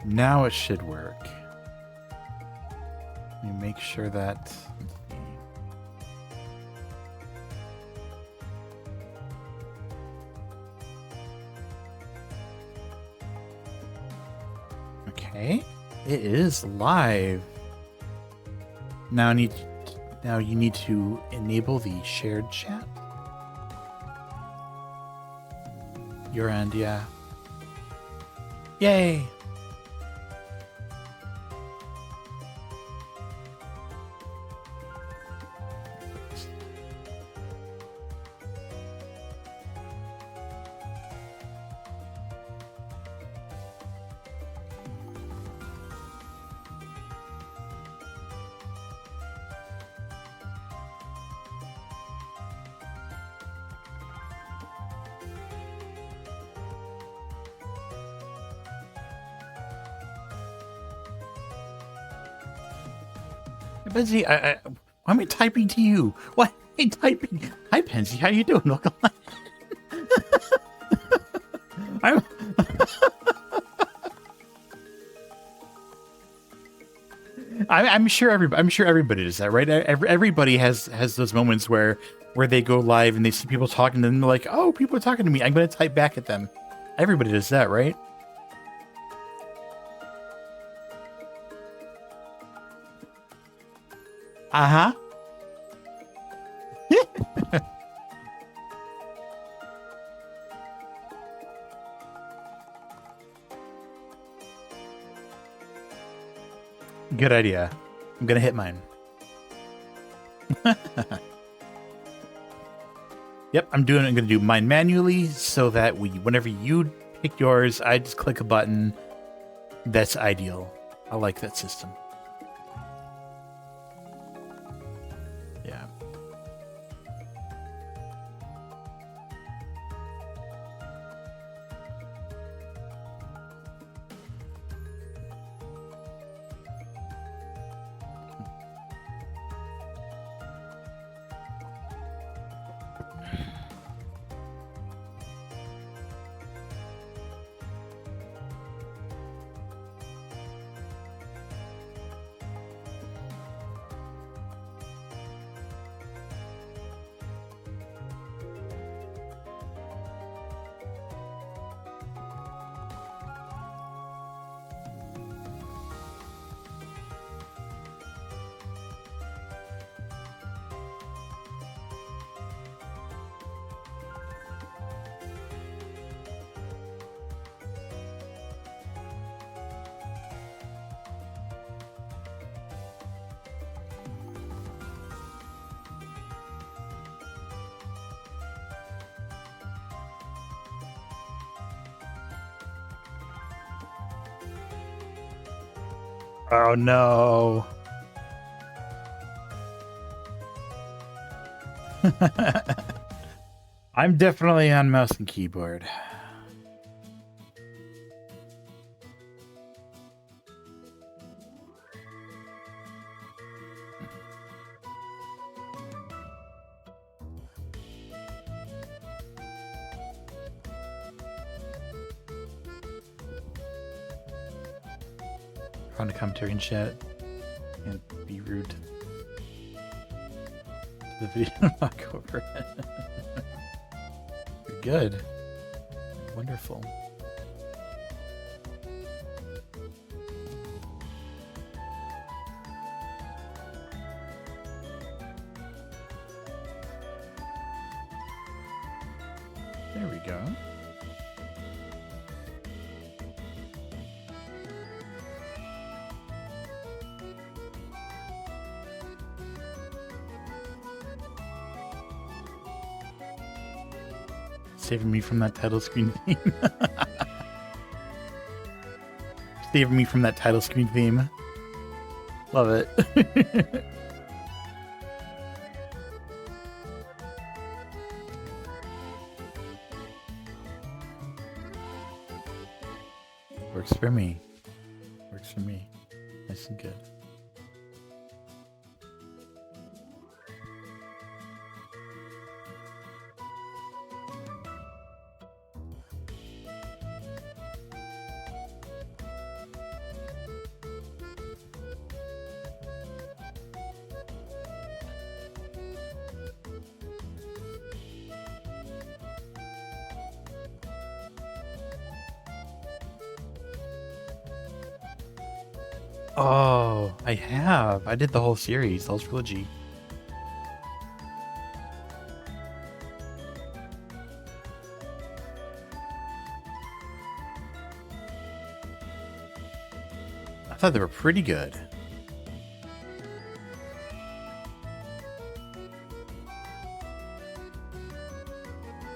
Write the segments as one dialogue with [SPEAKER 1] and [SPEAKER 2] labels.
[SPEAKER 1] Now it should work. Let me make sure that... Okay, it is live. Now you need to enable the shared chat. Your end, yeah. Yay! Pansy, why am I typing to you? Why am I typing? Hi, Pansy, how you doing? Welcome. I'm sure everybody does that, right? Everybody has those moments where they go live and they see people talking, and they're like, "Oh, people are talking to me. I'm going to type back at them." Everybody does that, right? Uh-huh. Good idea. I'm gonna hit mine. Yep, I'm gonna do mine manually so that whenever you pick yours, I just click a button. That's ideal. I like that system. Yeah. Oh no. I'm definitely on mouse and keyboard. On the commentary and chat. And be rude to the video knock over it. You're good. Wonderful. There we go. Saving me from that title screen theme. Saving me from that title screen theme. Love it. Works for me. Works for me. Nice and good. Oh, I have. I did the whole series, the whole trilogy. I thought they were pretty good.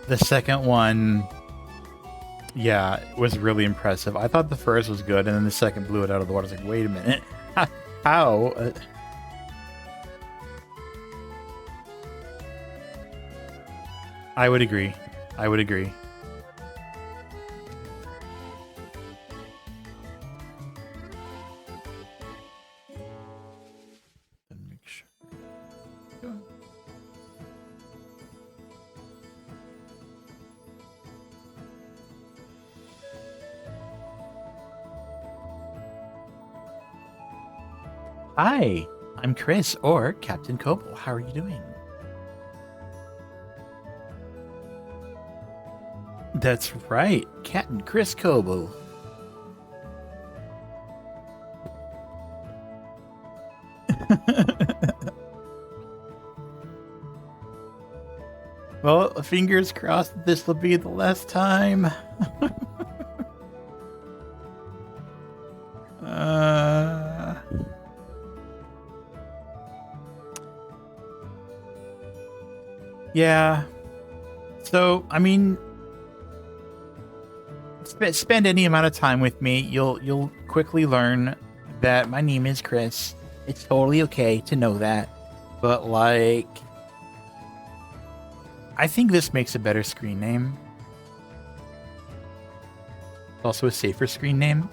[SPEAKER 1] The second one, yeah, was really impressive. I thought the first was good, and then the second blew it out of the water. I was like, wait a minute. How? I would agree. I would agree. Let me make sure. Hi, I'm Chris, or Captain Kobo. How are you doing? That's right, Captain Chris Kobo. Well, fingers crossed that this will be the last time. Yeah. So, I mean, spend any amount of time with me, you'll quickly learn that my name is Chris. It's totally okay to know that, but like, I think this makes a better screen name. Also a safer screen name.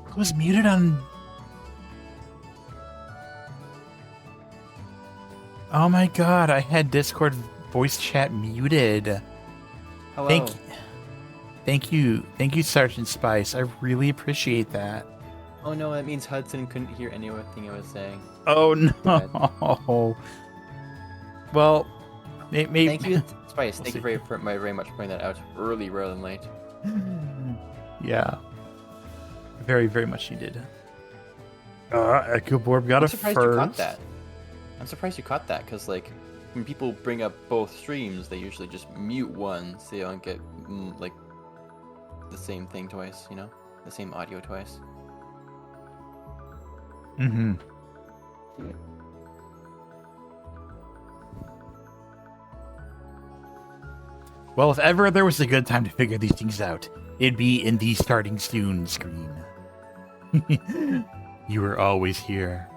[SPEAKER 1] It was muted on. Oh my god, I had Discord voice chat muted.
[SPEAKER 2] Hello.
[SPEAKER 1] Thank you, Sergeant Spice. I really appreciate that.
[SPEAKER 2] Oh no, that means Hudson couldn't hear anything I was saying.
[SPEAKER 1] Oh no. Well, maybe.
[SPEAKER 2] Thank you, Spice. Thank you very much for pointing that out early rather than late.
[SPEAKER 1] Yeah. Very, very much needed. Echo Borb got
[SPEAKER 2] I'm
[SPEAKER 1] a
[SPEAKER 2] surprised
[SPEAKER 1] first.
[SPEAKER 2] you caught that. I'm surprised you caught that, because like, when people bring up both streams, they usually just mute one so they don't get like the same thing twice, you know? The same audio twice.
[SPEAKER 1] Mm-hmm. Well, if ever there was a good time to figure these things out, it'd be in the starting soon screen. You were always here.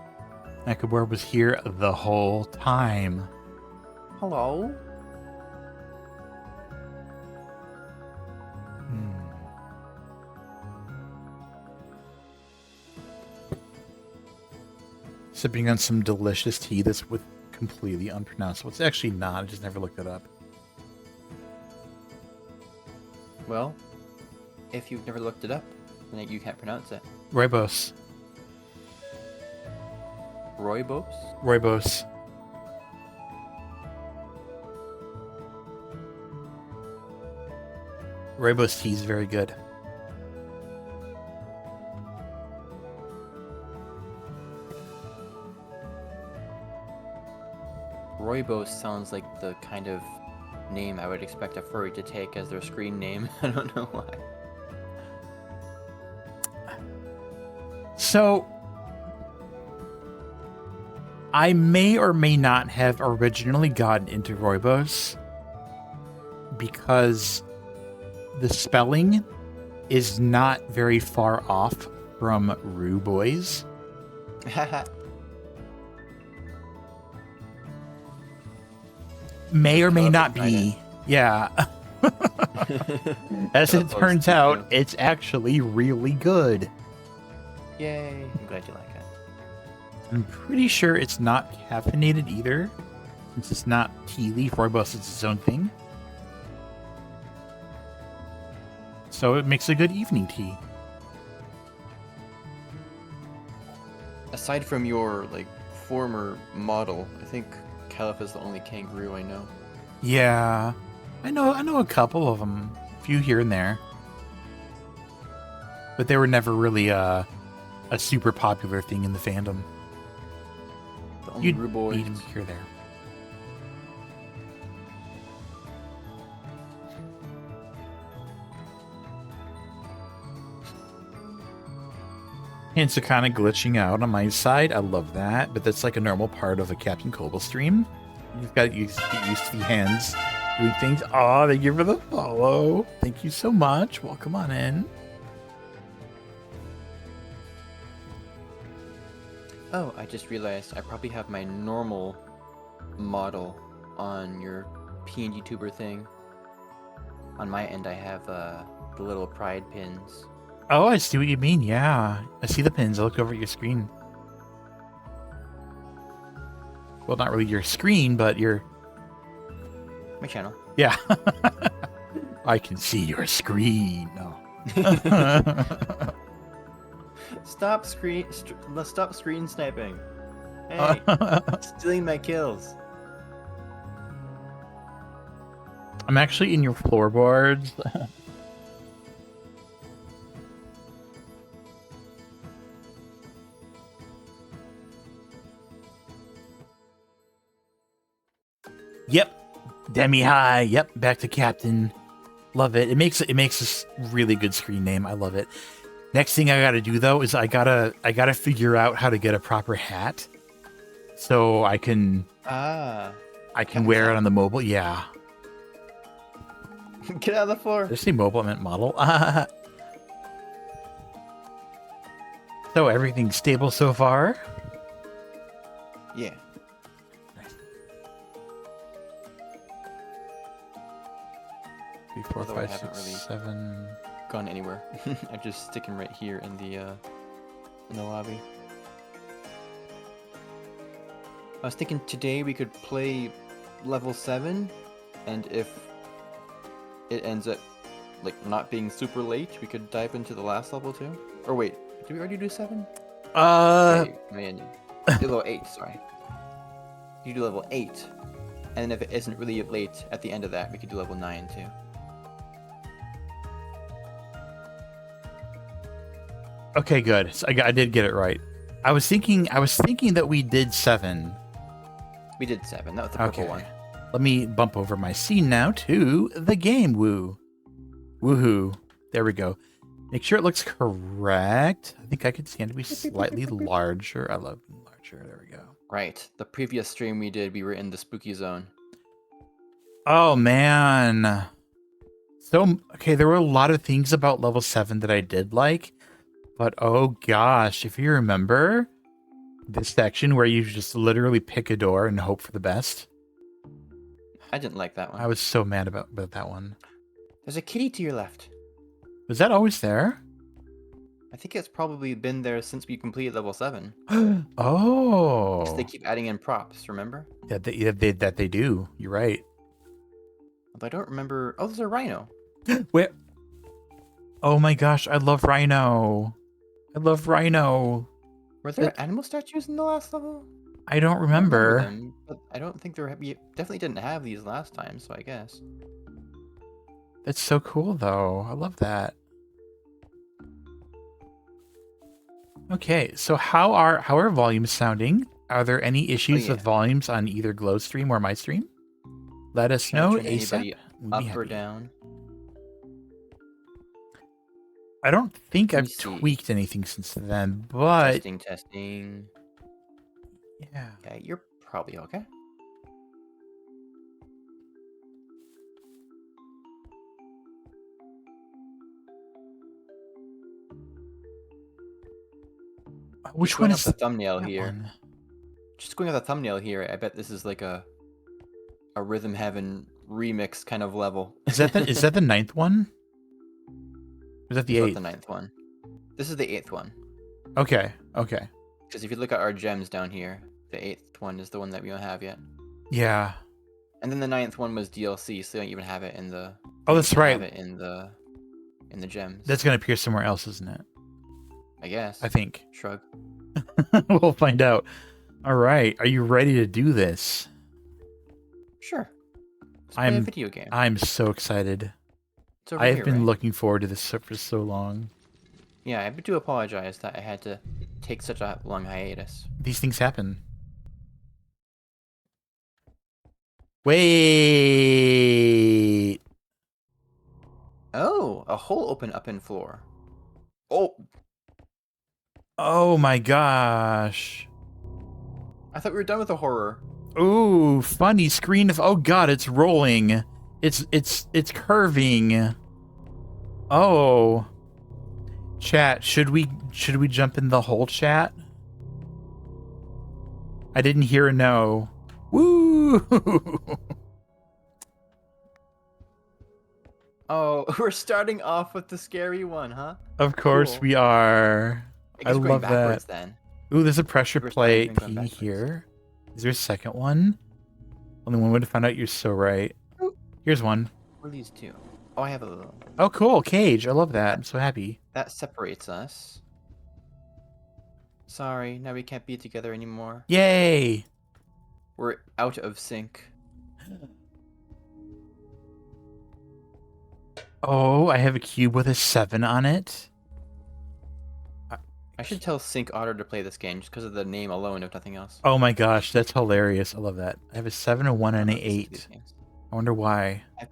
[SPEAKER 1] Echo Borb was here the whole time.
[SPEAKER 2] Hello?
[SPEAKER 1] Sipping on some delicious tea that's with completely unpronounceable. It's actually not. I just never looked it up.
[SPEAKER 2] Well, if you've never looked it up, then you can't pronounce it.
[SPEAKER 1] Rooibos.
[SPEAKER 2] Rooibos?
[SPEAKER 1] Rooibos. Rooibos tea is very good.
[SPEAKER 2] Rooibos sounds like the kind of name I would expect a furry to take as their screen name. I don't know why.
[SPEAKER 1] So, I may or may not have originally gotten into Rooibos because the spelling is not very far off from Roo Boys. May or may not be. Yeah. As it turns out, it's actually really good.
[SPEAKER 2] Yay. I'm glad you like it.
[SPEAKER 1] I'm pretty sure it's not caffeinated either, since it's not tea leaf. Rooibos is its own thing. So it makes a good evening tea.
[SPEAKER 2] Aside from your like former model, I think Caliph is the only kangaroo I know.
[SPEAKER 1] Yeah, I know a couple of them, a few here and there, but they were never really a super popular thing in the fandom.
[SPEAKER 2] The only
[SPEAKER 1] You'd
[SPEAKER 2] Ruboids.
[SPEAKER 1] meet them here or there. Hints are kind of glitching out on my side. I love that, but that's like a normal part of a Captain Cobble stream. You've got to get used to the hands doing things. Oh, thank you for the follow. Thank you so much. Welcome on in.
[SPEAKER 2] Oh, I just realized I probably have my normal model on your PNG tuber thing. On my end, I have the little pride pins.
[SPEAKER 1] Oh, I see what you mean. Yeah, I see the pins. I look over at your screen. Well, not really your screen, but your...
[SPEAKER 2] My channel.
[SPEAKER 1] Yeah. I can see your screen. No.
[SPEAKER 2] Stop screen sniping. Hey, stealing my kills.
[SPEAKER 1] I'm actually in your floorboards. Yep. Demi High. Yep. Back to Captain. Love it. It makes this really good screen name. I love it. Next thing I gotta do though is I gotta figure out how to get a proper hat, so I can wear it on the mobile. Yeah.
[SPEAKER 2] Get out of the floor.
[SPEAKER 1] Did I say mobile? I meant model. So everything's stable so far.
[SPEAKER 2] Yeah.
[SPEAKER 1] Three, four,
[SPEAKER 2] Although I
[SPEAKER 1] five,
[SPEAKER 2] haven't
[SPEAKER 1] six,
[SPEAKER 2] really-
[SPEAKER 1] 7.
[SPEAKER 2] Gone anywhere. I'm just sticking right here in the lobby. I was thinking today we could play level 7, and if it ends up like not being super late, we could dive into the last level too. Or wait, did we already do 7? Okay, man, do level 8. Sorry, you do level 8, and if it isn't really late at the end of that, we could do level 9 too.
[SPEAKER 1] Okay, good. So I did get it right. I was thinking that we did 7.
[SPEAKER 2] We did 7. That was the purple
[SPEAKER 1] Okay.
[SPEAKER 2] one.
[SPEAKER 1] Let me bump over my scene now to the game. Woohoo. There we go. Make sure it looks correct. I think I could stand to be slightly larger. I love being larger. There we go.
[SPEAKER 2] Right. The previous stream we did, we were in the spooky zone.
[SPEAKER 1] Oh, man. So, okay, there were a lot of things about level 7 that I did like. But, oh, gosh. If you remember this section where you just literally pick a door and hope for the best.
[SPEAKER 2] I didn't like that one.
[SPEAKER 1] I was so mad about that one.
[SPEAKER 2] There's a kitty to your left.
[SPEAKER 1] Was that always there?
[SPEAKER 2] I think it's probably been there since we completed level 7.
[SPEAKER 1] Oh.
[SPEAKER 2] 'Cause they keep adding in props, remember?
[SPEAKER 1] That they do. You're right.
[SPEAKER 2] Although I don't remember... Oh, there's a rhino.
[SPEAKER 1] Where? Oh my gosh, I love Rhino. I love Rhino.
[SPEAKER 2] Were there animal statues in the last level?
[SPEAKER 1] I don't remember.
[SPEAKER 2] them, but I don't think there... We definitely didn't have these last time, so I guess.
[SPEAKER 1] That's so cool, though. I love that. Okay, so how are volumes sounding? Are there any issues with volumes on either Glow stream or my stream? Let us know
[SPEAKER 2] Turn anybody
[SPEAKER 1] ASAP. We'd be
[SPEAKER 2] up or
[SPEAKER 1] happy.
[SPEAKER 2] down.
[SPEAKER 1] I don't think
[SPEAKER 2] Let
[SPEAKER 1] I've
[SPEAKER 2] me see.
[SPEAKER 1] tweaked anything since then, but
[SPEAKER 2] Testing.
[SPEAKER 1] yeah.
[SPEAKER 2] Okay, you're probably okay.
[SPEAKER 1] Which
[SPEAKER 2] Just
[SPEAKER 1] one
[SPEAKER 2] going
[SPEAKER 1] is
[SPEAKER 2] off the thumbnail
[SPEAKER 1] that
[SPEAKER 2] here?
[SPEAKER 1] one?
[SPEAKER 2] Just going off the thumbnail here, I bet this is like a Rhythm Heaven remix kind of level.
[SPEAKER 1] Is that the 9th one? Or is that the
[SPEAKER 2] It's not
[SPEAKER 1] 8th?
[SPEAKER 2] the 9th one. This is the 8th one.
[SPEAKER 1] Okay.
[SPEAKER 2] Because if you look at our gems down here, the 8th one is the one that we don't have yet.
[SPEAKER 1] Yeah.
[SPEAKER 2] And then the 9th one was DLC, so they don't even have it in the...
[SPEAKER 1] Oh, that's
[SPEAKER 2] they don't
[SPEAKER 1] right.
[SPEAKER 2] have it in the in the gems.
[SPEAKER 1] That's gonna appear somewhere else, isn't it?
[SPEAKER 2] I guess.
[SPEAKER 1] I think.
[SPEAKER 2] Shrug.
[SPEAKER 1] We'll find out. All right, are you ready to do this?
[SPEAKER 2] Sure. Let's play a
[SPEAKER 1] I'm
[SPEAKER 2] video game.
[SPEAKER 1] I'm so excited.
[SPEAKER 2] It's over
[SPEAKER 1] I have
[SPEAKER 2] here,
[SPEAKER 1] been
[SPEAKER 2] right?
[SPEAKER 1] looking forward to this for so long.
[SPEAKER 2] Yeah, I do apologize that I had to take such a long hiatus.
[SPEAKER 1] These things happen. Wait.
[SPEAKER 2] Oh, a hole opened up in floor. Oh,
[SPEAKER 1] Oh my gosh.
[SPEAKER 2] I thought we were done with the horror.
[SPEAKER 1] Ooh, funny screen of oh god, it's rolling. It's curving. Oh. Chat, should we jump in the hole, chat? I didn't hear a no. Woo!
[SPEAKER 2] Oh, we're starting off with the scary one, huh?
[SPEAKER 1] Of course
[SPEAKER 2] Cool.
[SPEAKER 1] we are.
[SPEAKER 2] I guess
[SPEAKER 1] I
[SPEAKER 2] we're going
[SPEAKER 1] love that.
[SPEAKER 2] backwards then.
[SPEAKER 1] Ooh, there's a pressure
[SPEAKER 2] We're starting
[SPEAKER 1] plate
[SPEAKER 2] going
[SPEAKER 1] P
[SPEAKER 2] backwards.
[SPEAKER 1] here. Is there a second one? Only one way to find out. You're so right.
[SPEAKER 2] Oop.
[SPEAKER 1] Here's one.
[SPEAKER 2] What are these two? Oh, I have a little.
[SPEAKER 1] Oh, cool. Cage. I love that. I'm so happy.
[SPEAKER 2] That separates us. Sorry, now we can't be together anymore.
[SPEAKER 1] Yay!
[SPEAKER 2] We're out of sync.
[SPEAKER 1] Oh, I have a cube with a 7 on it.
[SPEAKER 2] I should tell Sync Otter to play this game just because of the name alone, if nothing else.
[SPEAKER 1] Oh my gosh, that's hilarious. I love that. I have a 7, a 1, and an
[SPEAKER 2] Love listening to
[SPEAKER 1] 8.
[SPEAKER 2] these games.
[SPEAKER 1] I wonder why.
[SPEAKER 2] I've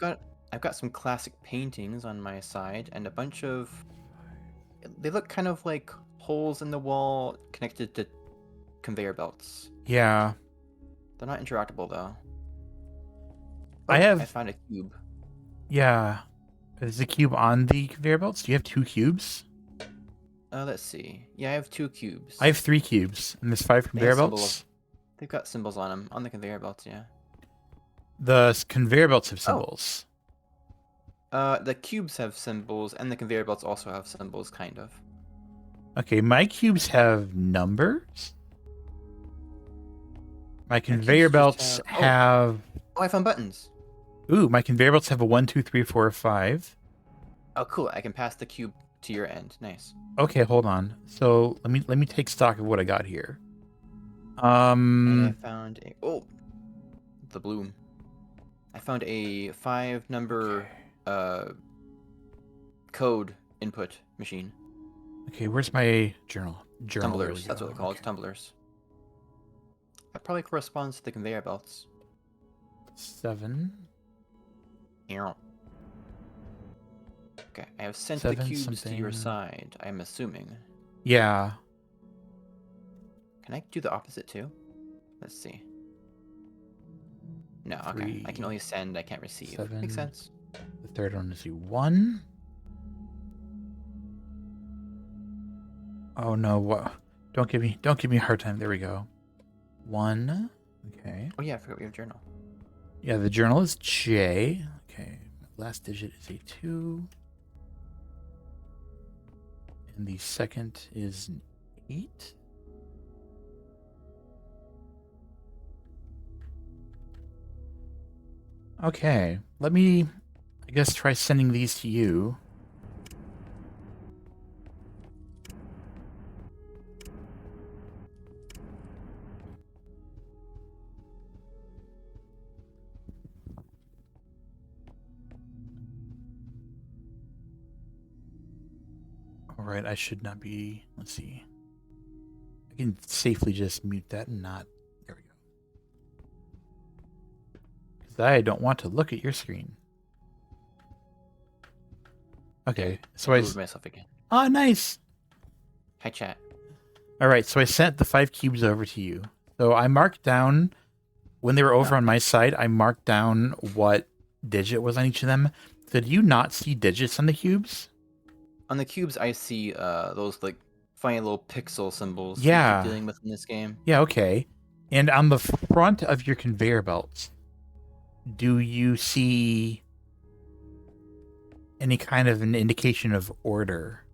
[SPEAKER 2] got some classic paintings on my side and a bunch of. They look kind of like holes in the wall connected to conveyor belts.
[SPEAKER 1] Yeah.
[SPEAKER 2] They're not interactable though.
[SPEAKER 1] I
[SPEAKER 2] I
[SPEAKER 1] have...
[SPEAKER 2] found a cube.
[SPEAKER 1] Yeah. Is a cube on the conveyor belts? Do you have 2 cubes?
[SPEAKER 2] Let's see. Yeah, I have 2 cubes.
[SPEAKER 1] I have 3 cubes. And there's 5 conveyor
[SPEAKER 2] symbol
[SPEAKER 1] belts?
[SPEAKER 2] They've got symbols on them on the conveyor belts. Yeah.
[SPEAKER 1] The conveyor belts have symbols.
[SPEAKER 2] The cubes have symbols, and the conveyor belts also have symbols, kind of.
[SPEAKER 1] Okay, my cubes have numbers. My
[SPEAKER 2] cubes
[SPEAKER 1] conveyor
[SPEAKER 2] just
[SPEAKER 1] belts have...
[SPEAKER 2] Oh, I found buttons.
[SPEAKER 1] Ooh, my conveyor belts have a 1, 2, 3, 4, 5.
[SPEAKER 2] Oh, cool. I can pass the cube to your end. Nice.
[SPEAKER 1] Okay, hold on. So let me take stock of what I got here.
[SPEAKER 2] And I found a the bloom. I found a 5-number code input machine.
[SPEAKER 1] Okay, where's my journal? There
[SPEAKER 2] Tumblers.
[SPEAKER 1] we
[SPEAKER 2] That's
[SPEAKER 1] go.
[SPEAKER 2] what they're called.
[SPEAKER 1] Okay.
[SPEAKER 2] Tumblers. That probably corresponds to the conveyor belts.
[SPEAKER 1] 7.
[SPEAKER 2] Ew. Okay, I have sent the
[SPEAKER 1] 7
[SPEAKER 2] cubes to your
[SPEAKER 1] something.
[SPEAKER 2] side. I'm assuming.
[SPEAKER 1] Yeah.
[SPEAKER 2] Can I do the opposite too? Let's see. No, okay. I
[SPEAKER 1] 3,
[SPEAKER 2] can only send, I can't receive.
[SPEAKER 1] 7.
[SPEAKER 2] Makes sense.
[SPEAKER 1] The third one is a 1. Oh no, what? Don't give me a hard time. There we go. 1. Okay.
[SPEAKER 2] Oh yeah, I forgot we have journal.
[SPEAKER 1] Yeah, the journal is J. Okay. Last digit is a 2. And the second is an 8. Okay. Let me, I guess, try sending these to you. All right, I should not be, let's see. I can safely just mute that and not, there we go. Because I don't want to look at your screen. Okay, so I
[SPEAKER 2] moved myself again.
[SPEAKER 1] oh, nice.
[SPEAKER 2] Hi chat.
[SPEAKER 1] All right, so I sent the 5 cubes over to you. So I marked down, when they were over on my side, I marked down what digit was on each of them. So did you not see digits on the cubes?
[SPEAKER 2] On the cubes, I see those like funny little pixel symbols. that
[SPEAKER 1] Yeah.
[SPEAKER 2] you keep dealing with in this game.
[SPEAKER 1] Yeah, okay. And on the front of your conveyor belts, do you see any kind of an indication of order?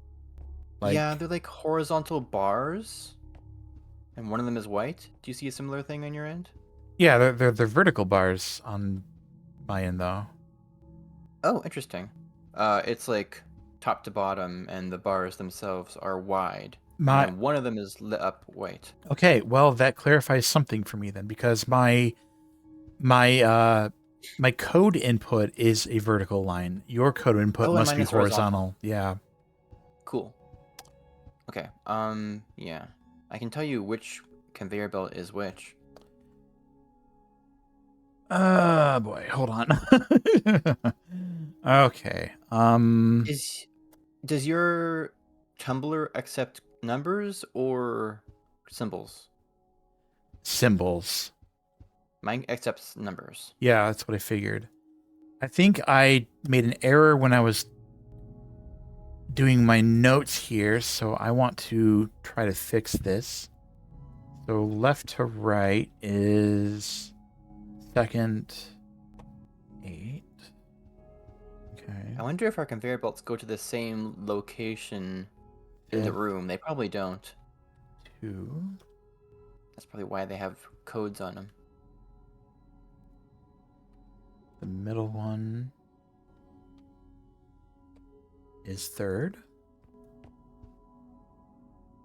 [SPEAKER 2] Yeah, they're like horizontal bars, and one of them is white. Do you see a similar thing on your end?
[SPEAKER 1] Yeah, they're vertical bars on my end though.
[SPEAKER 2] Oh, interesting. It's like top to bottom, and the bars themselves are wide. And
[SPEAKER 1] My
[SPEAKER 2] then one of them is lit up white.
[SPEAKER 1] Okay, well that clarifies something for me then, because my my code input is a vertical line. Your code input
[SPEAKER 2] Oh, and
[SPEAKER 1] must
[SPEAKER 2] mine
[SPEAKER 1] be
[SPEAKER 2] is horizontal.
[SPEAKER 1] horizontal. Yeah.
[SPEAKER 2] Cool. Okay. Yeah. I can tell you which conveyor belt is which.
[SPEAKER 1] Boy, hold on. Okay.
[SPEAKER 2] Is does your tumbler accept numbers or symbols?
[SPEAKER 1] Symbols.
[SPEAKER 2] Mine accepts numbers.
[SPEAKER 1] Yeah, that's what I figured. I think I made an error when I was doing my notes here, so I want to try to fix this. So left to right is second 8. Okay.
[SPEAKER 2] I wonder if our conveyor belts go to the same location in the
[SPEAKER 1] Fifth,
[SPEAKER 2] room. They probably don't.
[SPEAKER 1] 2.
[SPEAKER 2] That's probably why they have codes on them.
[SPEAKER 1] The middle one is third.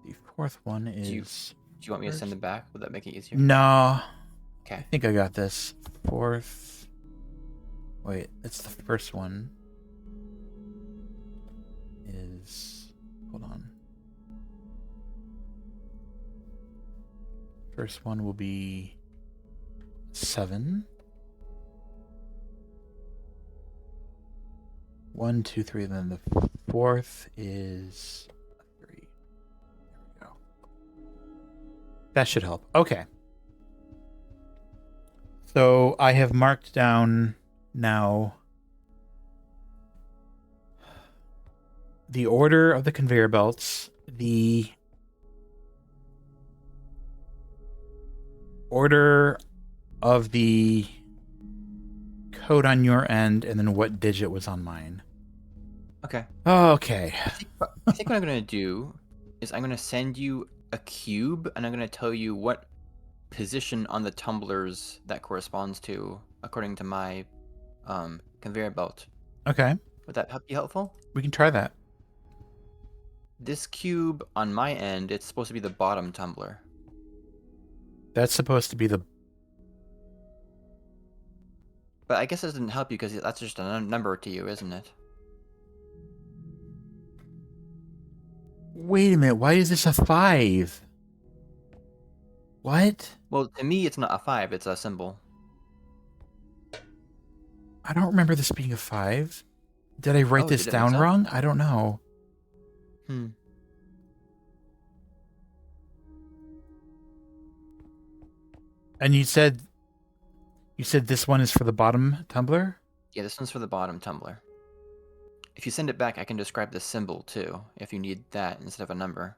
[SPEAKER 1] The fourth one is.
[SPEAKER 2] Do you want me to send them back? Would that make it easier?
[SPEAKER 1] No. I
[SPEAKER 2] Okay.
[SPEAKER 1] think I got this. Fourth. Wait, it's the first one. Is. Hold on. First one will be 7. 1, 2, 3. Then the fourth is 3. There we go. That should help. Okay. So I have marked down now the order of the conveyor belts, the order of the code on your end, and then what digit was on mine.
[SPEAKER 2] Okay.
[SPEAKER 1] Okay.
[SPEAKER 2] I think what I'm gonna do is I'm gonna send you a cube, and I'm gonna tell you what position on the tumblers that corresponds to, according to my conveyor belt.
[SPEAKER 1] Okay.
[SPEAKER 2] Would that be helpful?
[SPEAKER 1] We can try that.
[SPEAKER 2] This cube on my end, it's supposed to be the bottom tumbler.
[SPEAKER 1] That's supposed to be the.
[SPEAKER 2] But I guess it doesn't help you because that's just a number to you, isn't it?
[SPEAKER 1] Wait a minute. Why is this a 5? What?
[SPEAKER 2] Well, to me, it's not a 5, it's a symbol.
[SPEAKER 1] I don't remember this being a 5. Did I write
[SPEAKER 2] Oh,
[SPEAKER 1] this
[SPEAKER 2] did it
[SPEAKER 1] down
[SPEAKER 2] mix up?
[SPEAKER 1] wrong? I don't know.
[SPEAKER 2] Hmm.
[SPEAKER 1] And you said this one is for the bottom tumbler?
[SPEAKER 2] Yeah, this one's for the bottom tumbler. If you send it back, I can describe the symbol too, if you need that instead of a number.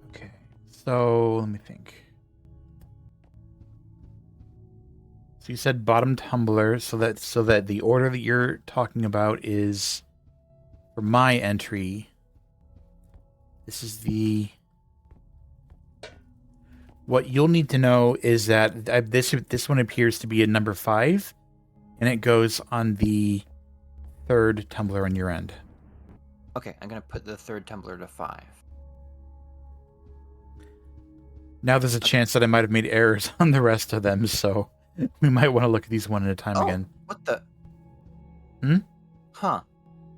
[SPEAKER 1] Okay. So let me think. So you said bottom tumbler, so that the order that you're talking about is for my entry. This is the. What you'll need to know is that this one appears to be a number 5, and it goes on the third tumbler on your end.
[SPEAKER 2] Okay, I'm gonna put the third tumbler to 5.
[SPEAKER 1] Now there's a chance that I might have made errors on the rest of them, so we might want to look at these one at a time again.
[SPEAKER 2] What the?
[SPEAKER 1] Hmm?
[SPEAKER 2] Huh.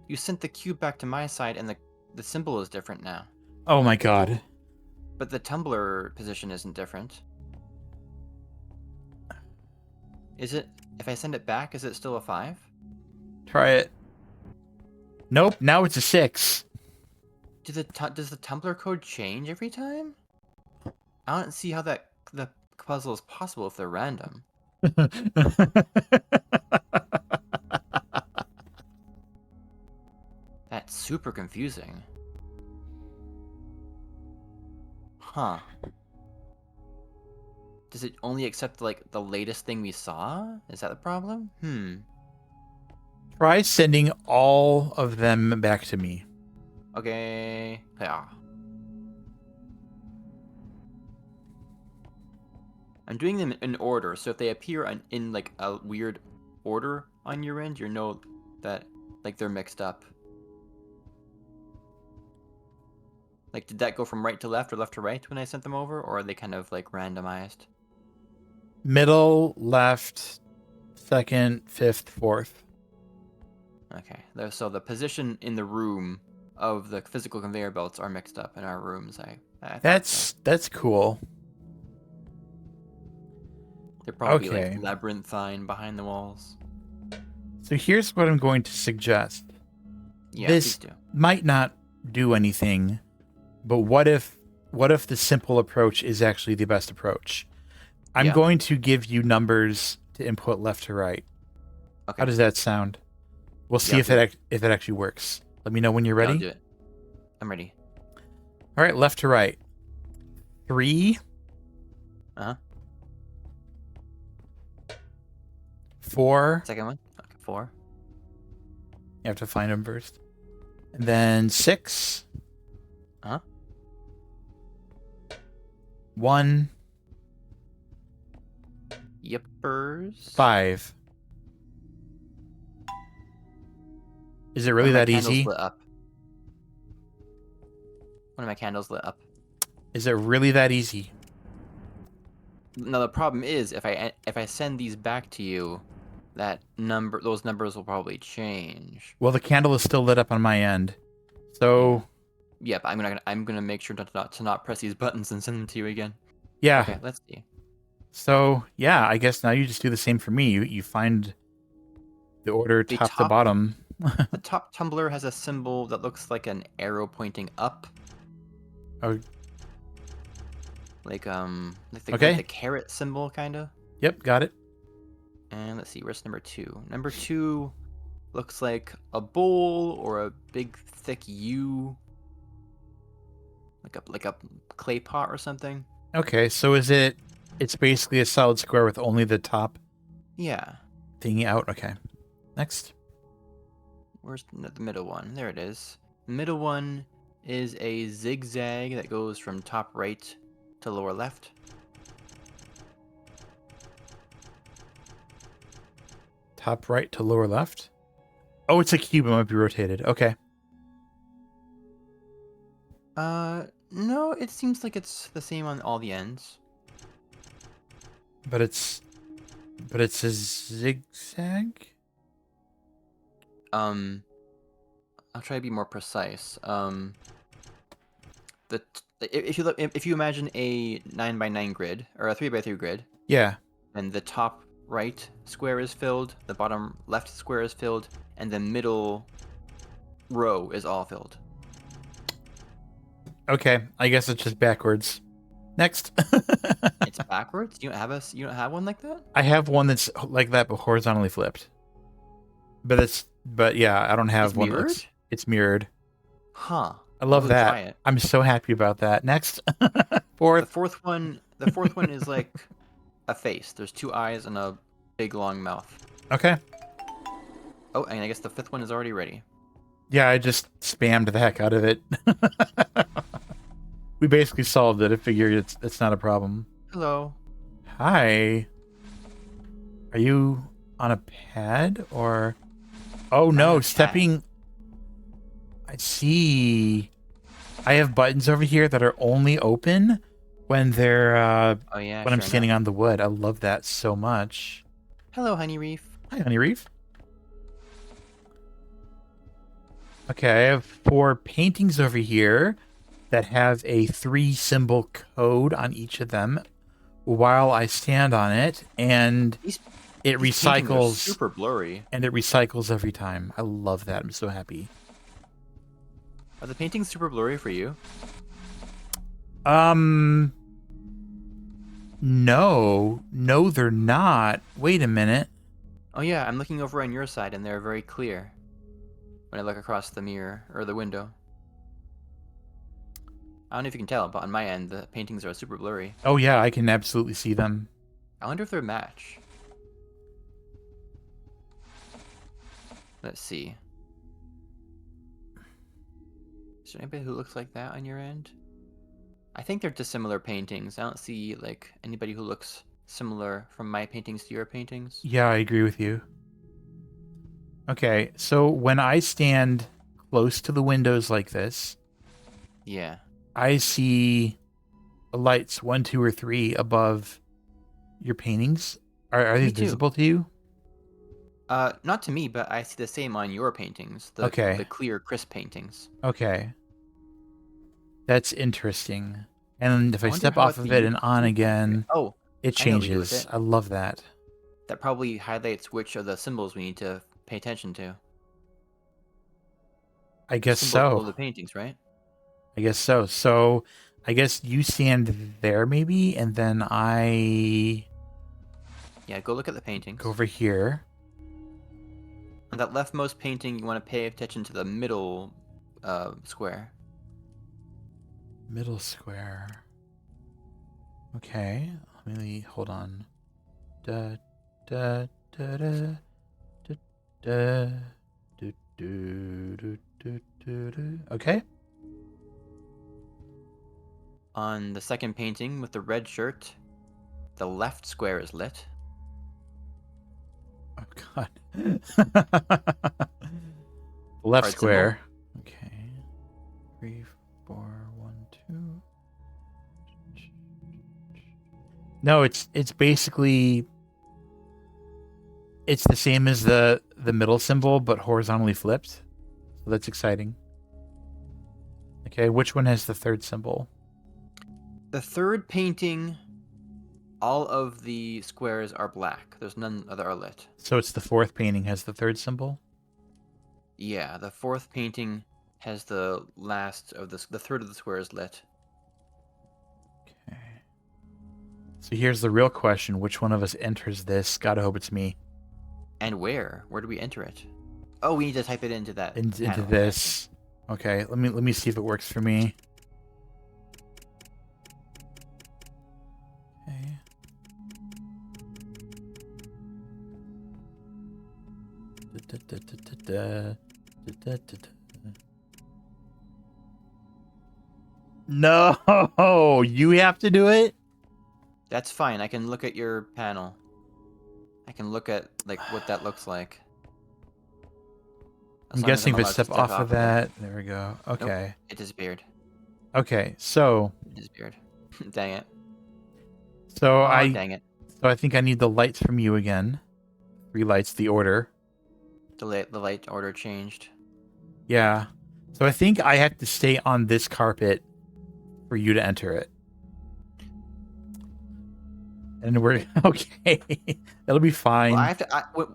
[SPEAKER 2] You sent the cube back to my side and the symbol is different now.
[SPEAKER 1] Oh my god.
[SPEAKER 2] But the tumbler position isn't different. Is it? If I send it back, is it still a 5?
[SPEAKER 1] Try it. Nope, now it's a 6.
[SPEAKER 2] Does the tumbler code change every time? I don't see how the puzzle is possible if they're random. That's super confusing. Huh. Does it only accept, like, the latest thing we saw? Is that the problem?
[SPEAKER 1] Try sending all of them back to me.
[SPEAKER 2] Okay. Yeah. I'm doing them in order, so if they appear in like a weird order on your end, you know that like they're mixed up. Like, did that go from right to left or left to right when I sent them over, or are they kind of like randomized?
[SPEAKER 1] Middle, left, second, fifth, fourth.
[SPEAKER 2] Okay. So the position in the room of the physical conveyor belts are mixed up in our rooms. I thought so.
[SPEAKER 1] That's cool.
[SPEAKER 2] They're probably like
[SPEAKER 1] Okay.
[SPEAKER 2] labyrinthine behind the walls.
[SPEAKER 1] So here's what I'm going to suggest.
[SPEAKER 2] Yeah, please
[SPEAKER 1] This
[SPEAKER 2] do.
[SPEAKER 1] might not do anything, but what if the simple approach is actually the best approach? I'm
[SPEAKER 2] Yeah.
[SPEAKER 1] going to give you numbers to input left to right.
[SPEAKER 2] Okay.
[SPEAKER 1] How does that sound? We'll see
[SPEAKER 2] Yeah,
[SPEAKER 1] if it actually works. Let me know when you're
[SPEAKER 2] Yeah,
[SPEAKER 1] ready.
[SPEAKER 2] I'll do it. I'm ready.
[SPEAKER 1] All right, left to right. 3.
[SPEAKER 2] Uh-huh.
[SPEAKER 1] 4.
[SPEAKER 2] Second one. Okay, 4.
[SPEAKER 1] You have to find them first. And then 6.
[SPEAKER 2] Uh-huh.
[SPEAKER 1] 1.
[SPEAKER 2] Yippers.
[SPEAKER 1] 5. Is it really
[SPEAKER 2] One of my
[SPEAKER 1] that
[SPEAKER 2] candles
[SPEAKER 1] easy?
[SPEAKER 2] lit up. One of my candles lit up.
[SPEAKER 1] Is it really that easy?
[SPEAKER 2] Now the problem is if I send these back to you, those numbers will probably change.
[SPEAKER 1] Well, the candle is still lit up on my end. So,
[SPEAKER 2] Yep, I'm gonna make sure to not press these buttons and send them to you again.
[SPEAKER 1] yeah.
[SPEAKER 2] Okay, let's see.
[SPEAKER 1] So, yeah, I guess now you just do the same for me. You find the order
[SPEAKER 2] The
[SPEAKER 1] top to
[SPEAKER 2] top-
[SPEAKER 1] bottom.
[SPEAKER 2] The top tumbler has a symbol that looks like an arrow pointing up.
[SPEAKER 1] Oh.
[SPEAKER 2] Like
[SPEAKER 1] Okay.
[SPEAKER 2] the carrot symbol kinda.
[SPEAKER 1] Yep, got it.
[SPEAKER 2] And let's see, where's number 2? Number 2 looks like a bowl or a big thick U. Like a clay pot or something.
[SPEAKER 1] Okay, so it's basically a solid square with only the top
[SPEAKER 2] Yeah.
[SPEAKER 1] thingy out. Okay. Next.
[SPEAKER 2] Where's the middle one? There it is. The middle one is a zigzag that goes from top right to lower left.
[SPEAKER 1] Top right to lower left. Oh, it's a cube. It might be rotated. Okay.
[SPEAKER 2] No, it seems like it's the same on all the ends.
[SPEAKER 1] But it's a zigzag.
[SPEAKER 2] I'll try to be more precise. If you imagine a 9x9 grid or a 3x3 grid,
[SPEAKER 1] Yeah.
[SPEAKER 2] and the top right square is filled, the bottom left square is filled, and the middle row is all filled.
[SPEAKER 1] Okay. I guess it's just backwards. Next.
[SPEAKER 2] It's backwards. You don't have one like that?
[SPEAKER 1] I have one that's like that, but horizontally flipped. But yeah, I don't have
[SPEAKER 2] It's
[SPEAKER 1] one.
[SPEAKER 2] mirrored?
[SPEAKER 1] It's mirrored.
[SPEAKER 2] Huh.
[SPEAKER 1] I love
[SPEAKER 2] I'll
[SPEAKER 1] that.
[SPEAKER 2] try it.
[SPEAKER 1] I'm so happy about that. Next.
[SPEAKER 2] The
[SPEAKER 1] Fourth.
[SPEAKER 2] fourth one is like a face. There's 2 eyes and a big long mouth.
[SPEAKER 1] Okay.
[SPEAKER 2] Oh, and I guess the 5th one is already ready.
[SPEAKER 1] Yeah, I just spammed the heck out of it. We basically solved it. I figured it's not a problem.
[SPEAKER 2] Hello.
[SPEAKER 1] Hi. Are you on a pad or? Oh
[SPEAKER 2] on
[SPEAKER 1] no,
[SPEAKER 2] a
[SPEAKER 1] stepping. I see. I have buttons over here that are only open when they're
[SPEAKER 2] Oh yeah.
[SPEAKER 1] when I'm
[SPEAKER 2] sure
[SPEAKER 1] standing
[SPEAKER 2] enough.
[SPEAKER 1] on the wood. I love that so much.
[SPEAKER 2] Hello, Honey Reef.
[SPEAKER 1] Hi, Honey Reef. Okay, I have 4 paintings over here that have a 3 symbol code on each of them while I stand on it, and
[SPEAKER 2] These
[SPEAKER 1] it
[SPEAKER 2] these paintings are
[SPEAKER 1] recycles
[SPEAKER 2] super blurry.
[SPEAKER 1] and it recycles every time. I love that. I'm so happy.
[SPEAKER 2] Are the paintings super blurry for you?
[SPEAKER 1] No, they're not. Wait a minute.
[SPEAKER 2] Oh yeah, I'm looking over on your side and they're very clear when I look across the mirror or the window. I don't know if you can tell, but on my end, the paintings are super blurry.
[SPEAKER 1] Oh yeah, I can absolutely see them.
[SPEAKER 2] I wonder if they're match. Let's see. Is there anybody who looks like that on your end? I think they're dissimilar paintings. I don't see like anybody who looks similar from my paintings to your paintings.
[SPEAKER 1] Yeah, I agree with you. Okay, so when I stand close to the windows like this,
[SPEAKER 2] Yeah.
[SPEAKER 1] I see lights 1, 2, or 3 above your paintings. Are
[SPEAKER 2] Me
[SPEAKER 1] these
[SPEAKER 2] too.
[SPEAKER 1] visible to you?
[SPEAKER 2] Not to me, but I see the same on your paintings. The
[SPEAKER 1] Okay.
[SPEAKER 2] clear, crisp paintings.
[SPEAKER 1] Okay. That's interesting. And if
[SPEAKER 2] I
[SPEAKER 1] I
[SPEAKER 2] wonder
[SPEAKER 1] step
[SPEAKER 2] how
[SPEAKER 1] off
[SPEAKER 2] at the
[SPEAKER 1] of it and on
[SPEAKER 2] viewpoint here.
[SPEAKER 1] again,
[SPEAKER 2] Oh,
[SPEAKER 1] it
[SPEAKER 2] I know what we do with
[SPEAKER 1] changes.
[SPEAKER 2] it.
[SPEAKER 1] I love that.
[SPEAKER 2] That probably highlights which of the symbols we need to pay attention to.
[SPEAKER 1] I
[SPEAKER 2] The
[SPEAKER 1] guess
[SPEAKER 2] symbols
[SPEAKER 1] so.
[SPEAKER 2] below the paintings, right?
[SPEAKER 1] I guess so. So I guess you stand there maybe, and then I
[SPEAKER 2] Yeah, go look at the
[SPEAKER 1] go
[SPEAKER 2] paintings.
[SPEAKER 1] over here.
[SPEAKER 2] On that leftmost painting, you want to pay attention to the middle square.
[SPEAKER 1] Middle square. Okay. Let me hold on. Da da da da da da do do do do do do. Okay.
[SPEAKER 2] On the second painting with the red shirt, the left square is lit.
[SPEAKER 1] Oh God. Left
[SPEAKER 2] Card symbol.
[SPEAKER 1] square. Okay. 3, 4, 1, 2. No, it's basically it's the same as the middle symbol, but horizontally flipped. So that's exciting. Okay, which one has the third symbol?
[SPEAKER 2] The third painting, all of the squares are black. There's none that are lit.
[SPEAKER 1] So it's the fourth painting has the third symbol.
[SPEAKER 2] Yeah, the fourth painting has the last of the third of the squares lit.
[SPEAKER 1] Okay. So here's the real question: which one of us enters this? Gotta hope it's me.
[SPEAKER 2] And where? Where do we enter it? Oh, we need to type it into that
[SPEAKER 1] Into
[SPEAKER 2] panel.
[SPEAKER 1] this. Okay, let me see if it works for me. Okay. No, you have to do it.
[SPEAKER 2] That's fine. I can look at your panel. I can look at like what that looks like.
[SPEAKER 1] I'm
[SPEAKER 2] As long as
[SPEAKER 1] guessing
[SPEAKER 2] I'm
[SPEAKER 1] if I
[SPEAKER 2] allowed to
[SPEAKER 1] step
[SPEAKER 2] step
[SPEAKER 1] off of
[SPEAKER 2] it.
[SPEAKER 1] that, there we go.
[SPEAKER 2] Nope,
[SPEAKER 1] Okay.
[SPEAKER 2] it disappeared.
[SPEAKER 1] Okay. So
[SPEAKER 2] It disappeared. Dang it.
[SPEAKER 1] so
[SPEAKER 2] Oh,
[SPEAKER 1] I
[SPEAKER 2] dang it.
[SPEAKER 1] so I think I need the lights from you again. 3 lights, the order.
[SPEAKER 2] The light order changed.
[SPEAKER 1] Yeah. So I think I have to stay on this carpet for you to enter it. And we're okay. That'll be fine.
[SPEAKER 2] Well,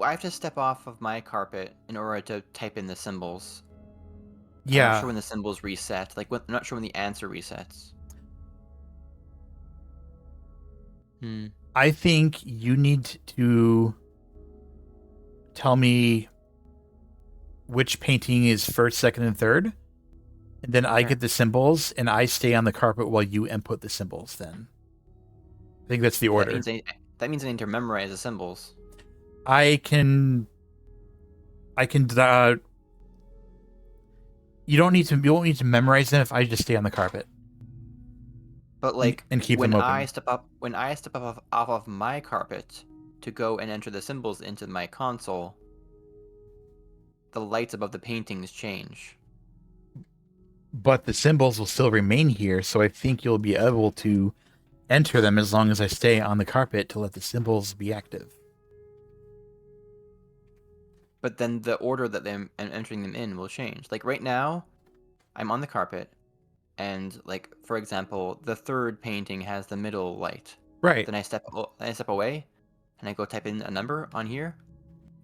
[SPEAKER 2] I have to step off of my carpet in order to type in the symbols. I'm not
[SPEAKER 1] Yeah.
[SPEAKER 2] sure when the symbols reset. Like, I'm not sure when the answer resets. Hmm.
[SPEAKER 1] I think you need to tell me which painting is first, second, and third. And then I
[SPEAKER 2] Okay.
[SPEAKER 1] get the symbols and I stay on the carpet while you input the symbols then. I think that's the order.
[SPEAKER 2] That means I need to memorize the symbols.
[SPEAKER 1] I can you won't need to memorize them if I just stay on the carpet.
[SPEAKER 2] But like
[SPEAKER 1] and keep
[SPEAKER 2] when
[SPEAKER 1] them open.
[SPEAKER 2] I step up off of my carpet to go and enter the symbols into my console, the lights above the paintings change.
[SPEAKER 1] But the symbols will still remain here, so I think you'll be able to enter them as long as I stay on the carpet to let the symbols be active.
[SPEAKER 2] But then the order that I'm entering them in will change. Like right now, I'm on the carpet, and like for example, the third painting has the middle light.
[SPEAKER 1] Right.
[SPEAKER 2] Then I step away, and I go type in a number on here.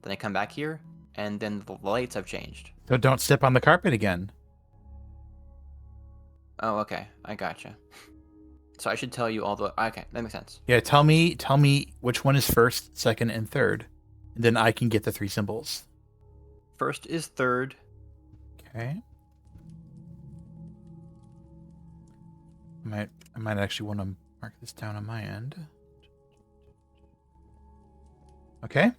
[SPEAKER 2] Then I come back here, and then the lights have changed.
[SPEAKER 1] So don't step on the carpet again.
[SPEAKER 2] Oh, okay, I gotcha. So I should tell you all the. Okay, that makes sense.
[SPEAKER 1] Yeah, tell me which one is first, second, and third. And then I can get the 3 symbols.
[SPEAKER 2] First is third.
[SPEAKER 1] Okay. I might actually want to mark this down on my end. Okay.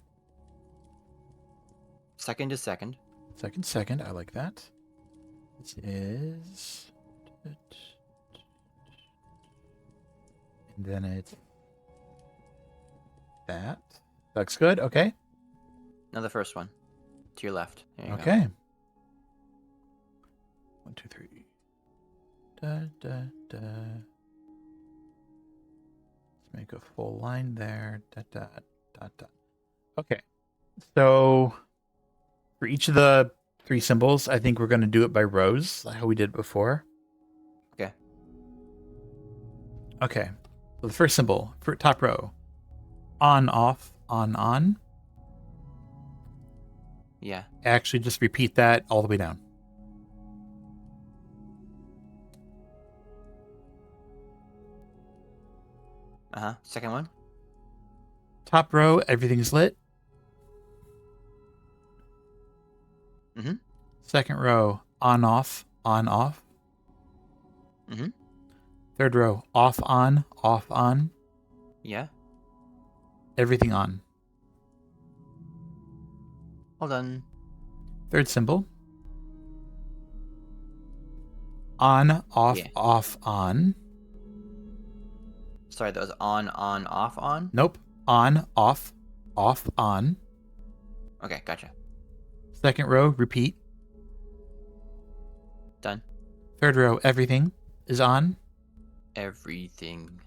[SPEAKER 2] Second is second.
[SPEAKER 1] Second, I like that. This is. And then it's that. Looks good. Okay.
[SPEAKER 2] Now the first one. To your left. There you go.
[SPEAKER 1] Okay. 1, 2, 3. Da, da, da. Let's make a full line there. Da, da, da, da. Okay. So for each of the 3 symbols, I think we're going to do it by rows, like how we did before.
[SPEAKER 2] Okay.
[SPEAKER 1] Okay. So the first symbol for top row. On, off, on.
[SPEAKER 2] Yeah.
[SPEAKER 1] Actually, just repeat that all the way down.
[SPEAKER 2] Second one.
[SPEAKER 1] Top row, everything's lit.
[SPEAKER 2] Mhm.
[SPEAKER 1] Second row, on, off, on, off.
[SPEAKER 2] Mhm.
[SPEAKER 1] Third row, off, on.
[SPEAKER 2] Yeah.
[SPEAKER 1] Everything on.
[SPEAKER 2] All done.
[SPEAKER 1] Third symbol. On, off,
[SPEAKER 2] Yeah.
[SPEAKER 1] off, on.
[SPEAKER 2] Sorry, that was on, off, on.
[SPEAKER 1] Nope. On, off, on.
[SPEAKER 2] Okay, gotcha.
[SPEAKER 1] Second row, repeat.
[SPEAKER 2] Done.
[SPEAKER 1] Third row, everything is on.
[SPEAKER 2] Everything.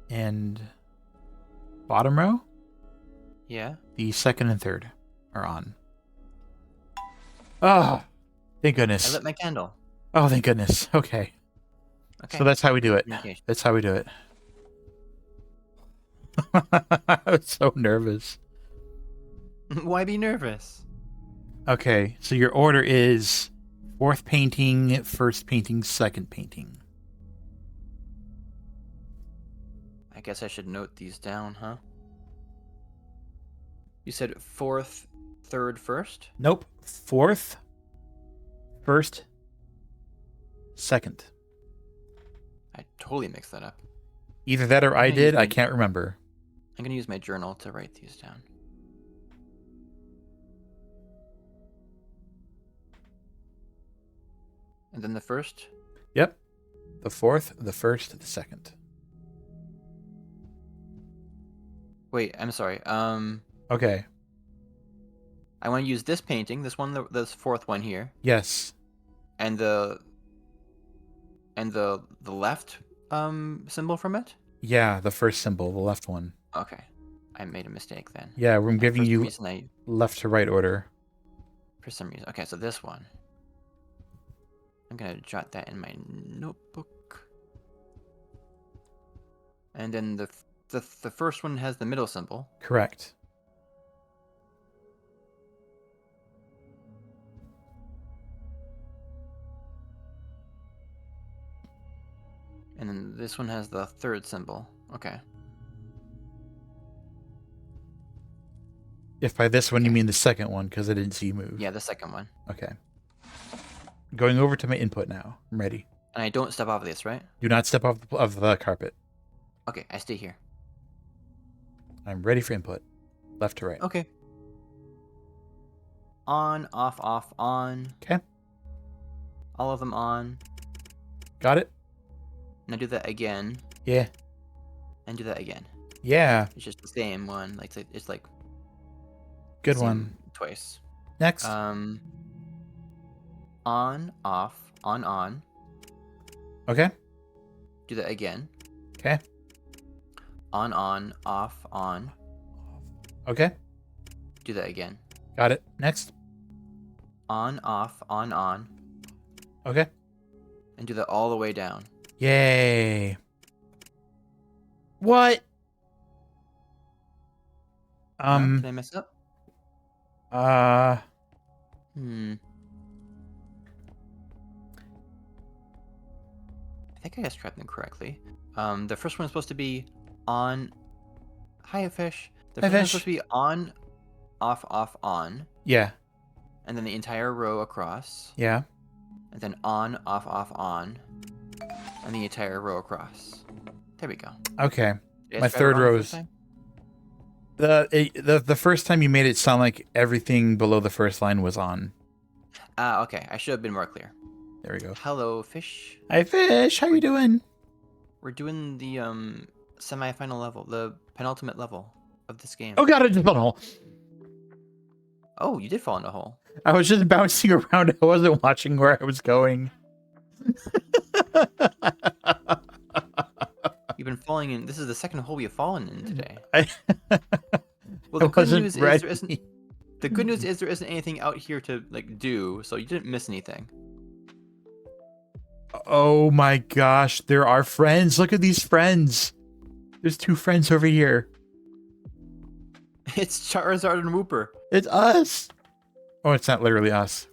[SPEAKER 1] And bottom row,
[SPEAKER 2] Yeah.
[SPEAKER 1] the second and third are on. Oh, thank
[SPEAKER 2] I
[SPEAKER 1] goodness.
[SPEAKER 2] lit my candle.
[SPEAKER 1] Oh, thank goodness. Okay.
[SPEAKER 2] Okay.
[SPEAKER 1] So that's how we do it.
[SPEAKER 2] Communication.
[SPEAKER 1] That's how we do it. I was so nervous.
[SPEAKER 2] Why be nervous?
[SPEAKER 1] Okay, so your order is 4th painting, 1st painting, 2nd painting.
[SPEAKER 2] I guess I should note these down, huh? You said 4th, 3rd, 1st?
[SPEAKER 1] Nope. 4th, 1st, 2nd.
[SPEAKER 2] I totally mixed that up.
[SPEAKER 1] Either that or I
[SPEAKER 2] Okay,
[SPEAKER 1] did. I
[SPEAKER 2] you-
[SPEAKER 1] can't remember.
[SPEAKER 2] I'm gonna use my journal to write these down. And then the first?
[SPEAKER 1] Yep. The 4th, the 1st, the 2nd.
[SPEAKER 2] Wait, I'm sorry.
[SPEAKER 1] Okay.
[SPEAKER 2] I want to use this painting, this one, this 4th one here,
[SPEAKER 1] Yes.
[SPEAKER 2] and the left symbol from it.
[SPEAKER 1] Yeah, the first symbol, the left one.
[SPEAKER 2] Okay, I made a mistake then.
[SPEAKER 1] Yeah, I'm giving
[SPEAKER 2] For some
[SPEAKER 1] you
[SPEAKER 2] reason,
[SPEAKER 1] left to right order.
[SPEAKER 2] for some reason. Okay, so this one. I'm gonna jot that in my notebook. And then the first one has the middle symbol.
[SPEAKER 1] Correct.
[SPEAKER 2] And then this one has the 3rd symbol. Okay.
[SPEAKER 1] If by this one you mean the second one, because I didn't see you move.
[SPEAKER 2] Yeah, the second one.
[SPEAKER 1] Okay. Going over to my input now. I'm ready.
[SPEAKER 2] And I don't step off this, right?
[SPEAKER 1] Do not step off of the carpet.
[SPEAKER 2] Okay, I stay here.
[SPEAKER 1] I'm ready for input. Left to right.
[SPEAKER 2] Okay. On, off, on.
[SPEAKER 1] Okay.
[SPEAKER 2] All of them on.
[SPEAKER 1] Got it?
[SPEAKER 2] Now do that again.
[SPEAKER 1] Yeah.
[SPEAKER 2] And do that again.
[SPEAKER 1] Yeah.
[SPEAKER 2] It's just the same one. Like it's like
[SPEAKER 1] Good
[SPEAKER 2] same
[SPEAKER 1] one.
[SPEAKER 2] Twice.
[SPEAKER 1] Next.
[SPEAKER 2] On, off, on.
[SPEAKER 1] Okay.
[SPEAKER 2] Do that again.
[SPEAKER 1] Okay.
[SPEAKER 2] On, off, on.
[SPEAKER 1] Okay.
[SPEAKER 2] Do that again.
[SPEAKER 1] Got it. Next.
[SPEAKER 2] On, off, on.
[SPEAKER 1] Okay.
[SPEAKER 2] And do that all the way down.
[SPEAKER 1] Yay. What?
[SPEAKER 2] Did I mess up?
[SPEAKER 1] Uh,
[SPEAKER 2] I think I described them correctly. The first one is supposed to be on. Hi, fish. The
[SPEAKER 1] Hi,
[SPEAKER 2] first one's
[SPEAKER 1] fish.
[SPEAKER 2] supposed to be on, off, on,
[SPEAKER 1] yeah.
[SPEAKER 2] and then the entire row across,
[SPEAKER 1] Yeah.
[SPEAKER 2] and then on, off, on, and the entire row across. There we go.
[SPEAKER 1] Okay.
[SPEAKER 2] Did I
[SPEAKER 1] My
[SPEAKER 2] describe it
[SPEAKER 1] third
[SPEAKER 2] wrong
[SPEAKER 1] row
[SPEAKER 2] the first
[SPEAKER 1] is-
[SPEAKER 2] time?
[SPEAKER 1] The first time you made it sound like everything below the first line was on.
[SPEAKER 2] Ah, okay. I should have been more clear.
[SPEAKER 1] There we go.
[SPEAKER 2] Hello, fish.
[SPEAKER 1] Hi, Fish. How you doing?
[SPEAKER 2] We're doing the semi-final level, the penultimate level of this game.
[SPEAKER 1] Oh, God, I just fell in a hole.
[SPEAKER 2] Oh, you did fall in a hole.
[SPEAKER 1] I was just bouncing around. I wasn't watching where I was going.
[SPEAKER 2] You've been falling in. This is the second hole we have fallen in today.
[SPEAKER 1] I
[SPEAKER 2] Well, the
[SPEAKER 1] I
[SPEAKER 2] good
[SPEAKER 1] wasn't
[SPEAKER 2] news is
[SPEAKER 1] ready.
[SPEAKER 2] there isn't. The good news is there isn't anything out here to like do, so you didn't miss anything.
[SPEAKER 1] Oh my gosh, there are friends. Look at these friends. There's 2 friends over here.
[SPEAKER 2] It's Charizard and Wooper.
[SPEAKER 1] It's us. Oh, it's not literally us.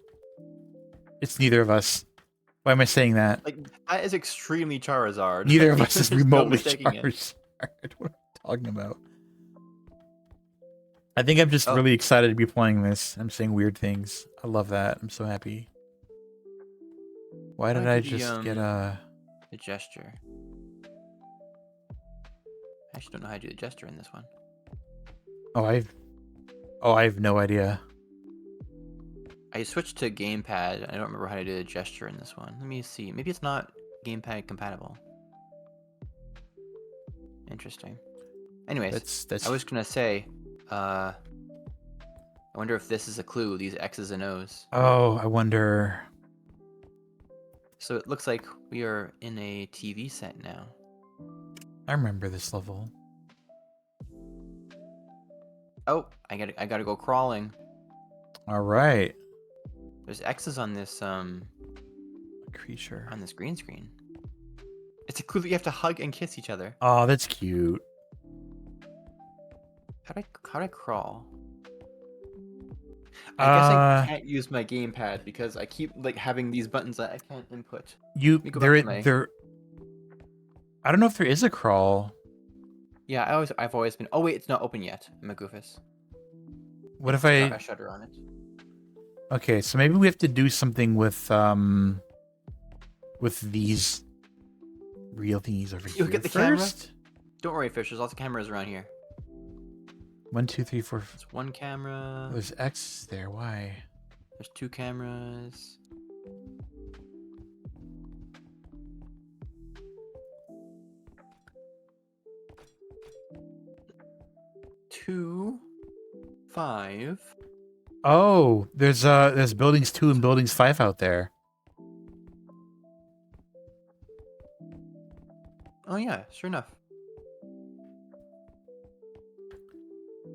[SPEAKER 1] It's neither of us. Why am I saying that?
[SPEAKER 2] Like that is extremely Charizard.
[SPEAKER 1] Neither of us is
[SPEAKER 2] There's no
[SPEAKER 1] remotely
[SPEAKER 2] mistaking it.
[SPEAKER 1] Charizard. What am I talking about? I think I'm just
[SPEAKER 2] Oh.
[SPEAKER 1] really excited to be playing this. I'm saying weird things. I love that. I'm so happy. Why did
[SPEAKER 2] Why
[SPEAKER 1] I
[SPEAKER 2] did the,
[SPEAKER 1] just get a...
[SPEAKER 2] The gesture. I actually don't know how to do the gesture in this one.
[SPEAKER 1] Oh, I have no idea.
[SPEAKER 2] I switched to gamepad. I don't remember how to do the gesture in this one. Let me see. Maybe it's not gamepad compatible. Interesting. Anyways,
[SPEAKER 1] That's
[SPEAKER 2] I was gonna say, I wonder if this is a clue. These X's and O's.
[SPEAKER 1] Oh, I wonder.
[SPEAKER 2] So it looks like we are in a TV set now.
[SPEAKER 1] I remember this level.
[SPEAKER 2] Oh, I gotta go crawling.
[SPEAKER 1] All right.
[SPEAKER 2] There's X's on this
[SPEAKER 1] Creature.
[SPEAKER 2] on this green screen. It's a clue that you have to hug and kiss each other.
[SPEAKER 1] Oh, that's cute.
[SPEAKER 2] How'd I crawl? I guess I
[SPEAKER 1] Uh,
[SPEAKER 2] can't use my gamepad because I keep like having these buttons that I can't input.
[SPEAKER 1] You
[SPEAKER 2] me go
[SPEAKER 1] there
[SPEAKER 2] back to my-
[SPEAKER 1] there. I don't know if there is a crawl.
[SPEAKER 2] Yeah, I've always been. Oh wait, it's not open yet. I'm a goofus.
[SPEAKER 1] What if
[SPEAKER 2] It's got
[SPEAKER 1] I?
[SPEAKER 2] a shutter on it?
[SPEAKER 1] Okay, so maybe we have to do something with these real thingies over
[SPEAKER 2] You
[SPEAKER 1] here
[SPEAKER 2] get the camera?
[SPEAKER 1] first.
[SPEAKER 2] Don't worry, fish. There's lots of cameras around here.
[SPEAKER 1] 1, 2, 3, 4.
[SPEAKER 2] There's one camera.
[SPEAKER 1] There's X there. Why?
[SPEAKER 2] There's 2 cameras. Two, 5.
[SPEAKER 1] Oh, there's buildings 2 and buildings 5 out there.
[SPEAKER 2] Oh yeah, sure enough.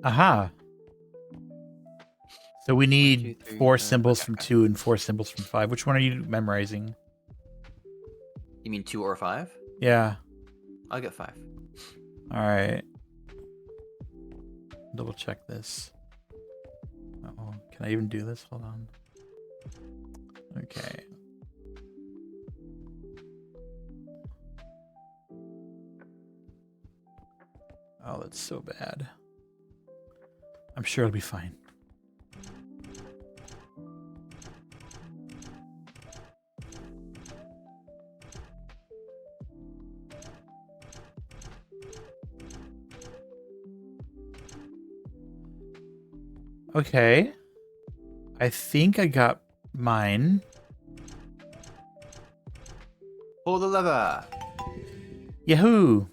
[SPEAKER 1] Aha. So we need
[SPEAKER 2] 2, 3,
[SPEAKER 1] 4
[SPEAKER 2] 5.
[SPEAKER 1] symbols
[SPEAKER 2] Okay,
[SPEAKER 1] from
[SPEAKER 2] okay.
[SPEAKER 1] 2 and 4 symbols from 5. Which one are you memorizing?
[SPEAKER 2] You mean 2 or 5?
[SPEAKER 1] Yeah.
[SPEAKER 2] I'll get 5.
[SPEAKER 1] All right. Double check this. Uh-oh. Can I even do this? Hold on. Okay. Oh, that's so bad. I'm sure it'll be fine. Okay. I think I got mine.
[SPEAKER 2] Pull the lever.
[SPEAKER 1] Yahoo!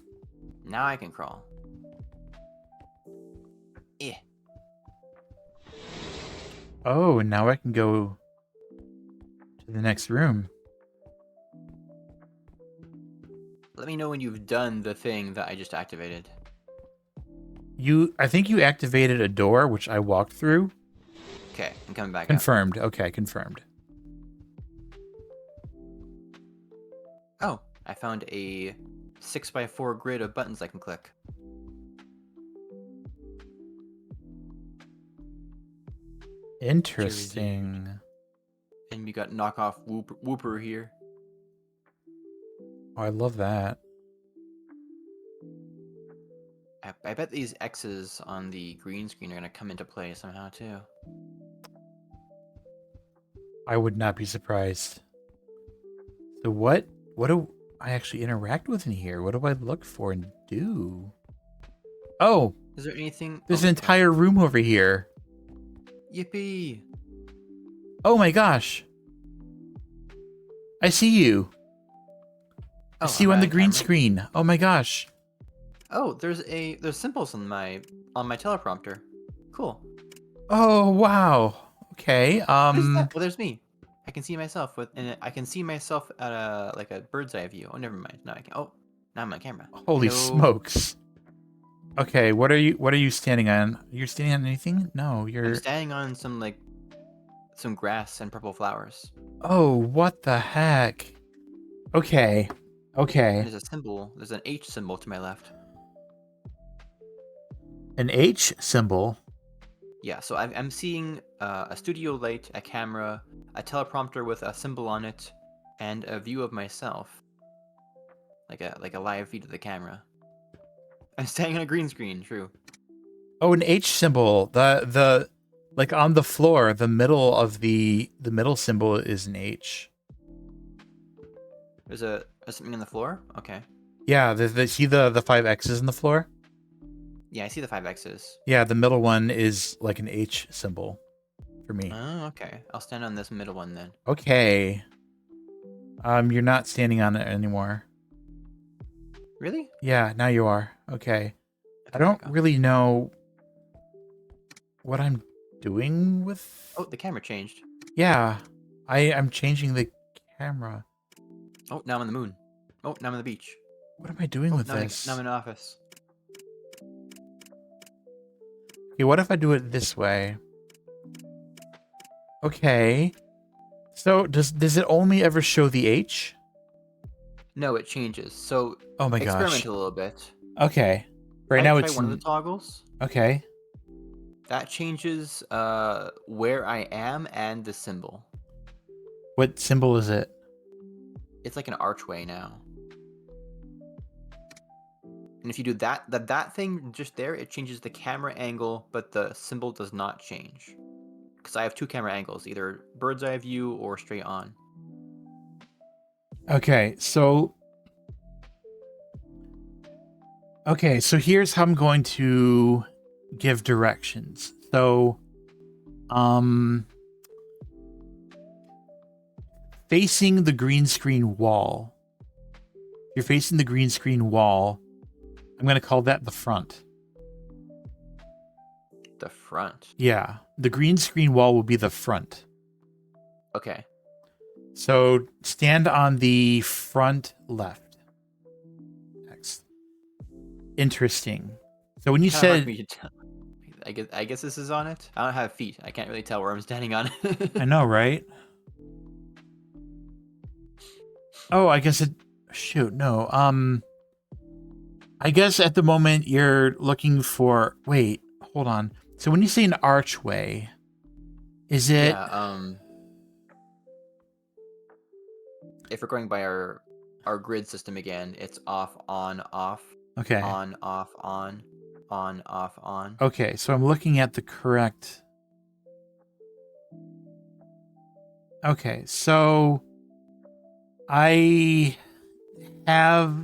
[SPEAKER 2] Now I can crawl. Eh.
[SPEAKER 1] Oh, and now I can go to the next room.
[SPEAKER 2] Let me know when you've done the thing that I just activated.
[SPEAKER 1] I think you activated a door, which I walked through.
[SPEAKER 2] Okay, I'm coming back up.
[SPEAKER 1] Confirmed. Okay, confirmed.
[SPEAKER 2] Oh, I found a 6x4 grid of buttons I can click.
[SPEAKER 1] Interesting.
[SPEAKER 2] And we got knockoff Wooper here.
[SPEAKER 1] Oh, I love that.
[SPEAKER 2] I bet these X's on the green screen are going to come into play somehow too.
[SPEAKER 1] I would not be surprised. So what do I actually interact with in here? What do I look for and do? Oh,
[SPEAKER 2] Is there anything?
[SPEAKER 1] there's
[SPEAKER 2] oh,
[SPEAKER 1] an entire room over here.
[SPEAKER 2] Yippee!
[SPEAKER 1] Oh my gosh. I see you. I
[SPEAKER 2] Oh,
[SPEAKER 1] see you
[SPEAKER 2] am
[SPEAKER 1] on
[SPEAKER 2] I
[SPEAKER 1] the green
[SPEAKER 2] camera?
[SPEAKER 1] screen. Oh my gosh.
[SPEAKER 2] Oh, there's symbols on my teleprompter. Cool.
[SPEAKER 1] Oh wow. Okay.
[SPEAKER 2] What is that? Oh, there's me. I can see myself and I can see myself at a bird's eye view. Oh, never mind. Now I can. Oh, now I'm on camera.
[SPEAKER 1] Holy
[SPEAKER 2] Hello.
[SPEAKER 1] smokes. Okay, what are you standing on? You're standing on anything? No,
[SPEAKER 2] I'm
[SPEAKER 1] you're
[SPEAKER 2] standing on some grass and purple flowers.
[SPEAKER 1] Oh, what the heck? Okay.
[SPEAKER 2] And
[SPEAKER 1] Okay.
[SPEAKER 2] there's a symbol. There's an H symbol to my left.
[SPEAKER 1] An H symbol.
[SPEAKER 2] Yeah, so I'm seeing a studio light, a camera, a teleprompter with a symbol on it, and a view of myself, like a live feed of the camera. I'm standing on a green screen. True.
[SPEAKER 1] Oh, an H symbol. The like on the floor, the middle of the middle symbol is an H.
[SPEAKER 2] There's something on the floor. Okay.
[SPEAKER 1] Yeah, see the five X's in the floor?
[SPEAKER 2] Yeah, I see the 5 X's.
[SPEAKER 1] Yeah, the middle one is like an H symbol for me.
[SPEAKER 2] Oh, okay. I'll stand on this middle one then.
[SPEAKER 1] Okay. You're not standing on it anymore.
[SPEAKER 2] Really?
[SPEAKER 1] Yeah, now you are. Okay. I
[SPEAKER 2] Okay, there
[SPEAKER 1] don't
[SPEAKER 2] we go.
[SPEAKER 1] really know what I'm doing with.
[SPEAKER 2] Oh, the camera changed.
[SPEAKER 1] Yeah, I'm changing the camera.
[SPEAKER 2] Oh, now I'm on the moon. Oh, now I'm on the beach.
[SPEAKER 1] What am I doing
[SPEAKER 2] Oh,
[SPEAKER 1] with
[SPEAKER 2] now I'm
[SPEAKER 1] this?
[SPEAKER 2] in an office.
[SPEAKER 1] Okay, what if I do it this way? Okay. So does it only ever show the H?
[SPEAKER 2] No, it changes. So
[SPEAKER 1] Oh my
[SPEAKER 2] experiment
[SPEAKER 1] gosh.
[SPEAKER 2] a little bit.
[SPEAKER 1] Okay. Right now
[SPEAKER 2] Try
[SPEAKER 1] it's
[SPEAKER 2] one of the
[SPEAKER 1] in,
[SPEAKER 2] toggles.
[SPEAKER 1] okay.
[SPEAKER 2] That changes where I am and the symbol.
[SPEAKER 1] What symbol is it?
[SPEAKER 2] It's like an archway now. And if you do that thing just there, it changes the camera angle, but the symbol does not change. Because I have two camera angles, either bird's eye view or straight on.
[SPEAKER 1] Okay, so here's how I'm going to give directions. So facing the green screen wall. You're facing the green screen wall. I'm going to call that the front.
[SPEAKER 2] The front.
[SPEAKER 1] Yeah, the green screen wall will be the front.
[SPEAKER 2] Okay.
[SPEAKER 1] So stand on the front left. Next. Interesting. So when you
[SPEAKER 2] Kind of hard for
[SPEAKER 1] said,
[SPEAKER 2] me to tell. I guess this is on it. I don't have feet. I can't really tell where I'm standing on it.
[SPEAKER 1] I know, right? Oh, I guess it. Shoot, no. I guess at the moment you're looking for. Wait, hold on. So when you say an archway, is it?
[SPEAKER 2] Yeah. If we're going by our grid system again, it's off, on, off,
[SPEAKER 1] Okay.
[SPEAKER 2] on, off, on, off, on.
[SPEAKER 1] Okay, so I'm looking at the correct. Okay, so I have.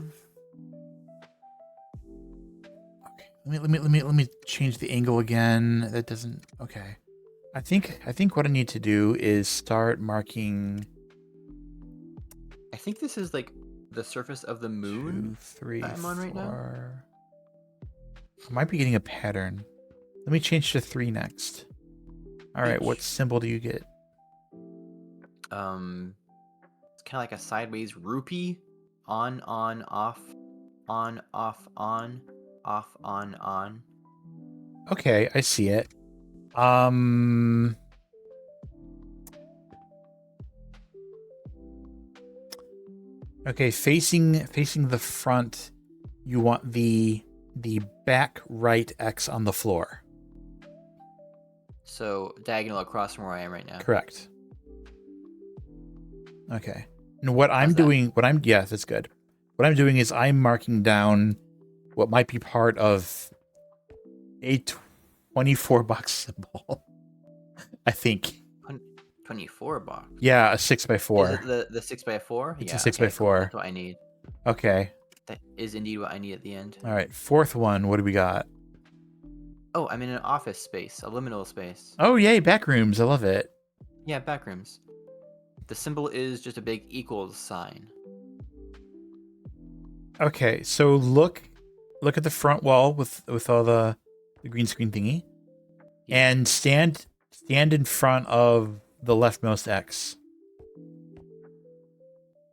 [SPEAKER 1] Okay, let me change the angle again. That doesn't. Okay, I think what I need to do is start marking.
[SPEAKER 2] I think this is like the surface of the moon
[SPEAKER 1] 2, 3,
[SPEAKER 2] that I'm on right now.
[SPEAKER 1] 4. I might be getting a pattern. Let me change to 3 next. All right, what
[SPEAKER 2] Beach.
[SPEAKER 1] symbol do you get?
[SPEAKER 2] It's kind of like a sideways rupee. On, off, on, off, on, off, on.
[SPEAKER 1] Okay, I see it. Okay, facing the front, you want the back right X on the floor.
[SPEAKER 2] So diagonal across from where I am right now.
[SPEAKER 1] Correct. Okay. And what I'm
[SPEAKER 2] How's that?
[SPEAKER 1] doing, yeah, that's good. What I'm doing is I'm marking down what might be part of a 24 box symbol. I think.
[SPEAKER 2] 24 box.
[SPEAKER 1] Yeah, a 6x4.
[SPEAKER 2] Is it the 6x4?
[SPEAKER 1] It's
[SPEAKER 2] Yeah,
[SPEAKER 1] a 6x4.
[SPEAKER 2] Cool. That's what I need.
[SPEAKER 1] Okay.
[SPEAKER 2] That is indeed what I need at the end.
[SPEAKER 1] All right. Fourth one. What do we got?
[SPEAKER 2] Oh, I'm in an office space, a liminal space.
[SPEAKER 1] Oh, yay. Back rooms. I love it.
[SPEAKER 2] Yeah, back rooms. The symbol is just a big equals sign.
[SPEAKER 1] Okay, so look at the front wall with all the green screen thingy,
[SPEAKER 2] Yeah.
[SPEAKER 1] and stand in front of the leftmost X.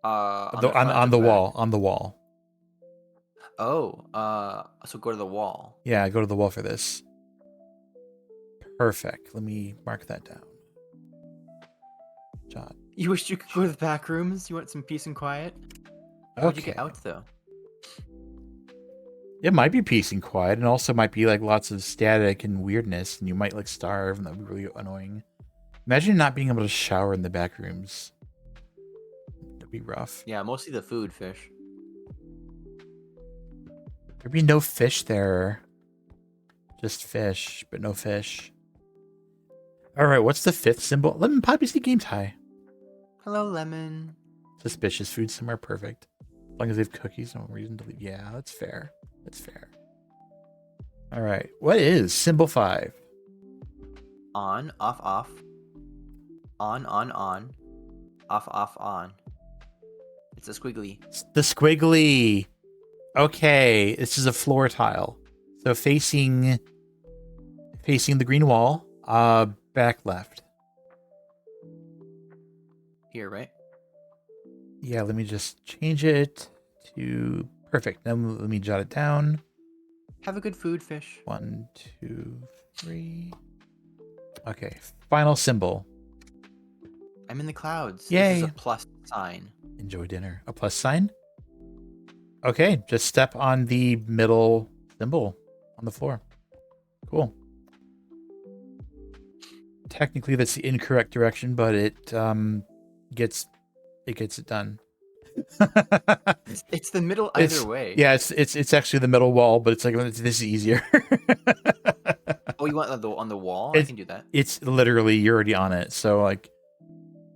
[SPEAKER 2] On
[SPEAKER 1] The,
[SPEAKER 2] the front
[SPEAKER 1] on
[SPEAKER 2] or
[SPEAKER 1] the
[SPEAKER 2] back?
[SPEAKER 1] wall, on the wall.
[SPEAKER 2] Oh, so go to the wall.
[SPEAKER 1] Yeah, go to the wall for this. Perfect. Let me mark that down. John.
[SPEAKER 2] You wish you could go to the back rooms? You want some peace and quiet? How'd you get out though?
[SPEAKER 1] It might be peace and quiet, and also might be like lots of static and weirdness, and you might like starve, and that'd be really annoying. Imagine not being able to shower in the back rooms. That'd be rough.
[SPEAKER 2] Yeah, mostly the food, fish.
[SPEAKER 1] There'd be no fish there. Just fish, but no fish. Alright, what's the 5th symbol? Lemon Poppy's the game tie.
[SPEAKER 2] Hello, lemon.
[SPEAKER 1] Suspicious food somewhere, perfect. As long as they have cookies, no reason to leave. Yeah, that's fair. That's fair. Alright, what is symbol 5?
[SPEAKER 2] On, off, off. On, on. Off, off, on. It's a squiggly.
[SPEAKER 1] The squiggly. Okay, this is a floor tile. So facing the green wall, back left.
[SPEAKER 2] Here, right?
[SPEAKER 1] Yeah, let me just change it to perfect. Then let me jot it down.
[SPEAKER 2] Have a good food, fish.
[SPEAKER 1] 1, 2, 3. Okay, final symbol.
[SPEAKER 2] I'm in the clouds.
[SPEAKER 1] Yay.
[SPEAKER 2] This is a plus sign.
[SPEAKER 1] Enjoy dinner. A plus sign? Okay, just step on the middle symbol on the floor. Cool. Technically, that's the incorrect direction, but it gets it done.
[SPEAKER 2] It's the middle either way.
[SPEAKER 1] Yeah, it's actually the middle wall, but it's like this is easier.
[SPEAKER 2] Oh, you want on the wall? I can do that.
[SPEAKER 1] It's literally you're already on it. So like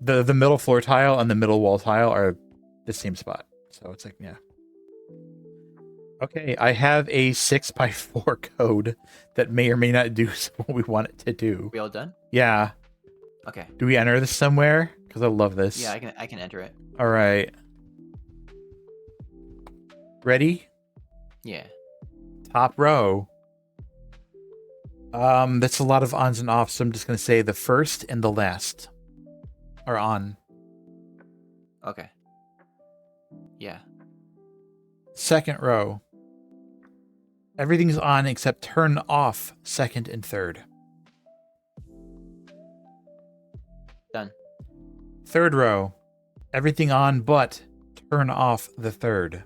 [SPEAKER 1] the middle floor tile and the middle wall tile are the same spot. So it's like, yeah. Okay, I have a 6x4 code that may or may not do what we want it to do.
[SPEAKER 2] We all done?
[SPEAKER 1] Yeah.
[SPEAKER 2] Okay.
[SPEAKER 1] Do we enter this somewhere? Because I love this.
[SPEAKER 2] Yeah, I can enter it.
[SPEAKER 1] All right. Ready?
[SPEAKER 2] Yeah.
[SPEAKER 1] Top row. That's a lot of ons and offs, so I'm just gonna say the first and the last are on.
[SPEAKER 2] Okay. Yeah.
[SPEAKER 1] Second row. Everything's on except turn off second and third.
[SPEAKER 2] Done.
[SPEAKER 1] Third row. Everything on but turn off the third.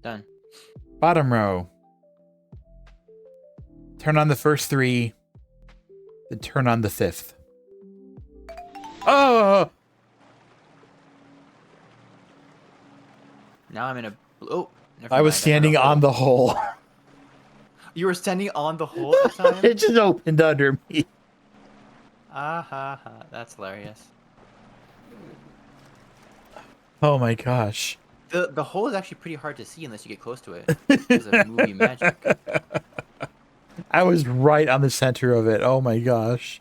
[SPEAKER 2] Done.
[SPEAKER 1] Bottom row. Turn on the first 3, then turn on the 5th. Oh!
[SPEAKER 2] Now I'm in a. Oh.
[SPEAKER 1] I was standing on the hole.
[SPEAKER 2] You were standing on the hole at the time?
[SPEAKER 1] It just opened under me.
[SPEAKER 2] Ah ha ha. That's hilarious.
[SPEAKER 1] Oh my gosh.
[SPEAKER 2] The hole is actually pretty hard to see unless you get close to it. Because of movie magic.
[SPEAKER 1] I was right on the center of it. Oh my gosh.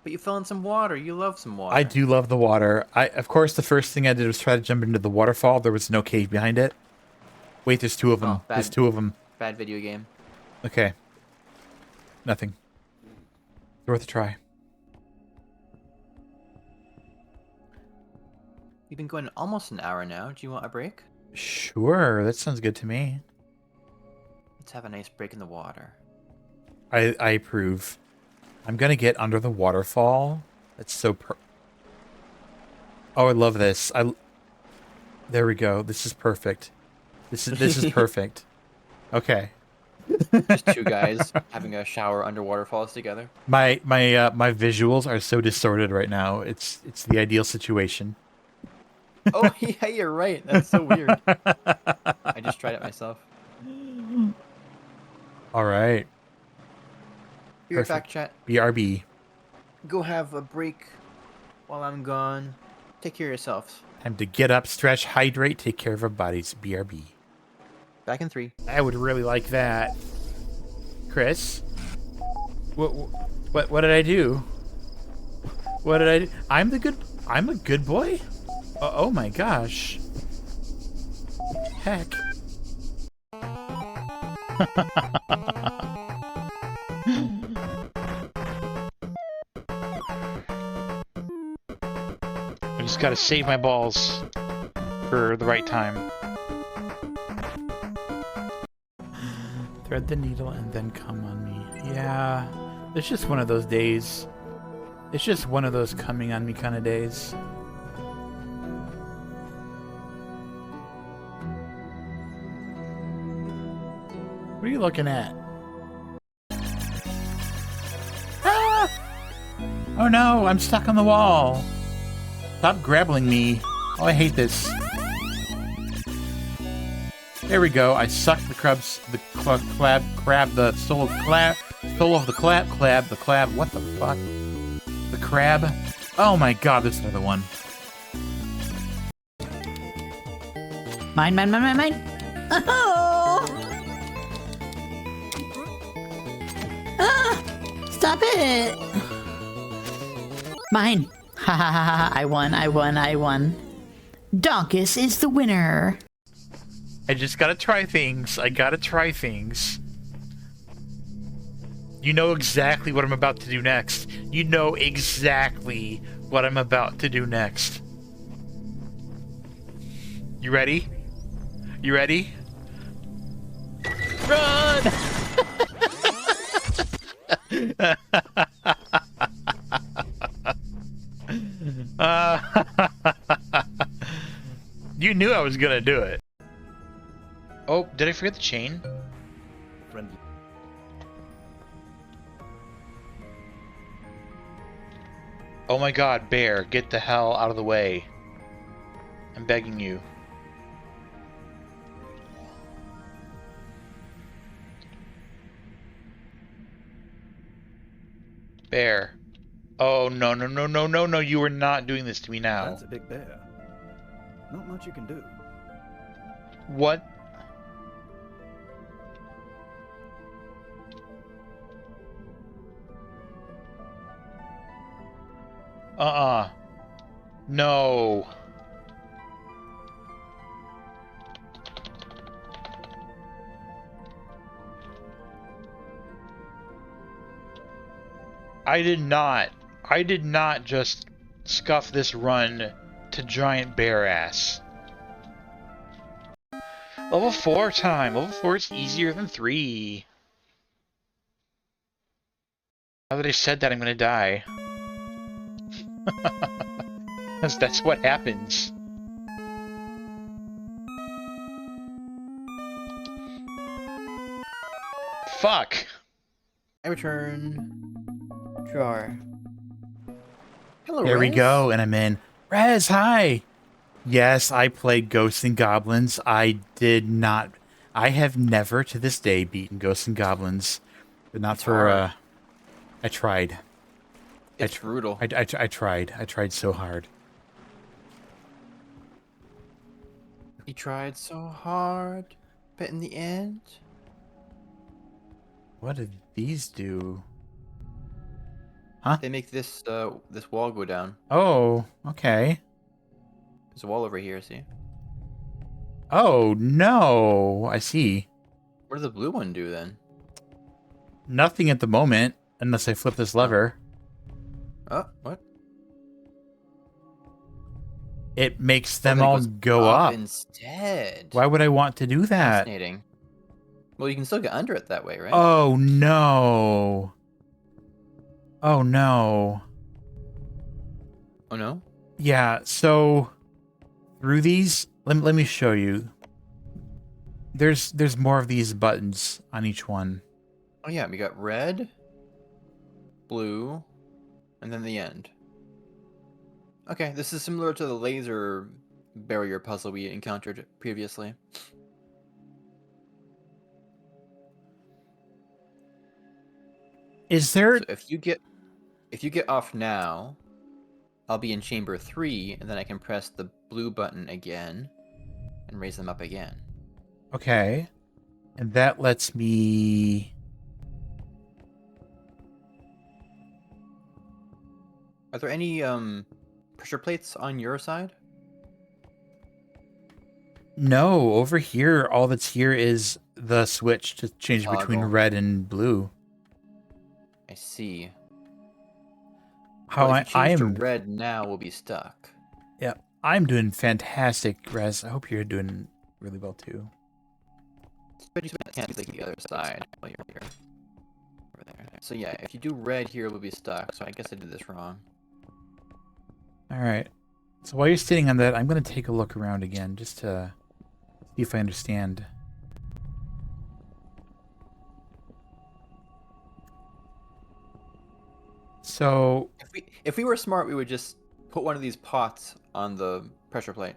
[SPEAKER 2] But you fell in some water. You love some water.
[SPEAKER 1] I do love the water. Of course, the first thing I did was try to jump into the waterfall. There was no cave behind it. Wait, there's 2 of them.
[SPEAKER 2] Oh,
[SPEAKER 1] There's 2 of them.
[SPEAKER 2] Bad video game.
[SPEAKER 1] Okay. Nothing. It's worth a try.
[SPEAKER 2] We've been going almost an hour now. Do you want a break?
[SPEAKER 1] Sure, that sounds good to me.
[SPEAKER 2] Let's have a nice break in the water.
[SPEAKER 1] I approve. I'm gonna get under the waterfall. That's so Oh, I love this. There we go. This is perfect. This is perfect. Okay.
[SPEAKER 2] Just 2 guys having a shower under waterfalls together.
[SPEAKER 1] My visuals are so distorted right now. It's the ideal situation.
[SPEAKER 2] Oh yeah, you're right. That's so weird. I just tried it myself.
[SPEAKER 1] All right.
[SPEAKER 2] Be right
[SPEAKER 1] Perfect.
[SPEAKER 2] back, chat.
[SPEAKER 1] BRB.
[SPEAKER 2] Go have a break while I'm gone. Take care of yourselves.
[SPEAKER 1] Time to get up, stretch, hydrate, take care of our bodies. BRB.
[SPEAKER 2] Back in 3.
[SPEAKER 1] I would really like that. Chris? What did I do? What did I do? I'm a good boy? Oh my gosh. Heck.
[SPEAKER 3] I just gotta save my balls for the right time.
[SPEAKER 1] Thread the needle and then come on me. Yeah. It's just one of those days. It's just one of those coming on me kind of days. What are you looking at? Ah! Oh no, I'm stuck on the wall. Stop grabbling me. Oh, I hate this. There we go. I sucked the crab, the soul of the crab. What the fuck? The crab. Oh my god, there's another one.
[SPEAKER 4] Mine. Oh! Ah! Stop it! Mine. Ha ha ha ha! I won. Donkus is the winner.
[SPEAKER 1] I just gotta try things. You know exactly what I'm about to do next. You ready? Run! You knew I was gonna do it.
[SPEAKER 3] Oh, did I forget the chain?
[SPEAKER 5] Friendly.
[SPEAKER 3] Oh my god, bear, get the hell out of the way. I'm begging you. Bear. Oh, no, you are not doing this to me now.
[SPEAKER 5] That's a big bear. Not much you can do.
[SPEAKER 3] What? No. I did not just scuff this run to giant bear ass. Level 4 time. Level 4 is easier than 3. Now that I said that, I'm gonna die. That's what happens. Fuck!
[SPEAKER 2] I return. Drawer. Hello,
[SPEAKER 1] There we
[SPEAKER 2] Rez.
[SPEAKER 1] go, and I'm in. Rez, hi! Yes, I played Ghosts and Goblins. I have never to this day beaten Ghosts and Goblins. But not for, I tried.
[SPEAKER 2] It's brutal.
[SPEAKER 1] I tried. I tried so hard.
[SPEAKER 2] He tried so hard, but in the end...
[SPEAKER 1] What did these do?
[SPEAKER 2] They make this this wall go down.
[SPEAKER 1] Oh, okay.
[SPEAKER 2] There's a wall over here, see?
[SPEAKER 1] Oh, no. I see.
[SPEAKER 2] What does the blue one do then?
[SPEAKER 1] Nothing at the moment, unless I flip this lever.
[SPEAKER 2] Oh, what?
[SPEAKER 1] It makes
[SPEAKER 2] Oh,
[SPEAKER 1] them
[SPEAKER 2] then it
[SPEAKER 1] all
[SPEAKER 2] goes
[SPEAKER 1] go up.
[SPEAKER 2] instead.
[SPEAKER 1] Why would I want to do that?
[SPEAKER 2] Fascinating. Well, you can still get under it that way, right?
[SPEAKER 1] Oh, no. Oh, no.
[SPEAKER 2] Oh, no?
[SPEAKER 1] Yeah, so through these, let me show you. There's more of these buttons on each one.
[SPEAKER 2] Oh, yeah, we got red, blue, and then the end. Okay, this is similar to the laser barrier puzzle we encountered previously.
[SPEAKER 1] Is there...
[SPEAKER 2] So if you get off now, I'll be in chamber 3, and then I can press the blue button again and raise them up again.
[SPEAKER 1] Okay. And that lets me...
[SPEAKER 2] Are there any pressure plates on your side?
[SPEAKER 1] No, over here, all that's here is the switch to change between
[SPEAKER 2] Toggle.
[SPEAKER 1] red and blue.
[SPEAKER 2] I see.
[SPEAKER 1] How
[SPEAKER 2] Well, if you
[SPEAKER 1] I
[SPEAKER 2] change to
[SPEAKER 1] am,
[SPEAKER 2] red now, we'll be stuck.
[SPEAKER 1] yeah, I'm doing fantastic, Rez. I hope you're doing really well too.
[SPEAKER 2] But you can't be like the other side while you're here. Over there. So yeah, if you do red here, we'll be stuck. So I guess I did this wrong.
[SPEAKER 1] All right. So while you're sitting on that, I'm going to take a look around again just to see if I understand. So
[SPEAKER 2] If we were smart, we would just put one of these pots on the pressure plate.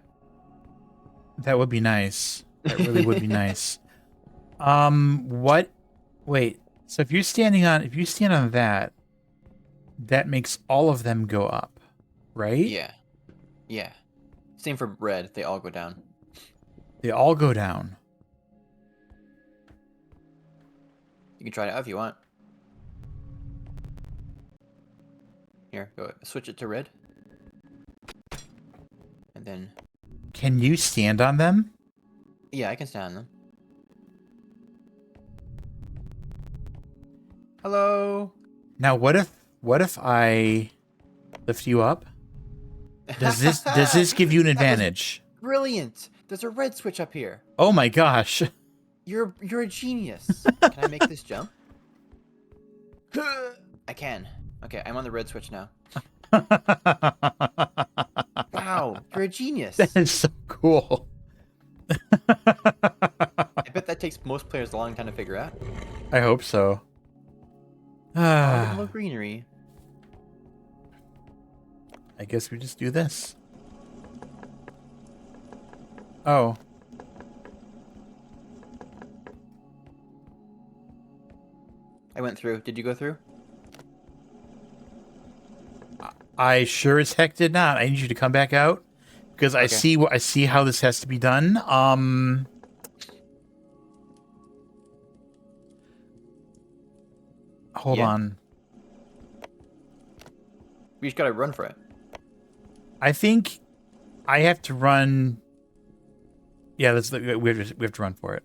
[SPEAKER 1] that would be nice. That really would be nice. What? Wait. So if you stand on that, that makes all of them go up, right?
[SPEAKER 2] Yeah. Yeah. Same for red. They all go down.
[SPEAKER 1] They all go down.
[SPEAKER 2] You can try it out if you want. Here, go switch it to red. And then,
[SPEAKER 1] Can you stand on them?
[SPEAKER 2] yeah, I can stand on them. Hello.
[SPEAKER 1] Now, what if I lift you up? Does this give you an advantage?
[SPEAKER 2] Brilliant. There's a red switch up here.
[SPEAKER 1] Oh my gosh.
[SPEAKER 2] You're a genius. Can I make this jump? I can. Okay, I'm on the red switch now. Wow, you're a genius.
[SPEAKER 1] That is so cool.
[SPEAKER 2] I bet that takes most players a long time to figure out.
[SPEAKER 1] I hope so.
[SPEAKER 2] Little greenery.
[SPEAKER 1] I guess we just do this. Oh.
[SPEAKER 2] I went through. Did you go through?
[SPEAKER 1] I sure as heck did not. I need you to come back out because I
[SPEAKER 2] Okay.
[SPEAKER 1] see how this has to be done. Hold
[SPEAKER 2] Yeah.
[SPEAKER 1] on.
[SPEAKER 2] We just gotta run for it.
[SPEAKER 1] I think I have to run. Yeah, we have to run for it.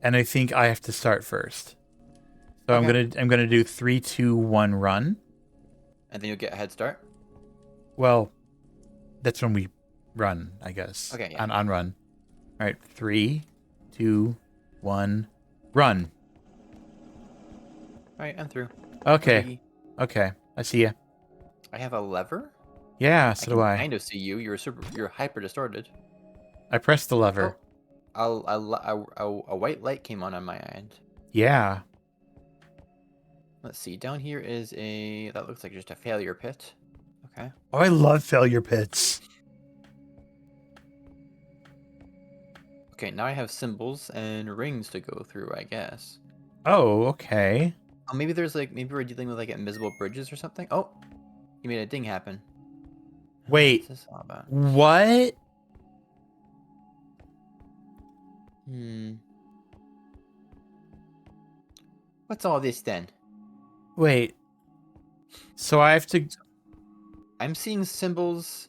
[SPEAKER 1] And I think I have to start first. So
[SPEAKER 2] Okay.
[SPEAKER 1] I'm gonna do 3, 2, 1, run.
[SPEAKER 2] And then you'll get a head start.
[SPEAKER 1] Well, that's when we run, I guess.
[SPEAKER 2] Okay, yeah.
[SPEAKER 1] On run. All right, 3, 2, 1, run.
[SPEAKER 2] Alright, I'm through.
[SPEAKER 1] Okay.
[SPEAKER 2] Three.
[SPEAKER 1] Okay. I see ya.
[SPEAKER 2] I have a lever.
[SPEAKER 1] Yeah, so do
[SPEAKER 2] can
[SPEAKER 1] I.
[SPEAKER 2] kind of see you. You're hyper distorted.
[SPEAKER 1] I pressed the lever.
[SPEAKER 2] A white light came on my end.
[SPEAKER 1] Yeah.
[SPEAKER 2] Let's see. Down here is that looks like just a failure pit. Okay.
[SPEAKER 1] Oh, I love failure pits.
[SPEAKER 2] Okay, now I have symbols and rings to go through, I guess.
[SPEAKER 1] Oh, okay.
[SPEAKER 2] Oh, maybe maybe we're dealing with like invisible bridges or something. Oh, you made a ding happen.
[SPEAKER 1] Wait.
[SPEAKER 2] What's this all about?
[SPEAKER 1] What?
[SPEAKER 2] What's all this then?
[SPEAKER 1] Wait. So I have to.
[SPEAKER 2] I'm seeing symbols,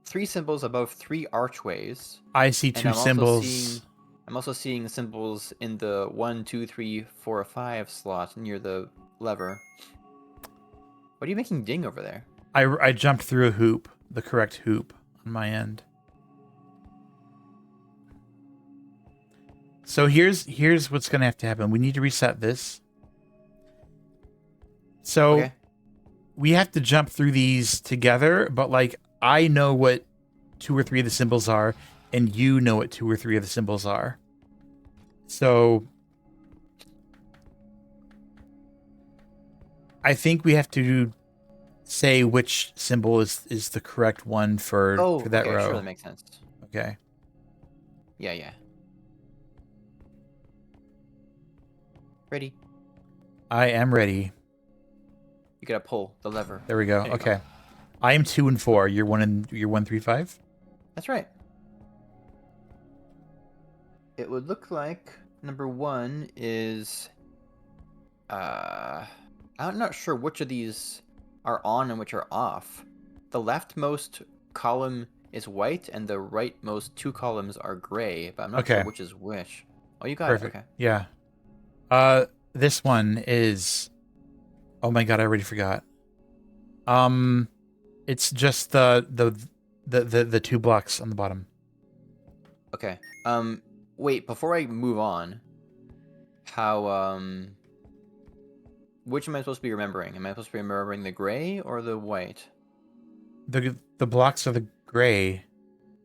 [SPEAKER 2] 3 symbols above 3 archways.
[SPEAKER 1] I see
[SPEAKER 2] And
[SPEAKER 1] 2
[SPEAKER 2] I'm also
[SPEAKER 1] symbols.
[SPEAKER 2] I'm also seeing symbols in the 1, 2, 3, 4, 5 slot near the lever. What are you making ding over there?
[SPEAKER 1] I jumped through a hoop, the correct hoop on my end. So here's what's gonna have to happen. We need to reset this. So
[SPEAKER 2] Okay.
[SPEAKER 1] we have to jump through these together, but like I know what 2 or 3 of the symbols are, and you know what 2 or 3 of the symbols are. So I think we have to say which symbol is the correct one for that
[SPEAKER 2] okay,
[SPEAKER 1] row.
[SPEAKER 2] sure, that makes sense.
[SPEAKER 1] Okay.
[SPEAKER 2] Yeah. Ready?
[SPEAKER 1] I am ready.
[SPEAKER 2] You gotta pull the lever.
[SPEAKER 1] There we go.
[SPEAKER 2] There you
[SPEAKER 1] Okay.
[SPEAKER 2] go.
[SPEAKER 1] I am 2 and 4. You're 1, 3, 5?
[SPEAKER 2] That's right. It would look like number 1 is I'm not sure which of these are on and which are off. The leftmost column is white, and the rightmost 2 columns are gray, but I'm not sure
[SPEAKER 1] Okay.
[SPEAKER 2] which is which. Oh, you got
[SPEAKER 1] Perfect.
[SPEAKER 2] it. Okay.
[SPEAKER 1] Yeah. This one is. Oh my god, I already forgot. It's just the 2 blocks on the bottom.
[SPEAKER 2] Okay. Wait, before I move on, how, which am I supposed to be remembering? Am I supposed to be remembering the gray or the white?
[SPEAKER 1] The blocks are the gray.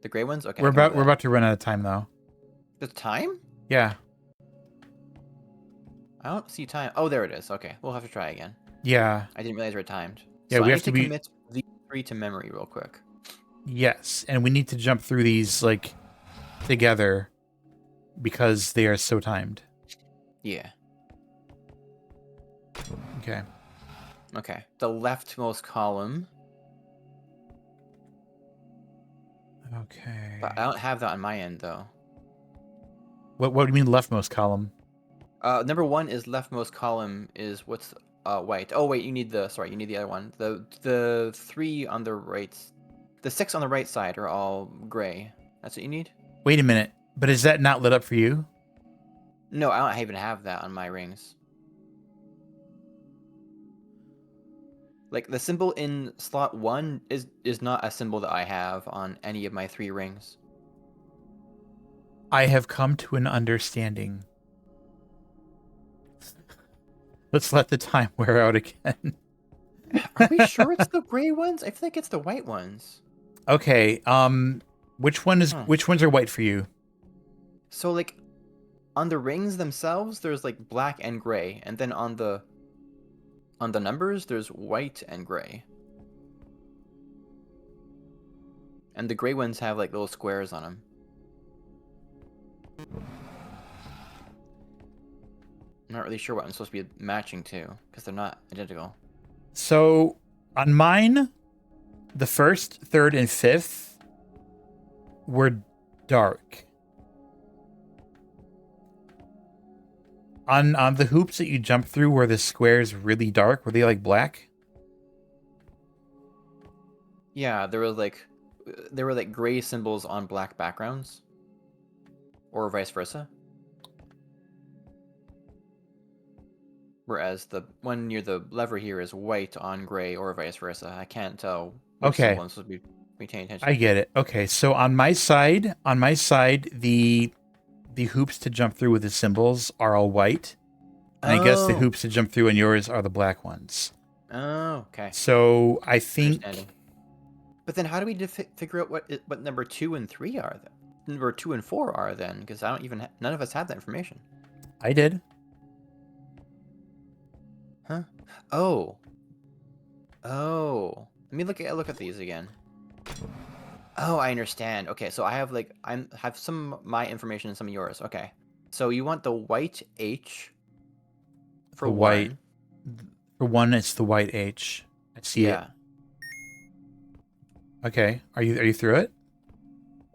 [SPEAKER 2] The gray ones? Okay.
[SPEAKER 1] We're
[SPEAKER 2] I can remember
[SPEAKER 1] we're
[SPEAKER 2] that.
[SPEAKER 1] about to run out of time though.
[SPEAKER 2] The time?
[SPEAKER 1] Yeah.
[SPEAKER 2] I don't see time. Oh, there it is. Okay, we'll have to try again.
[SPEAKER 1] Yeah.
[SPEAKER 2] I didn't realize we were timed.
[SPEAKER 1] Yeah,
[SPEAKER 2] So
[SPEAKER 1] we
[SPEAKER 2] I
[SPEAKER 1] have
[SPEAKER 2] need
[SPEAKER 1] to
[SPEAKER 2] to
[SPEAKER 1] be-
[SPEAKER 2] commit these 3 to memory real quick.
[SPEAKER 1] Yes, and we need to jump through these like together because they are so timed.
[SPEAKER 2] Yeah.
[SPEAKER 1] Okay.
[SPEAKER 2] Okay. The leftmost column.
[SPEAKER 1] Okay.
[SPEAKER 2] But I don't have that on my end though.
[SPEAKER 1] What do you mean leftmost column?
[SPEAKER 2] Number 1 is leftmost column is what's white. Oh wait, you need the other one. The 3 on the right, the 6 on the right side are all gray. That's what you need?
[SPEAKER 1] Wait a minute. But is that not lit up for you?
[SPEAKER 2] No, I don't even have that on my rings. Like the symbol in slot 1 is not a symbol that I have on any of my 3 rings.
[SPEAKER 1] I have come to an understanding. Let's let the time wear out again.
[SPEAKER 2] Are we sure it's the gray ones? I feel like it's the white ones.
[SPEAKER 1] Okay. Which ones are white for you?
[SPEAKER 2] So like on the rings themselves there's like black and gray, and then on the numbers there's white and gray. And the gray ones have like little squares on them. I'm not really sure what I'm supposed to be matching to because they're not identical.
[SPEAKER 1] So on mine, the 1st, 3rd, and 5th were dark. On the hoops that you jump through, were the squares really dark? Were they like black?
[SPEAKER 2] Yeah, there were like gray symbols on black backgrounds, or vice versa. Whereas the one near the lever here is white on gray, or vice versa. I can't tell which
[SPEAKER 1] Okay.
[SPEAKER 2] symbol I'm supposed to be paying attention
[SPEAKER 1] I
[SPEAKER 2] to.
[SPEAKER 1] get it. Okay, so on my side, the hoops to jump through with the symbols are all white, and I guess the
[SPEAKER 2] Oh.
[SPEAKER 1] hoops to jump through on yours are the black ones.
[SPEAKER 2] Oh, okay.
[SPEAKER 1] So I think
[SPEAKER 2] Understanding. But then how do we figure out what number 2 and 3 are then? Number 2 and 4 are then? Because I don't even none of us have that information.
[SPEAKER 1] I did.
[SPEAKER 2] Huh? Oh. Oh. Let me look at these again. Oh, I understand. Okay, so I have some of my information and some of yours. Okay. So you want the white H for
[SPEAKER 1] The white.
[SPEAKER 2] one.
[SPEAKER 1] For one, it's the white H. I see
[SPEAKER 2] Yeah.
[SPEAKER 1] it. Okay. Are you through it?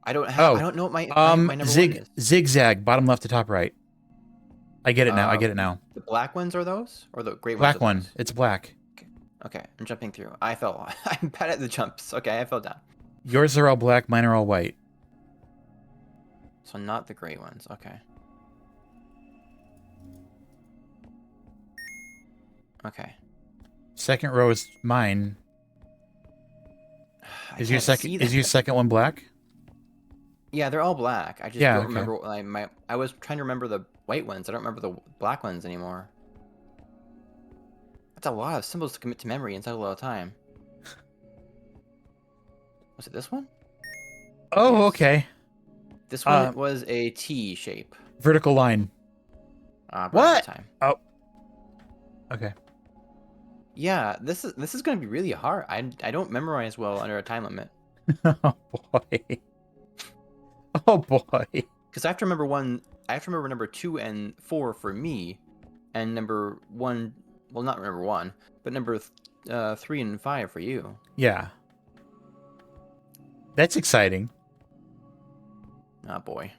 [SPEAKER 2] I don't have
[SPEAKER 1] Oh.
[SPEAKER 2] I don't know what my number 1 is.
[SPEAKER 1] Zigzag, bottom left to top right. I get it now. I get it now.
[SPEAKER 2] The black ones are those? Or the gray ones?
[SPEAKER 1] Black
[SPEAKER 2] are
[SPEAKER 1] one.
[SPEAKER 2] those?
[SPEAKER 1] It's black.
[SPEAKER 2] Okay, I'm jumping through. I fell. I'm bad at the jumps. Okay, I fell down.
[SPEAKER 1] Yours are all black. Mine are all white.
[SPEAKER 2] So not the gray ones. Okay. Okay.
[SPEAKER 1] Second row is mine.
[SPEAKER 2] I
[SPEAKER 1] Is your
[SPEAKER 2] can't see
[SPEAKER 1] second? Is
[SPEAKER 2] that.
[SPEAKER 1] your second one black?
[SPEAKER 2] Yeah, they're all black. I just
[SPEAKER 1] Yeah,
[SPEAKER 2] don't
[SPEAKER 1] okay.
[SPEAKER 2] remember. I was trying to remember the white ones. I don't remember the black ones anymore. That's a lot of symbols to commit to memory inside a lot of time. Was it this one?
[SPEAKER 1] Oh,
[SPEAKER 2] Yes.
[SPEAKER 1] okay.
[SPEAKER 2] This one was a T shape.
[SPEAKER 1] Vertical line.
[SPEAKER 2] What? Time.
[SPEAKER 1] Okay.
[SPEAKER 2] Yeah, this is going to be really hard. I don't memorize well under a time limit.
[SPEAKER 1] Oh boy. Oh boy.
[SPEAKER 2] Because I have to remember number 2 and 4 for me, and number 1. Well, not number 1, but number 3 and 5 for you.
[SPEAKER 1] Yeah. That's exciting.
[SPEAKER 2] Oh boy.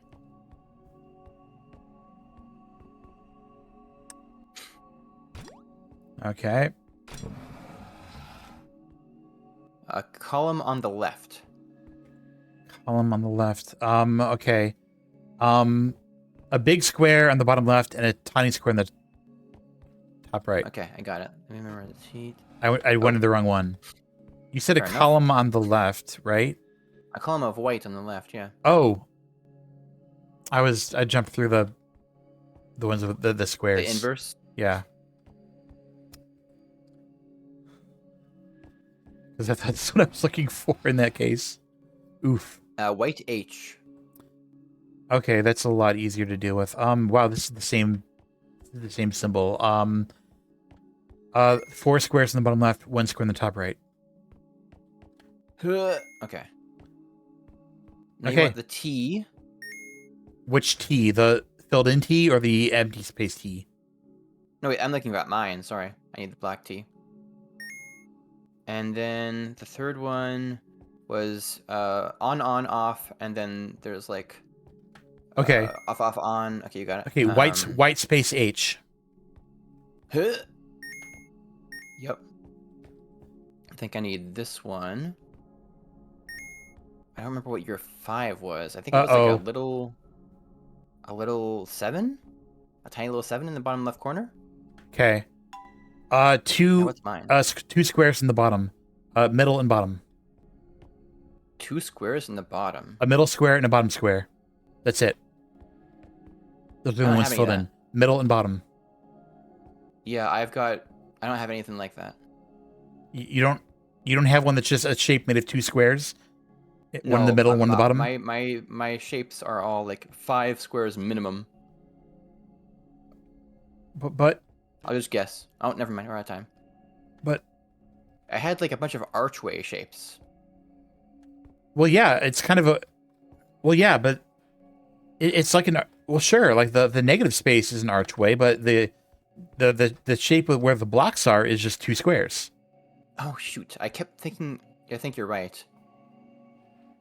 [SPEAKER 1] Okay.
[SPEAKER 2] A column on the left.
[SPEAKER 1] Column on the left. Okay. A big square on the bottom left and a tiny square on the top right.
[SPEAKER 2] Okay, I got it. Let me remember the sheet.
[SPEAKER 1] I wanted the wrong one. You said
[SPEAKER 2] Fair
[SPEAKER 1] a
[SPEAKER 2] enough.
[SPEAKER 1] column on the left, right?
[SPEAKER 2] A column of white on the left, yeah.
[SPEAKER 1] Oh. I jumped through the ones with the squares.
[SPEAKER 2] The inverse.
[SPEAKER 1] Yeah. Because that's what I was looking for in that case. Oof.
[SPEAKER 2] White H.
[SPEAKER 1] Okay, that's a lot easier to deal with. Wow, this is the same symbol. 4 squares in the bottom left, 1 square in the top right.
[SPEAKER 2] Okay. Now you
[SPEAKER 1] Okay.
[SPEAKER 2] want the T.
[SPEAKER 1] Which T? The filled in T or the empty space T?
[SPEAKER 2] No, wait, I'm looking at mine. Sorry. I need the black T. And then the third one was on, off, and then there's like
[SPEAKER 1] Okay.
[SPEAKER 2] off, on. Okay, you got it.
[SPEAKER 1] Okay, white space H.
[SPEAKER 2] Huh. Yep. I think I need this one. I don't remember what your 5 was. I think it was
[SPEAKER 1] Uh-oh.
[SPEAKER 2] like a little 7? A tiny little 7 in the bottom left corner?
[SPEAKER 1] Okay.
[SPEAKER 2] Now,
[SPEAKER 1] Two
[SPEAKER 2] what's mine?
[SPEAKER 1] 2 squares in the bottom. Middle and bottom.
[SPEAKER 2] 2 squares in the bottom.
[SPEAKER 1] A middle square and a bottom square. That's it. Those are the
[SPEAKER 2] I don't
[SPEAKER 1] only ones
[SPEAKER 2] have any
[SPEAKER 1] filled
[SPEAKER 2] of
[SPEAKER 1] in. Middle and bottom.
[SPEAKER 2] Yeah, I don't have anything like that.
[SPEAKER 1] You don't have one that's just a shape made of 2 squares? One in the
[SPEAKER 2] No,
[SPEAKER 1] middle, one in the bottom?
[SPEAKER 2] My shapes are all like 5 squares minimum.
[SPEAKER 1] But
[SPEAKER 2] I'll just guess. Oh, never mind. We're out of time.
[SPEAKER 1] But
[SPEAKER 2] I had like a bunch of archway shapes.
[SPEAKER 1] well, yeah, it's kind of a well, yeah, but it's like well, sure, like the negative space is an archway, but the shape of where the blocks are is just 2 squares.
[SPEAKER 2] Oh shoot! I kept thinking. I think you're right.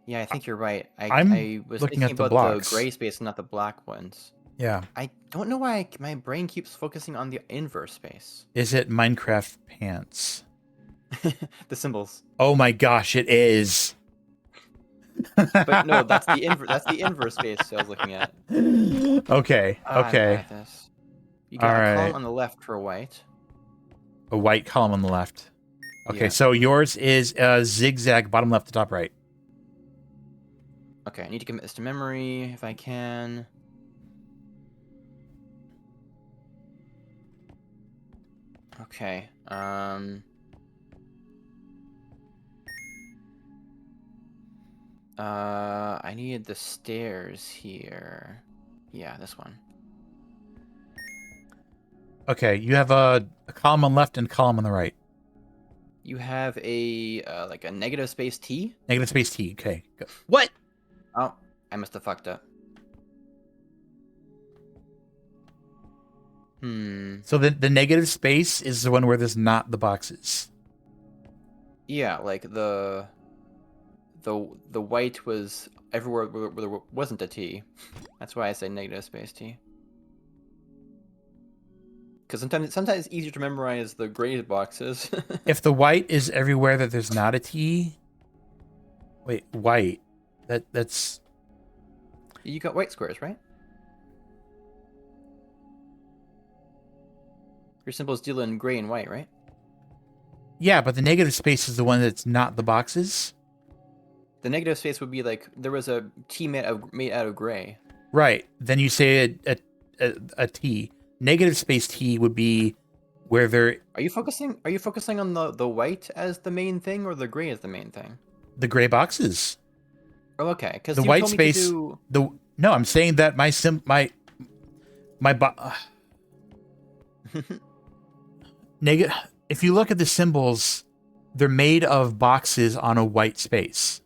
[SPEAKER 2] Yeah, I think you're right.
[SPEAKER 1] I'm
[SPEAKER 2] I was
[SPEAKER 1] looking
[SPEAKER 2] thinking
[SPEAKER 1] at the
[SPEAKER 2] about
[SPEAKER 1] blocks.
[SPEAKER 2] the gray space, not the black ones.
[SPEAKER 1] Yeah.
[SPEAKER 2] I don't know why my brain keeps focusing on the inverse space.
[SPEAKER 1] Is it Minecraft pants?
[SPEAKER 2] The symbols.
[SPEAKER 1] Oh my gosh, it is.
[SPEAKER 2] But no, that's the inverse space I was looking at.
[SPEAKER 1] Okay.
[SPEAKER 2] Ah, I
[SPEAKER 1] Okay.
[SPEAKER 2] got this. You got a
[SPEAKER 1] Alright.
[SPEAKER 2] column on the left for white.
[SPEAKER 1] A white column on the left. Okay,
[SPEAKER 2] Yeah.
[SPEAKER 1] so yours is zigzag bottom left to top right.
[SPEAKER 2] Okay, I need to commit this to memory if I can. Okay. I needed the stairs here. Yeah, this one.
[SPEAKER 1] Okay, you have a column on left and a column on the right.
[SPEAKER 2] You have a like a negative space T.
[SPEAKER 1] Negative space T. Okay. Go.
[SPEAKER 2] What? Oh, I must have fucked up.
[SPEAKER 1] So the negative space is the one where there's not the boxes.
[SPEAKER 2] Yeah, like the white was everywhere where there wasn't a T. That's why I say negative space T. Because sometimes it's easier to memorize the gray boxes.
[SPEAKER 1] If the white is everywhere that there's not a T. Wait, white. That's
[SPEAKER 2] You got white squares, right? Your symbols deal in gray and white, right?
[SPEAKER 1] yeah, but the negative space is the one that's not the boxes.
[SPEAKER 2] The negative space would be like there was a T made out of gray.
[SPEAKER 1] Right. Then you say a T. Negative space T would be where there
[SPEAKER 2] Are you focusing on the white as the main thing or the gray as the main thing?
[SPEAKER 1] the gray boxes.
[SPEAKER 2] Oh, okay. Because
[SPEAKER 1] The
[SPEAKER 2] you
[SPEAKER 1] white
[SPEAKER 2] told
[SPEAKER 1] space.
[SPEAKER 2] Me to do...
[SPEAKER 1] No, I'm saying that negative. If you look at the symbols, they're made of boxes on a white space.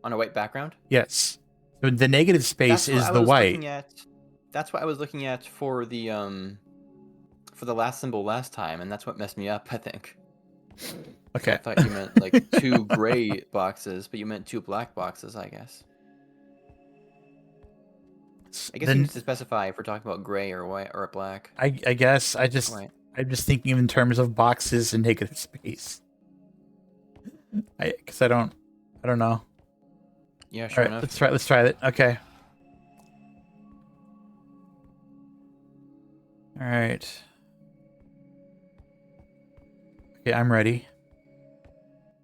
[SPEAKER 2] on a white background.
[SPEAKER 1] Yes. So the negative space is the white.
[SPEAKER 2] That's what I was looking at for the last symbol last time, and that's what messed me up, I think.
[SPEAKER 1] Okay.
[SPEAKER 2] I thought you meant like 2 gray boxes, but you meant 2 black boxes, I guess. I guess you need to specify if we're talking about gray or white or black.
[SPEAKER 1] I guess I I'm just thinking in terms of boxes and negative space. Because I don't know.
[SPEAKER 2] Yeah,
[SPEAKER 1] All
[SPEAKER 2] sure
[SPEAKER 1] right,
[SPEAKER 2] enough.
[SPEAKER 1] let's try it. Okay. All right. Okay, I'm ready.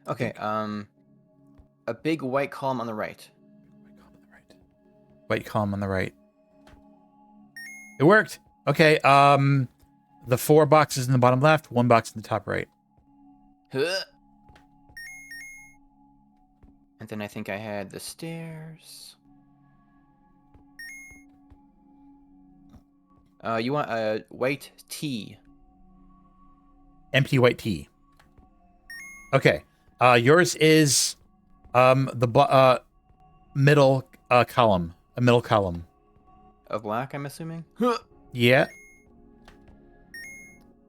[SPEAKER 2] Okay, a big white column on the right.
[SPEAKER 1] White column on the right. It worked. Okay. The 4 boxes in the bottom left, 1 box in the top right.
[SPEAKER 2] Huh. And then I think I had the stairs. You want a white T.
[SPEAKER 1] Empty white T. Okay. Yours is the middle column. A middle column.
[SPEAKER 2] Of black, I'm assuming.
[SPEAKER 1] Yeah.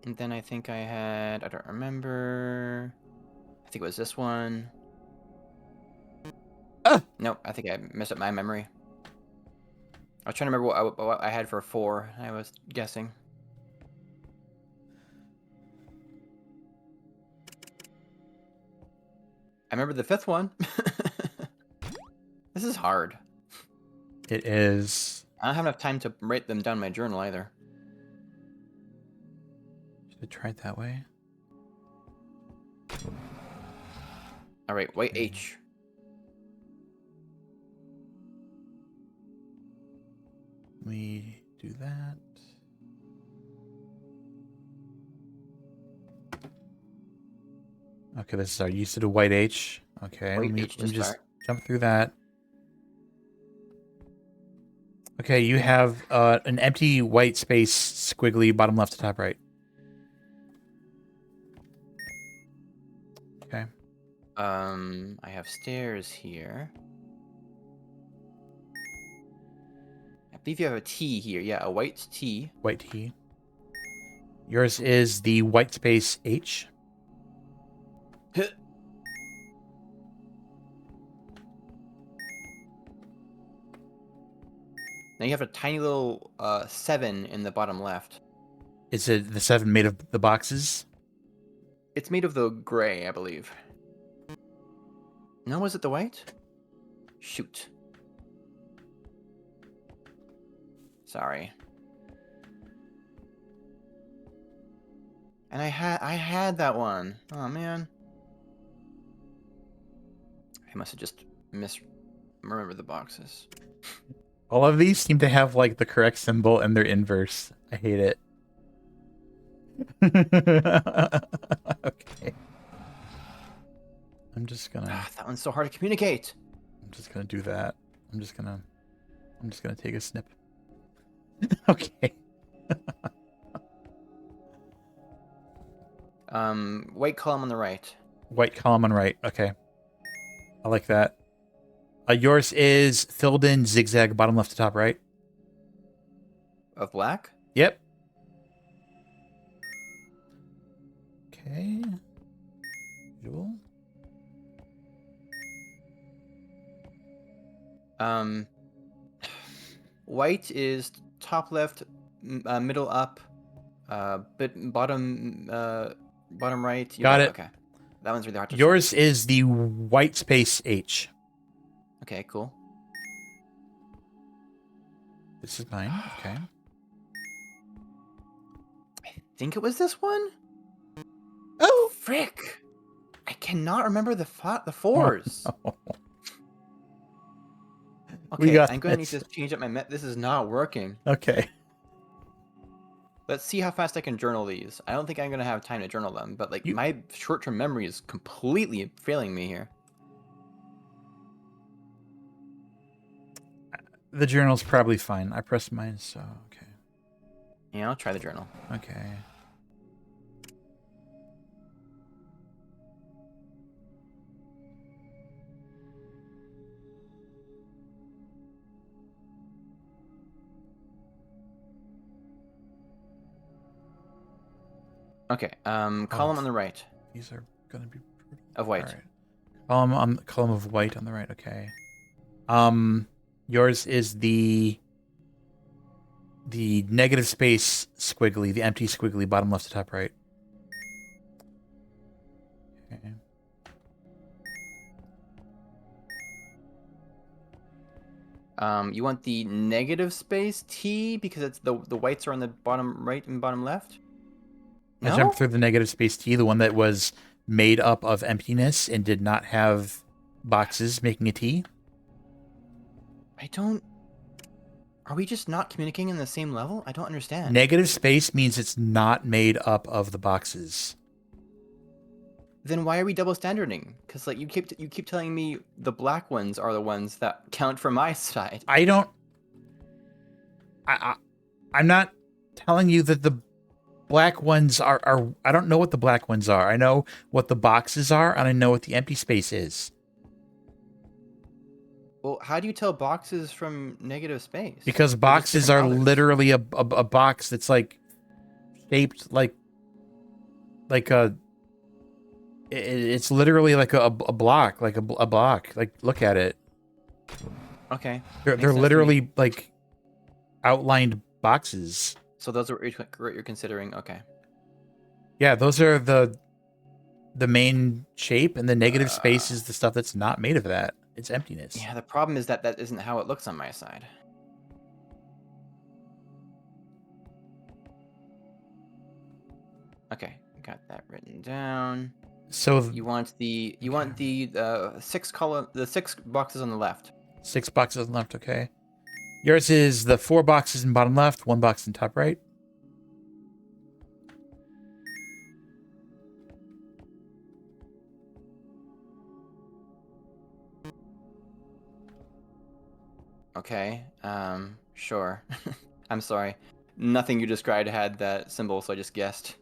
[SPEAKER 2] And then I think I had, I don't remember. I think it was this one. Nope, I think I messed up my memory. I was trying to remember what I had for 4. I was guessing. I remember the 5th one. This is hard.
[SPEAKER 1] It is.
[SPEAKER 2] I don't have enough time to write them down in my journal either.
[SPEAKER 1] Should I try it that way?
[SPEAKER 2] All right, white H.
[SPEAKER 1] Let me do that. Okay, this is our use of a white H. Okay,
[SPEAKER 2] White
[SPEAKER 1] let me
[SPEAKER 2] H to
[SPEAKER 1] just
[SPEAKER 2] start.
[SPEAKER 1] jump through that. Okay, you have an empty white space, squiggly, bottom left to top right. Okay.
[SPEAKER 2] I have stairs here. I believe you have a T here. Yeah, a white T.
[SPEAKER 1] White T. Yours is the white space H.
[SPEAKER 2] Now you have a tiny little 7 in the bottom left.
[SPEAKER 1] Is it the 7 made of the boxes?
[SPEAKER 2] It's made of the gray, I believe. No, was it the white? Shoot. Sorry. And I had that one. Oh man. I must have just misremembered the boxes.
[SPEAKER 1] All of these seem to have like the correct symbol and their inverse. I hate it. Okay. I'm just gonna
[SPEAKER 2] That one's so hard to communicate.
[SPEAKER 1] do that. I'm just gonna take a snip. Okay.
[SPEAKER 2] White column on the right.
[SPEAKER 1] White column on right. Okay. I like that. Yours is filled in zigzag bottom left to top right.
[SPEAKER 2] Of black?
[SPEAKER 1] Yep. Okay. Visual.
[SPEAKER 2] White is top left, middle up, bottom right.
[SPEAKER 1] Got it.
[SPEAKER 2] Okay, that one's really hard to.
[SPEAKER 1] Yours is the white space H.
[SPEAKER 2] Okay, cool.
[SPEAKER 1] This is mine. Okay.
[SPEAKER 2] I think it was this one.
[SPEAKER 1] Oh,
[SPEAKER 2] Frick! I cannot remember the 4s.
[SPEAKER 1] Oh,
[SPEAKER 2] Okay,
[SPEAKER 1] got
[SPEAKER 2] I'm gonna
[SPEAKER 1] this.
[SPEAKER 2] need to change up my This is not working.
[SPEAKER 1] okay.
[SPEAKER 2] Let's see how fast I can journal these. I don't think I'm gonna have time to journal them, but like
[SPEAKER 1] You-
[SPEAKER 2] my short-term memory is completely failing me here.
[SPEAKER 1] The journal's probably fine. I pressed mine, so okay.
[SPEAKER 2] Yeah, I'll try the journal.
[SPEAKER 1] Okay.
[SPEAKER 2] Okay, column on the right
[SPEAKER 1] These are gonna be pretty.
[SPEAKER 2] of white.
[SPEAKER 1] All right. Column of white on the right. Okay. Yours is the the negative space squiggly, the empty squiggly, bottom left to top right. Okay.
[SPEAKER 2] You want the negative space T because it's the whites are on the bottom right and bottom left?
[SPEAKER 1] I
[SPEAKER 2] No?
[SPEAKER 1] jumped through the negative space T, the one that was made up of emptiness and did not have boxes making a T.
[SPEAKER 2] I don't... Are we just not communicating in the same level? I don't understand.
[SPEAKER 1] Negative space means it's not made up of the boxes.
[SPEAKER 2] Then why are we double standarding? Because like you keep telling me the black ones are the ones that count for my side.
[SPEAKER 1] I don't. I'm not telling you that the black ones are. I don't know what the black ones are. I know what the boxes are, and I know what the empty space is.
[SPEAKER 2] Well, how do you tell boxes from negative space?
[SPEAKER 1] Because
[SPEAKER 2] They're just
[SPEAKER 1] boxes
[SPEAKER 2] different
[SPEAKER 1] are
[SPEAKER 2] colors.
[SPEAKER 1] literally a box that's like shaped like a. It's literally like a block, like a block. Like look at it.
[SPEAKER 2] Okay.
[SPEAKER 1] They're
[SPEAKER 2] Makes sense to me.
[SPEAKER 1] literally like outlined boxes.
[SPEAKER 2] So those are what you're considering. Okay.
[SPEAKER 1] Yeah, those are the main shape, and the negative space is the stuff that's not made of that. It's emptiness.
[SPEAKER 2] Yeah, the problem is that that isn't how it looks on my side. Okay, got that written down.
[SPEAKER 1] So
[SPEAKER 2] You want the 6 column, the 6 boxes on the left.
[SPEAKER 1] 6 boxes left, okay. Yours is the 4 boxes in bottom left, 1 box in top right.
[SPEAKER 2] Okay, sure. I'm sorry. Nothing you described had that symbol, so I just guessed.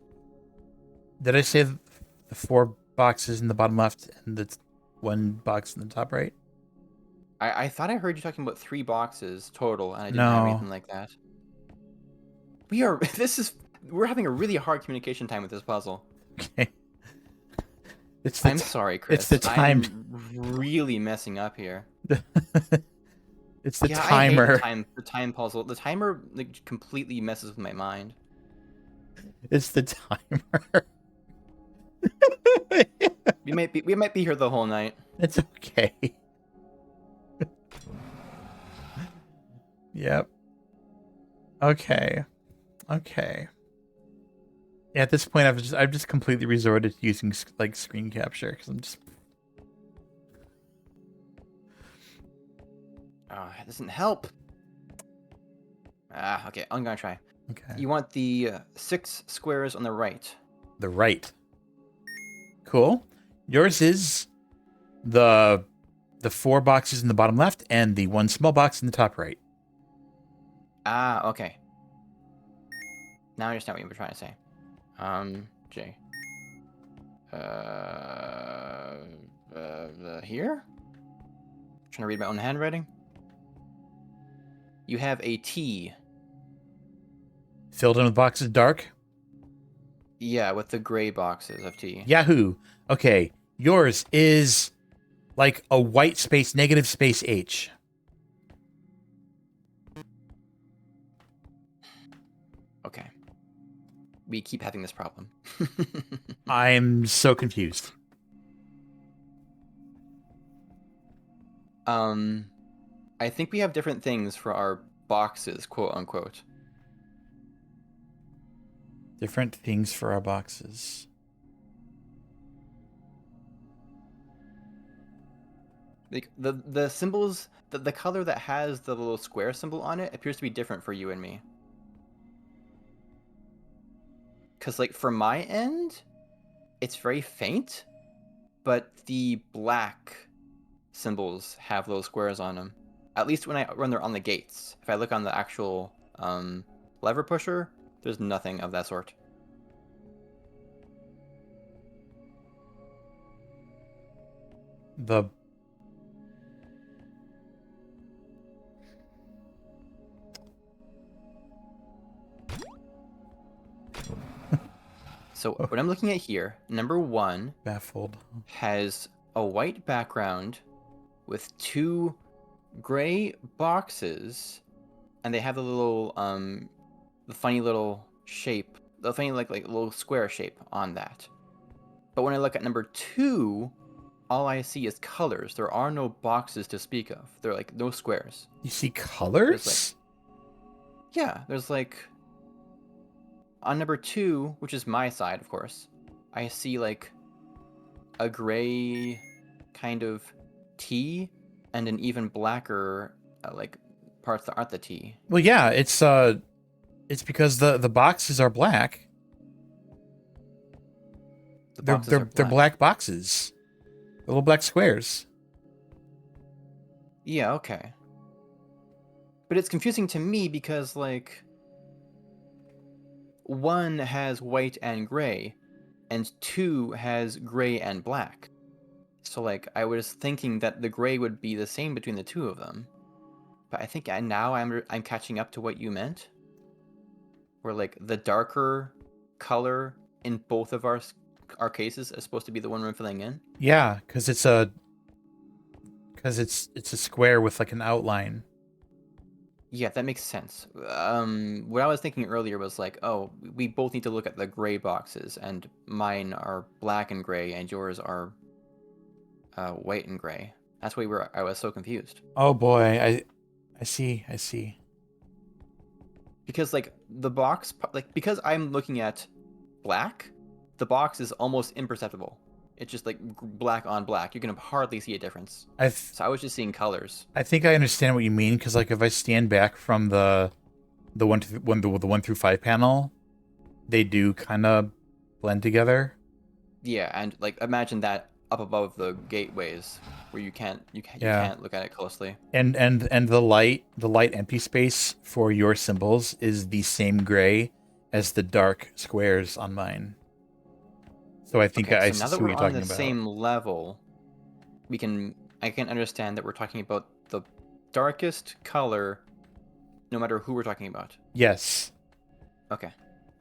[SPEAKER 1] Did I say the 4 boxes in the bottom left and the 1 box in the top right?
[SPEAKER 2] I thought I heard you talking about 3 boxes total, and I didn't have
[SPEAKER 1] No.
[SPEAKER 2] anything like that. We're having a really hard communication time with this puzzle.
[SPEAKER 1] Okay. It's the
[SPEAKER 2] I'm sorry, Chris.
[SPEAKER 1] it's the time-
[SPEAKER 2] I'm really messing up here.
[SPEAKER 1] it's the
[SPEAKER 2] Yeah,
[SPEAKER 1] timer.
[SPEAKER 2] I hate the time puzzle. The timer like completely messes with my mind.
[SPEAKER 1] It's the timer.
[SPEAKER 2] We might be here the whole night.
[SPEAKER 1] It's okay. Yep. Okay. Okay. Yeah, at this point, I've just completely resorted to using like screen capture because I'm just.
[SPEAKER 2] It doesn't help. Okay, I'm gonna try.
[SPEAKER 1] Okay.
[SPEAKER 2] You want the 6 squares on the right.
[SPEAKER 1] The right. Cool. Yours is the 4 boxes in the bottom left and the 1 small box in the top right.
[SPEAKER 2] Okay. Now I understand what you were trying to say. J. Here? Trying to read my own handwriting. You have a T.
[SPEAKER 1] Filled in with boxes dark.
[SPEAKER 2] Yeah, with the gray boxes of T.
[SPEAKER 1] Yahoo. Okay. Yours is like a white space, negative space H.
[SPEAKER 2] Okay. We keep having this problem.
[SPEAKER 1] I'm so confused.
[SPEAKER 2] I think we have different things for our boxes, quote unquote.
[SPEAKER 1] Different things for our boxes.
[SPEAKER 2] Like the symbols, the color that has the little square symbol on it appears to be different for you and me. Because like for my end, it's very faint, but the black symbols have those squares on them. At least when they're on the gates. If I look on the actual lever pusher, there's nothing of that sort.
[SPEAKER 1] The
[SPEAKER 2] So what I'm looking at here, number 1
[SPEAKER 1] baffled.
[SPEAKER 2] has a white background with 2 gray boxes and they have the funny little shape, the funny like little square shape on that. But when I look at number 2, all I see is colors. There are no boxes to speak of. They're like no squares.
[SPEAKER 1] You see colors?
[SPEAKER 2] Yeah, there's like on number 2, which is my side, of course, I see like a gray kind of T and an even blacker like parts that aren't the T.
[SPEAKER 1] Well, yeah, it's because the boxes are black.
[SPEAKER 2] The
[SPEAKER 1] They're
[SPEAKER 2] boxes are
[SPEAKER 1] they're black boxes. Little black squares.
[SPEAKER 2] Yeah, okay. But it's confusing to me because, like, 1 has white and gray, and 2 has gray and black. So, like, I was thinking that the gray would be the same between the 2 of them. But I think now I'm catching up to what you meant. Where, like, the darker color in both of our cases is supposed to be the one we're filling in.
[SPEAKER 1] Yeah, because it's a square with like an outline.
[SPEAKER 2] Yeah, that makes sense. What I was thinking earlier was like, oh, we both need to look at the gray boxes, and mine are black and gray, and yours are white and gray. That's why I was so confused.
[SPEAKER 1] Oh boy, I see.
[SPEAKER 2] Because like the box, like because I'm looking at black, the box is almost imperceptible. It's just like black on black. You can hardly see a difference. So I was just seeing colors.
[SPEAKER 1] I think I understand what you mean, because like if I stand back from the 1 through 5 panel, they do kind of blend together.
[SPEAKER 2] Yeah, and like imagine that up above the gateways where you can't look at it closely.
[SPEAKER 1] And the light empty space for your symbols is the same gray as the dark squares on mine. So I think I
[SPEAKER 2] so now
[SPEAKER 1] see
[SPEAKER 2] that
[SPEAKER 1] what
[SPEAKER 2] we're
[SPEAKER 1] you're
[SPEAKER 2] on
[SPEAKER 1] talking
[SPEAKER 2] the
[SPEAKER 1] about.
[SPEAKER 2] same level, I can understand that we're talking about the darkest color, no matter who we're talking about.
[SPEAKER 1] Yes.
[SPEAKER 2] Okay,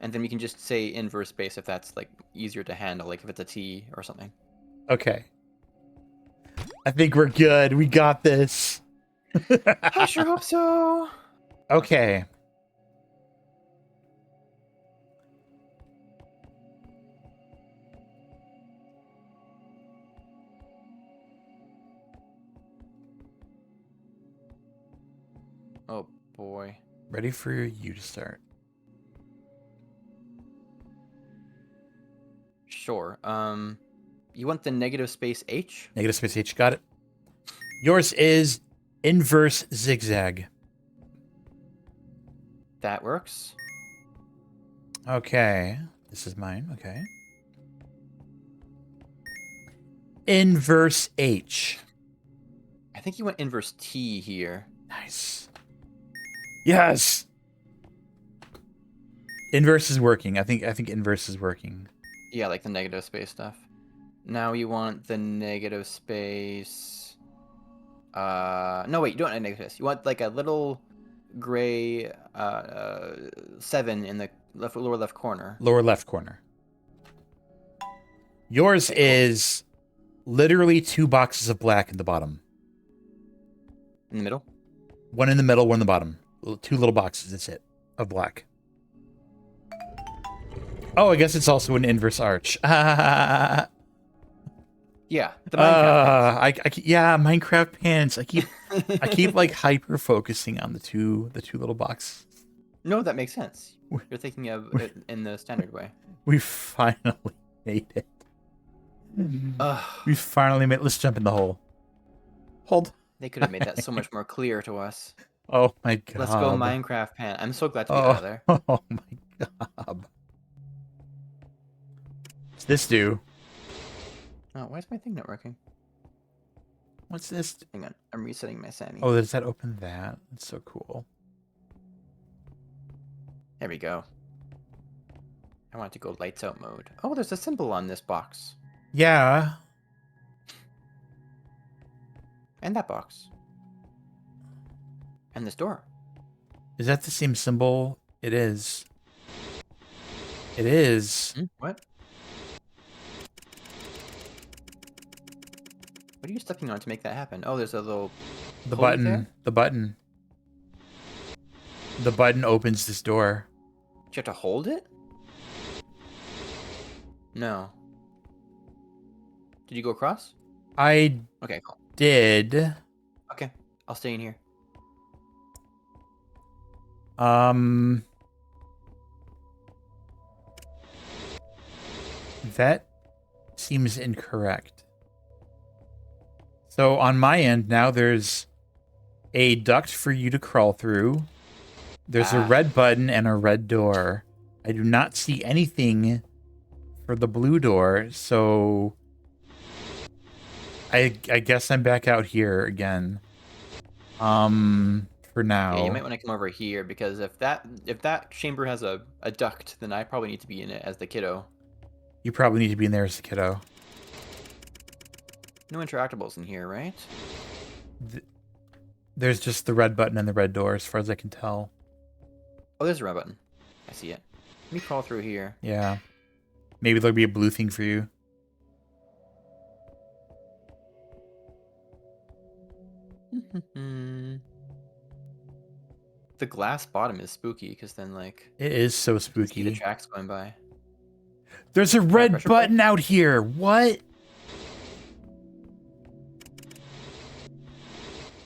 [SPEAKER 2] and then we can just say inverse space if that's like easier to handle, like if it's a T or something.
[SPEAKER 1] Okay. I think we're good. We got this.
[SPEAKER 2] I sure hope so.
[SPEAKER 1] Okay.
[SPEAKER 2] Oh boy.
[SPEAKER 1] Ready for you to start.
[SPEAKER 2] Sure. You want the negative space H?
[SPEAKER 1] Negative space H. Got it. Yours is inverse zigzag.
[SPEAKER 2] That works.
[SPEAKER 1] Okay. This is mine. Okay. Inverse H.
[SPEAKER 2] I think you went inverse T here.
[SPEAKER 1] Nice. Yes. Inverse is working. I think inverse is working.
[SPEAKER 2] Yeah, like the negative space stuff. Now you want the negative space. No, wait, you don't want a negative space. You want like a little gray 7 in the lower left corner.
[SPEAKER 1] Lower left corner. Yours is literally 2 boxes of black in the bottom.
[SPEAKER 2] In the middle?
[SPEAKER 1] One in the middle, one in the bottom. 2 little boxes, that's it, of black. Oh, I guess it's also an inverse arch.
[SPEAKER 2] Yeah, the Minecraft.
[SPEAKER 1] Yeah, Minecraft pants. I keep like hyper focusing on the two little boxes.
[SPEAKER 2] No, that makes sense. You're thinking of it in the standard way.
[SPEAKER 1] We finally made it. We finally made it. Let's jump in the hole. Hold.
[SPEAKER 2] They could have made that so much more clear to us.
[SPEAKER 1] Oh my god.
[SPEAKER 2] Let's go Minecraft pan. I'm so glad to be out of there.
[SPEAKER 1] Oh my god. What's this do?
[SPEAKER 2] Oh, why is my thing not working?
[SPEAKER 1] What's this?
[SPEAKER 2] Hang on, I'm resetting my Sammy.
[SPEAKER 1] Oh, does that open that? That's so cool.
[SPEAKER 2] There we go. I want to go lights out mode. Oh, there's a symbol on this box.
[SPEAKER 1] Yeah.
[SPEAKER 2] And that box. And this door.
[SPEAKER 1] Is that the same symbol? It is. It is.
[SPEAKER 2] What? What are you stepping on to make that happen? Oh, there's a little...
[SPEAKER 1] The
[SPEAKER 2] pulley
[SPEAKER 1] button.
[SPEAKER 2] there?
[SPEAKER 1] The button. The button opens this door.
[SPEAKER 2] Do you have to hold it? No. Did you go across?
[SPEAKER 1] I
[SPEAKER 2] Okay, cool.
[SPEAKER 1] did.
[SPEAKER 2] Okay, I'll stay in here.
[SPEAKER 1] That seems incorrect. So on my end now, there's a duct for you to crawl through. There's a red button and a red door. I do not see anything for the blue door, so I guess I'm back out here again. For now.
[SPEAKER 2] Yeah, you might want to come over here because if that chamber has a duct, then I probably need to be in it as the kiddo.
[SPEAKER 1] You probably need to be in there as a kiddo.
[SPEAKER 2] No interactables in here, right?
[SPEAKER 1] There's just the red button and the red door, as far as I can tell.
[SPEAKER 2] Oh, there's a red button. I see it. Let me crawl through here.
[SPEAKER 1] Yeah. Maybe there'll be a blue thing for you.
[SPEAKER 2] The glass bottom is spooky because then like
[SPEAKER 1] It is so
[SPEAKER 2] you see the
[SPEAKER 1] spooky.
[SPEAKER 2] tracks going by.
[SPEAKER 1] There's a red
[SPEAKER 2] pressure
[SPEAKER 1] button out here. What?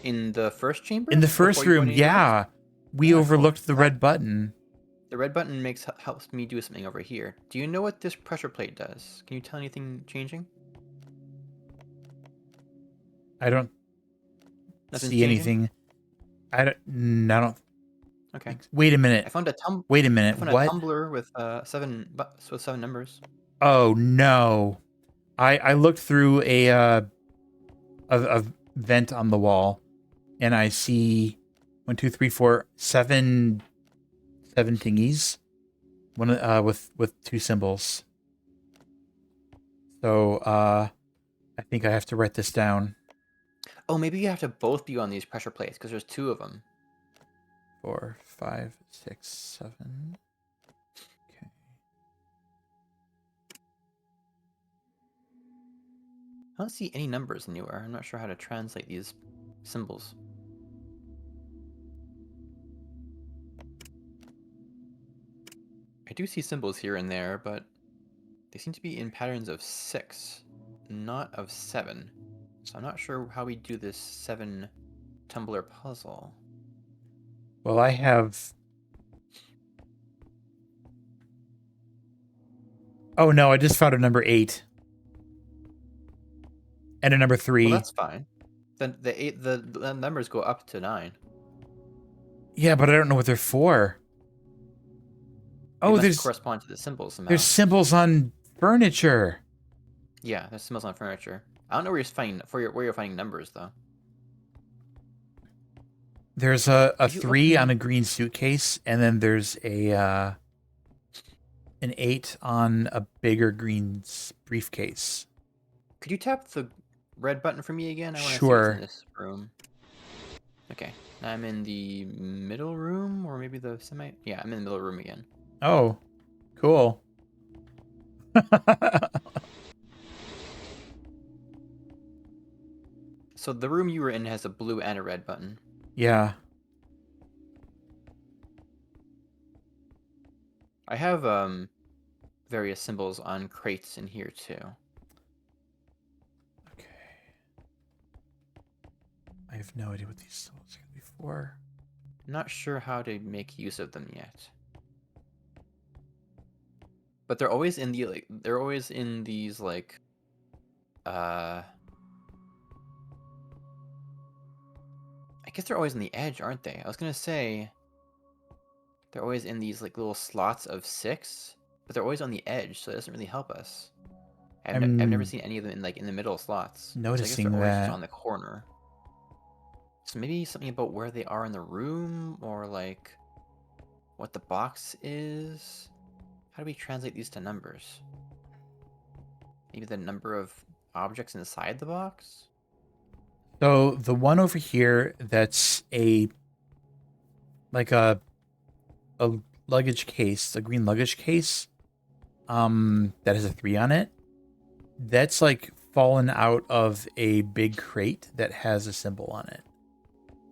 [SPEAKER 2] In the first chamber?
[SPEAKER 1] In the first
[SPEAKER 2] Before you go
[SPEAKER 1] room,
[SPEAKER 2] any doors?
[SPEAKER 1] yeah. We
[SPEAKER 2] Yeah, cool.
[SPEAKER 1] overlooked the red button.
[SPEAKER 2] The red button helps me do something over here. Do you know what this pressure plate does? Can you tell anything changing?
[SPEAKER 1] I don't
[SPEAKER 2] Nothing's
[SPEAKER 1] see
[SPEAKER 2] changing?
[SPEAKER 1] anything. I don't.
[SPEAKER 2] Okay.
[SPEAKER 1] Wait a minute.
[SPEAKER 2] I found a
[SPEAKER 1] Wait a
[SPEAKER 2] I
[SPEAKER 1] minute.
[SPEAKER 2] found a
[SPEAKER 1] What?
[SPEAKER 2] tumbler with seven numbers.
[SPEAKER 1] Oh no. I looked through a vent on the wall, and I see 1, 2, 3, 4, 7 thingies. One with 2 symbols. So I think I have to write this down.
[SPEAKER 2] Oh, maybe you have to both be on these pressure plates because there's 2 of them.
[SPEAKER 1] 4, 5, 6, 7. Okay.
[SPEAKER 2] I don't see any numbers anywhere. I'm not sure how to translate these symbols. I do see symbols here and there, but they seem to be in patterns of 6, not of 7. So I'm not sure how we do this 7 tumbler puzzle.
[SPEAKER 1] Well, I have. Oh no! I just found a number 8 and a number 3.
[SPEAKER 2] Well, that's fine. Then the numbers go up to 9.
[SPEAKER 1] Yeah, but I don't know what they're for.
[SPEAKER 2] They
[SPEAKER 1] Oh,
[SPEAKER 2] must
[SPEAKER 1] there's
[SPEAKER 2] correspond to the symbols somehow.
[SPEAKER 1] there's symbols on furniture.
[SPEAKER 2] Yeah, there's symbols on furniture. I don't know where you're finding numbers though.
[SPEAKER 1] There's a
[SPEAKER 2] Did you
[SPEAKER 1] 3
[SPEAKER 2] open-
[SPEAKER 1] on a green suitcase, and then there's an 8 on a bigger green briefcase.
[SPEAKER 2] Could you tap the red button for me again? I want to see
[SPEAKER 1] Sure.
[SPEAKER 2] what's in this room. Okay, I'm in the middle room, or maybe the semi. Yeah, I'm in the middle room again.
[SPEAKER 1] Oh, cool.
[SPEAKER 2] So the room you were in has a blue and a red button.
[SPEAKER 1] Yeah.
[SPEAKER 2] I have various symbols on crates in here too.
[SPEAKER 1] Okay. I have no idea what these symbols are going to be for.
[SPEAKER 2] Not sure how to make use of them yet. But they're always in these like I guess they're always on the edge, aren't they? I was gonna say they're always in these like little slots of 6, but they're always on the edge, so it doesn't really help us. I've never seen any of them in the middle slots. So I guess
[SPEAKER 1] noticing
[SPEAKER 2] they're always just
[SPEAKER 1] that.
[SPEAKER 2] on the corner. So maybe something about where they are in the room, or like what the box is. How do we translate these to numbers? Maybe the number of objects inside the box?
[SPEAKER 1] So the one over here that's a luggage case, a green luggage case, that has a 3 on it. That's like fallen out of a big crate that has a symbol on it.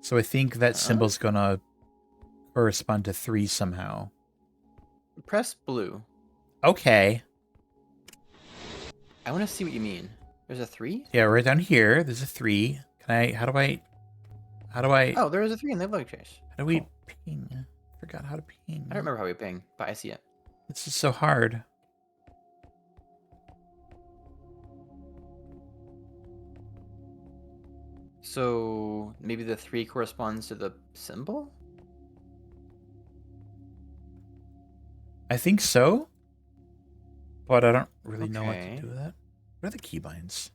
[SPEAKER 1] So I think that symbol's gonna correspond to 3 somehow.
[SPEAKER 2] Press blue.
[SPEAKER 1] Okay.
[SPEAKER 2] I want to see what you mean. There's a 3?
[SPEAKER 1] Yeah, right down here. There's a 3. Can I? How do I?
[SPEAKER 2] Oh, there is a 3 in the log trace.
[SPEAKER 1] How do we
[SPEAKER 2] Cool.
[SPEAKER 1] ping? I forgot how to ping.
[SPEAKER 2] I don't remember how we ping, but I see it.
[SPEAKER 1] This is so hard.
[SPEAKER 2] So maybe the 3 corresponds to the symbol?
[SPEAKER 1] I think so. But I don't really know what
[SPEAKER 2] Okay.
[SPEAKER 1] to do with that. What are the keybinds?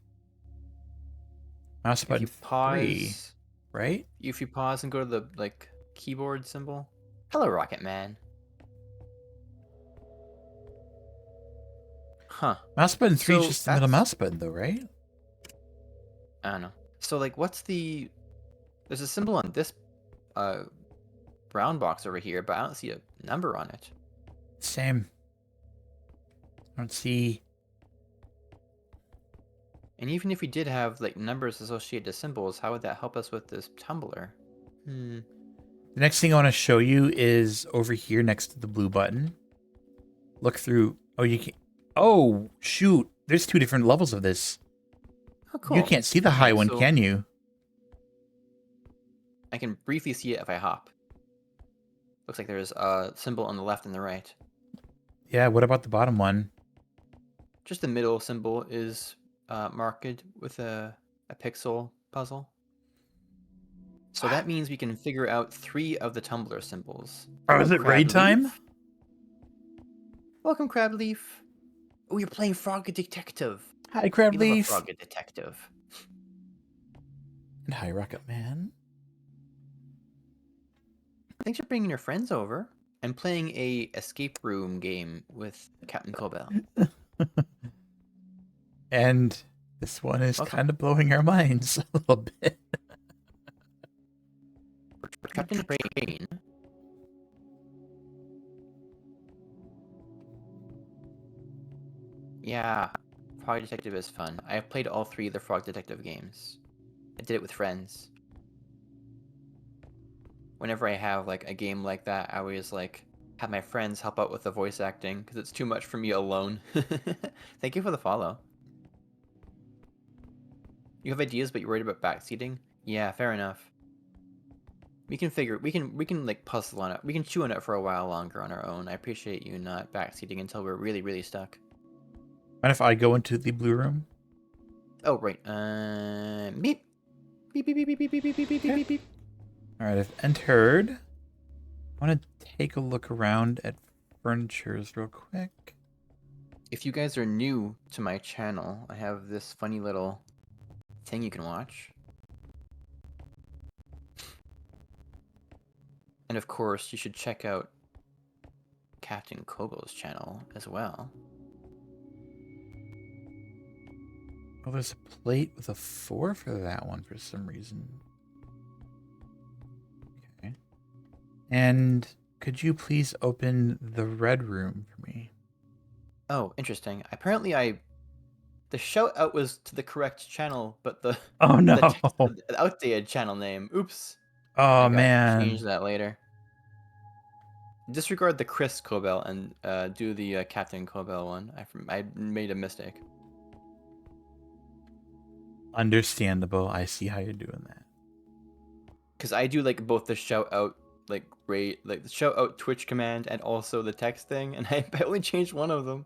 [SPEAKER 1] Mouse
[SPEAKER 2] If
[SPEAKER 1] button
[SPEAKER 2] you pause,
[SPEAKER 1] 3, right?
[SPEAKER 2] if you pause and go to the like keyboard symbol. Hello, Rocket Man. Huh.
[SPEAKER 1] Mouse button 3 is
[SPEAKER 2] So
[SPEAKER 1] just the middle
[SPEAKER 2] that's-
[SPEAKER 1] mouse button, though, right?
[SPEAKER 2] I don't know. So like, what's the? There's a symbol on this brown box over here, but I don't see a number on it.
[SPEAKER 1] Same. I don't see.
[SPEAKER 2] And even if we did have like numbers associated to symbols, how would that help us with this tumbler?
[SPEAKER 1] The next thing I want to show you is over here next to the blue button. Look through. Oh, you can. Oh, shoot. There's 2 different levels of this.
[SPEAKER 2] Oh, cool.
[SPEAKER 1] You can't see the high one,
[SPEAKER 2] so-
[SPEAKER 1] can you?
[SPEAKER 2] I can briefly see it if I hop. Looks like there's a symbol on the left and the right.
[SPEAKER 1] Yeah, what about the bottom one?
[SPEAKER 2] Just the middle symbol is marked with a pixel puzzle. So that means we can figure out 3 of the tumbler symbols.
[SPEAKER 1] Oh, is it raid
[SPEAKER 2] Crableaf.
[SPEAKER 1] time?
[SPEAKER 2] Welcome, Crableaf. Oh, you're playing Frog Detective.
[SPEAKER 1] Hi,
[SPEAKER 2] We love a
[SPEAKER 1] Crableaf.
[SPEAKER 2] Frog Detective.
[SPEAKER 1] And hi, Rocket Man.
[SPEAKER 2] Thanks for bringing your friends over and playing a escape room game with Captain Cobell.
[SPEAKER 1] And this one is
[SPEAKER 2] Welcome.
[SPEAKER 1] kind of blowing our minds a little bit.
[SPEAKER 2] Captain Crane. Yeah, Frog Detective is fun. I have played all 3 of the Frog Detective games. I did it with friends. Whenever I have like a game like that, I always like have my friends help out with the voice acting because it's too much for me alone. Thank you for the follow. You have ideas, but you're worried about backseating? Yeah, fair enough. We can like puzzle on it. We can chew on it for a while longer on our own. I appreciate you not backseating until we're really, really stuck.
[SPEAKER 1] Mind if I go into the blue room?
[SPEAKER 2] Oh, right. Beep. Beep, beep, beep, beep, beep, beep, beep, beep, beep, beep, beep.
[SPEAKER 1] All right, I've entered. I want to take a look around at furnitures real quick.
[SPEAKER 2] If you guys are new to my channel, I have this funny little thing you can watch. And of course, you should check out Captain Kobo's channel as well.
[SPEAKER 1] Oh, there's a plate with a 4 for that one for some reason. Okay. And could you please open the red room for me?
[SPEAKER 2] Oh, interesting. Apparently, the shout out was to the correct channel, but the
[SPEAKER 1] Oh
[SPEAKER 2] the
[SPEAKER 1] no.
[SPEAKER 2] text, the outdated channel name. Oops. I
[SPEAKER 1] Oh
[SPEAKER 2] gotta
[SPEAKER 1] man.
[SPEAKER 2] Change that later. Disregard the Chris Cobell and do the Captain Cobell one. I made a mistake.
[SPEAKER 1] Understandable. I see how you're doing that.
[SPEAKER 2] Because I do like both the shout out like the shout out Twitch command and also the text thing, and I only changed one of them.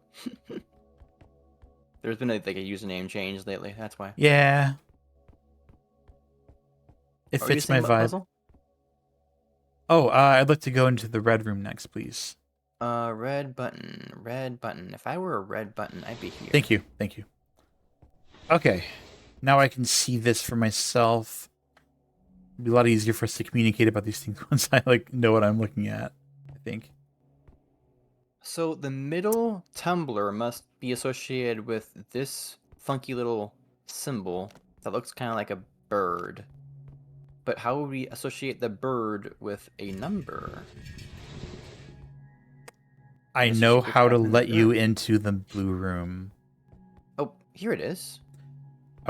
[SPEAKER 2] There's been like a username change lately. That's why.
[SPEAKER 1] Yeah. It
[SPEAKER 2] What were you
[SPEAKER 1] fits my
[SPEAKER 2] saying about
[SPEAKER 1] vibe.
[SPEAKER 2] puzzle?
[SPEAKER 1] Oh, I'd like to go into the red room next, please.
[SPEAKER 2] Red button. Red button. If I were a red button, I'd be here.
[SPEAKER 1] Thank you. Thank you. Okay. Now I can see this for myself. It'd be a lot easier for us to communicate about these things once I know what I'm looking at, I think.
[SPEAKER 2] So the middle tumbler must be associated with this funky little symbol that looks kind of like a bird. But how would we associate the bird with a number?
[SPEAKER 1] I
[SPEAKER 2] This
[SPEAKER 1] know
[SPEAKER 2] should be
[SPEAKER 1] how to
[SPEAKER 2] happening
[SPEAKER 1] let you
[SPEAKER 2] there.
[SPEAKER 1] into the blue room.
[SPEAKER 2] Oh, here it is.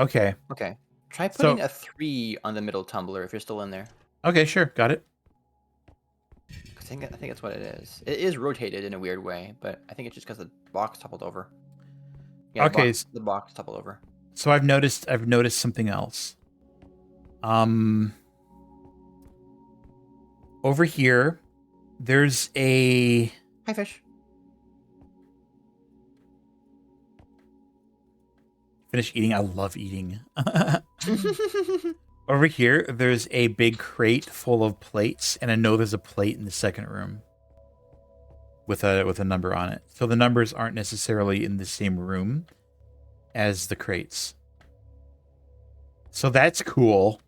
[SPEAKER 1] Okay.
[SPEAKER 2] Okay. Try
[SPEAKER 1] So-
[SPEAKER 2] putting a 3 on the middle tumbler if you're still in there.
[SPEAKER 1] Okay, sure. Got it.
[SPEAKER 2] I think that's what it is. It is rotated in a weird way, but I think it's just because the box toppled over. Yeah,
[SPEAKER 1] Okay,
[SPEAKER 2] the box toppled over.
[SPEAKER 1] So I've noticed something else. Over here, there's a
[SPEAKER 2] Hi, fish.
[SPEAKER 1] finish eating. I love eating. Over here, there's a big crate full of plates, and I know there's a plate in the second room with a number on it. So the numbers aren't necessarily in the same room as the crates. So that's cool.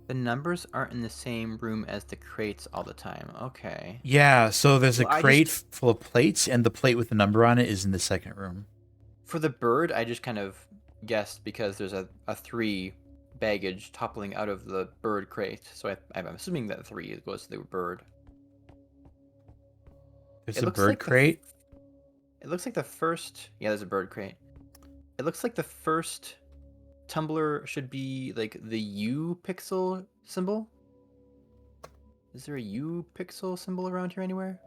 [SPEAKER 2] The numbers aren't in the same room as the crates all the time. Okay.
[SPEAKER 1] Yeah, so there's a
[SPEAKER 2] Well,
[SPEAKER 1] crate full of plates, and the plate with the number on it is in the second room.
[SPEAKER 2] For the bird, I just kind of guessed because there's a 3 baggage toppling out of the bird crate. So I'm assuming that 3 goes to the bird.
[SPEAKER 1] There's
[SPEAKER 2] It
[SPEAKER 1] a
[SPEAKER 2] looks
[SPEAKER 1] bird
[SPEAKER 2] like
[SPEAKER 1] crate.
[SPEAKER 2] It looks like the first... Yeah, there's a bird crate. It looks like the first tumbler should be like the U pixel symbol. Is there a U pixel symbol around here anywhere?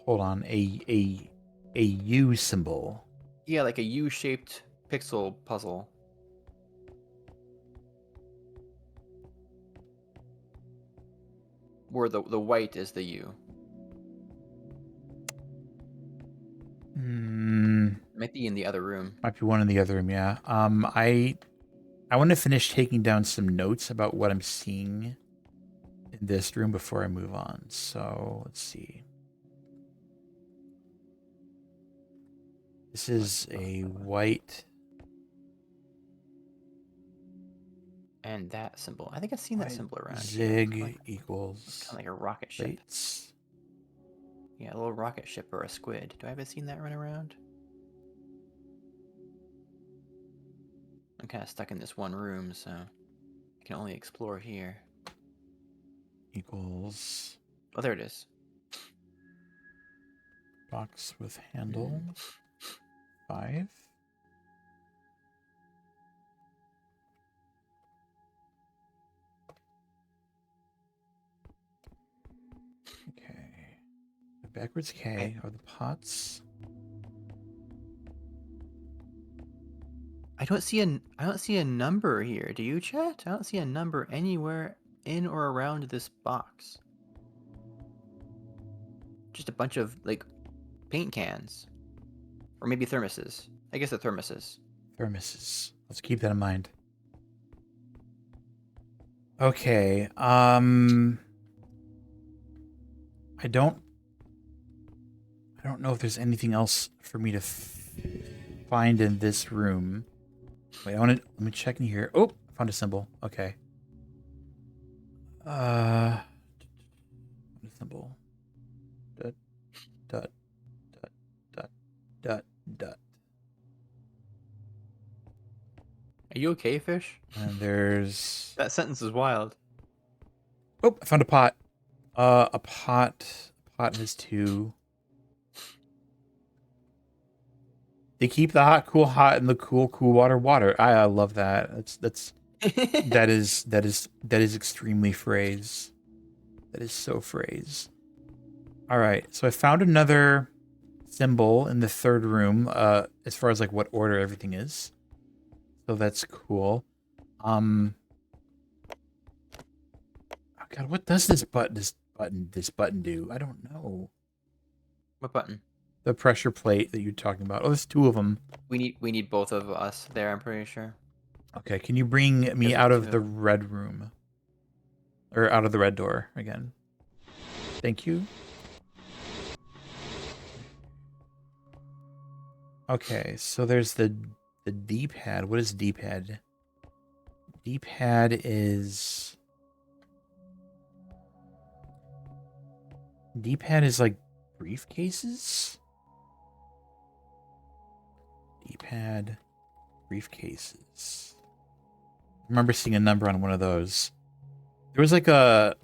[SPEAKER 1] Hold on, a U symbol.
[SPEAKER 2] Yeah, like a U-shaped pixel puzzle. Where the white is the U. Might be in the other room.
[SPEAKER 1] Might be one in the other room, yeah. I want to finish taking down some notes about what I'm seeing in this room before I move on. So let's see. This is a white.
[SPEAKER 2] And that symbol. I think I've seen that symbol around.
[SPEAKER 1] Zig equals.
[SPEAKER 2] Kind of like a rocket ship.
[SPEAKER 1] Plates.
[SPEAKER 2] Yeah, a little rocket ship or a squid. Do I ever seen that run around? I'm kind of stuck in this one room, so I can only explore here.
[SPEAKER 1] Equals.
[SPEAKER 2] Oh, there it is.
[SPEAKER 1] Box with handle. 5. Okay. The backwards K are the pots.
[SPEAKER 2] I don't see a number here. Do you, chat? I don't see a number anywhere in or around this box. Just a bunch of like paint cans. Or maybe thermoses. I guess the thermoses.
[SPEAKER 1] Thermoses. Let's keep that in mind. Okay. I don't know if there's anything else for me to find in this room. Wait, let me check in here. Oh, found a symbol. Okay. A symbol. Dot dot dot dot dot dot.
[SPEAKER 2] Are you okay, fish?
[SPEAKER 1] And there's
[SPEAKER 2] That sentence is wild.
[SPEAKER 1] oh, I found a pot. A pot. A pot has 2. They keep the hot cool hot and the cool water. I love that. That is extremely phrase. That is so phrase. All right, so I found another symbol in the third room. As far as like what order everything is, so that's cool. Oh God, what does this button do? I don't know.
[SPEAKER 2] What button?
[SPEAKER 1] The pressure plate that you're talking about. Oh, there's 2 of them.
[SPEAKER 2] We need both of us there, I'm pretty sure.
[SPEAKER 1] Okay, can you bring me
[SPEAKER 2] There's
[SPEAKER 1] out of
[SPEAKER 2] 2.
[SPEAKER 1] the red room? Or out of the red door again. Thank you. Okay, so there's the D-pad. What is D-pad? D-pad is... D-pad is like briefcases? D-pad, briefcases. I remember seeing a number on one of those. There was like a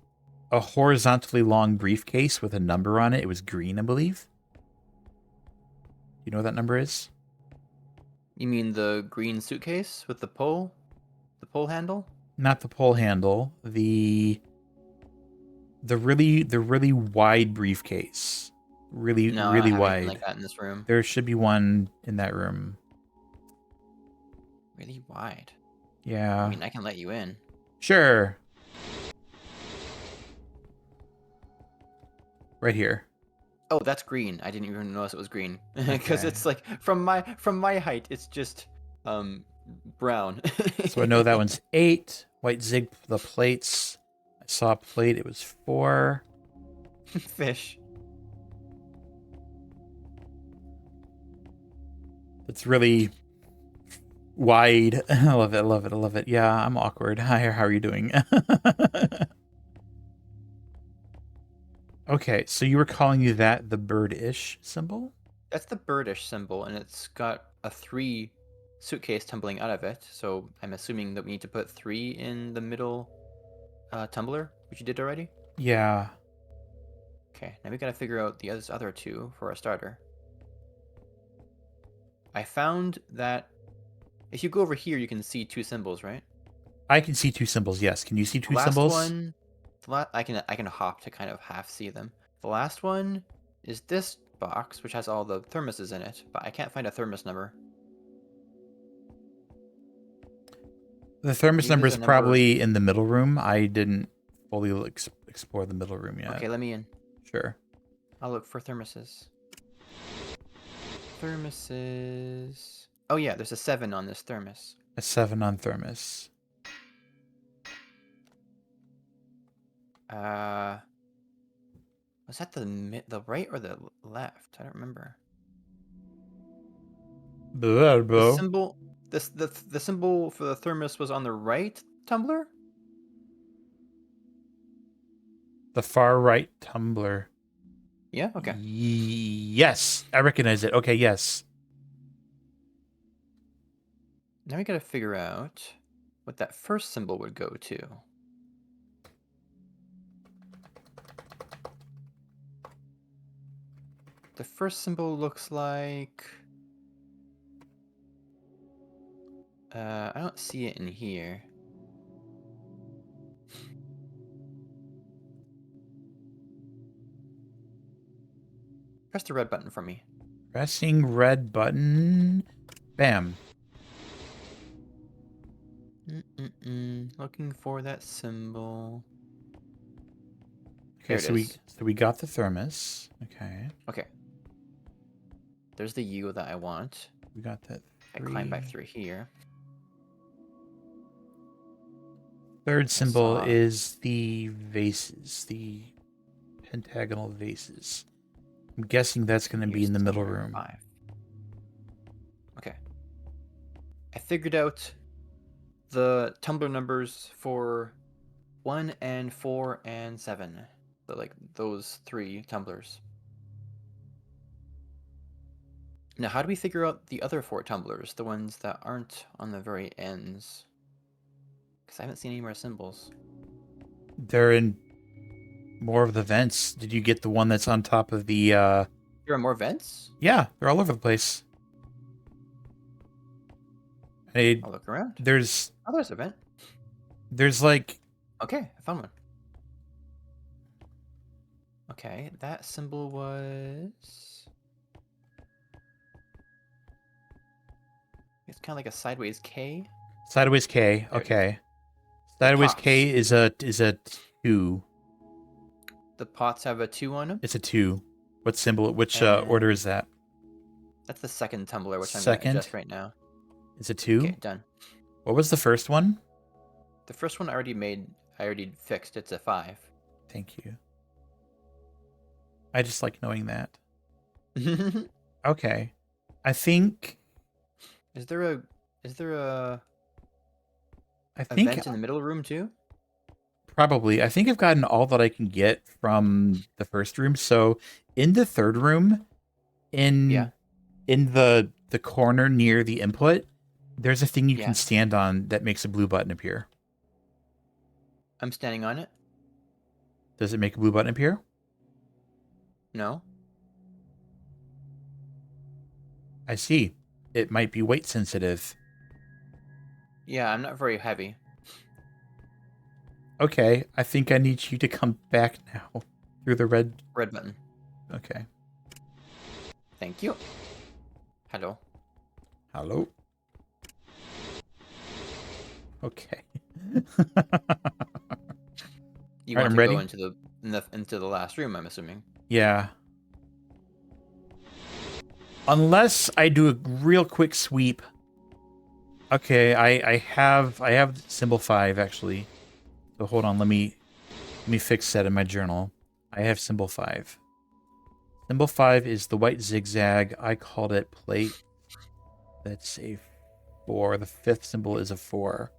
[SPEAKER 1] horizontally long briefcase with a number on it. It was green, I believe. You know what that number is?
[SPEAKER 2] You mean the green suitcase with the pole? The pole handle?
[SPEAKER 1] Not the pole handle. The The really wide briefcase. Really
[SPEAKER 2] No, I
[SPEAKER 1] really
[SPEAKER 2] don't have anything
[SPEAKER 1] wide.
[SPEAKER 2] like that in this room.
[SPEAKER 1] There should be one in that room.
[SPEAKER 2] Really wide.
[SPEAKER 1] Yeah.
[SPEAKER 2] I mean, I can let you in.
[SPEAKER 1] Sure. Right here.
[SPEAKER 2] Oh, that's green. I didn't even notice it was green because
[SPEAKER 1] Okay.
[SPEAKER 2] it's like from my height, it's just brown.
[SPEAKER 1] So I know that one's 8. White zig the plates. I saw a plate. It was 4.
[SPEAKER 2] Fish.
[SPEAKER 1] It's really wide. I love it. I love it. I love it. Yeah, I'm awkward. Hi, how are you doing? Okay, so you were calling that the bird-ish symbol?
[SPEAKER 2] That's the birdish symbol, and it's got a 3 suitcase tumbling out of it. So I'm assuming that we need to put 3 in the middle tumbler, which you did already.
[SPEAKER 1] Yeah.
[SPEAKER 2] Okay, now we gotta figure out the other 2 for a starter. I found that if you go over here, you can see 2 symbols, right?
[SPEAKER 1] I can see 2 symbols, yes. Can you see 2
[SPEAKER 2] The last
[SPEAKER 1] symbols?
[SPEAKER 2] one, I can hop to kind of half see them. The last one is this box, which has all the thermoses in it, but I can't find a thermos number.
[SPEAKER 1] The thermos
[SPEAKER 2] Maybe
[SPEAKER 1] number
[SPEAKER 2] there's
[SPEAKER 1] is
[SPEAKER 2] a number-
[SPEAKER 1] probably in the middle room. I didn't fully explore the middle room yet.
[SPEAKER 2] Okay, let me in.
[SPEAKER 1] Sure.
[SPEAKER 2] I'll look for thermoses. Thermoses. Oh yeah, there's a 7 on this thermos.
[SPEAKER 1] A 7 on thermos.
[SPEAKER 2] Was that the right or the left? I don't remember.
[SPEAKER 1] Blah,
[SPEAKER 2] The
[SPEAKER 1] blah.
[SPEAKER 2] symbol, the symbol for the thermos was on the right tumbler.
[SPEAKER 1] The far right tumbler.
[SPEAKER 2] Yeah. Okay.
[SPEAKER 1] Yes, I recognize it. Okay, yes.
[SPEAKER 2] Now we gotta figure out what that first symbol would go to. The first symbol looks like... I don't see it in here. Press the red button for me.
[SPEAKER 1] Pressing red button. Bam.
[SPEAKER 2] Looking for that symbol.
[SPEAKER 1] Okay,
[SPEAKER 2] Here it
[SPEAKER 1] so
[SPEAKER 2] is.
[SPEAKER 1] we got the thermos. Okay.
[SPEAKER 2] Okay. There's the U that I want.
[SPEAKER 1] We got that.
[SPEAKER 2] I climb back through here.
[SPEAKER 1] Third symbol
[SPEAKER 2] saw-
[SPEAKER 1] is the vases, the pentagonal vases. I'm guessing that's going to be
[SPEAKER 2] Here's
[SPEAKER 1] in the middle
[SPEAKER 2] tumbler
[SPEAKER 1] room.
[SPEAKER 2] 5. Okay. I figured out the tumbler numbers for 1 and 4 and 7. So like those 3 tumblers. Now, how do we figure out the other 4 tumblers, the ones that aren't on the very ends? Because I haven't seen any more symbols.
[SPEAKER 1] They're in more of the vents. Did you get the one that's on top of the
[SPEAKER 2] There are more vents?
[SPEAKER 1] Yeah, they're all over the place.
[SPEAKER 2] I'll look around.
[SPEAKER 1] There's
[SPEAKER 2] Oh, there's a vent.
[SPEAKER 1] like
[SPEAKER 2] Okay, I found one. Okay, that symbol was... It's kind of like a sideways K.
[SPEAKER 1] sideways K.
[SPEAKER 2] There it is.
[SPEAKER 1] Okay. Sideways
[SPEAKER 2] pots.
[SPEAKER 1] K is a 2.
[SPEAKER 2] The pots have a 2 on them.
[SPEAKER 1] It's a 2. What symbol? Which
[SPEAKER 2] And-
[SPEAKER 1] order is that?
[SPEAKER 2] That's the second tumbler, which I'm
[SPEAKER 1] Second?
[SPEAKER 2] going to adjust right now.
[SPEAKER 1] It's a 2.
[SPEAKER 2] Okay, done.
[SPEAKER 1] What was the first one?
[SPEAKER 2] The first one I already fixed. It's a 5.
[SPEAKER 1] Thank you. I just like knowing that.
[SPEAKER 2] Is
[SPEAKER 1] Okay. I think
[SPEAKER 2] there a
[SPEAKER 1] I think
[SPEAKER 2] vent in the middle room too?
[SPEAKER 1] probably. I think I've gotten all that I can get from the first room. So in the third room, in the corner near the input, there's a thing you
[SPEAKER 2] Yeah.
[SPEAKER 1] can stand on that makes a blue button appear.
[SPEAKER 2] I'm standing on it.
[SPEAKER 1] Does it make a blue button appear?
[SPEAKER 2] No.
[SPEAKER 1] I see. It might be weight sensitive.
[SPEAKER 2] Yeah, I'm not very heavy.
[SPEAKER 1] Okay, I think I need you to come back now through the red.
[SPEAKER 2] Red button.
[SPEAKER 1] Okay.
[SPEAKER 2] Thank you. Hello.
[SPEAKER 1] Hello. Okay.
[SPEAKER 2] You
[SPEAKER 1] Alright,
[SPEAKER 2] want
[SPEAKER 1] I'm
[SPEAKER 2] to
[SPEAKER 1] ready.
[SPEAKER 2] go into the last room, I'm assuming.
[SPEAKER 1] Yeah. Unless I do a real quick sweep. Okay, I have symbol 5 actually. So hold on, let me fix that in my journal. I have symbol 5. Symbol 5 is the white zigzag. I called it plate. That's a 4. The 5th symbol is a 4.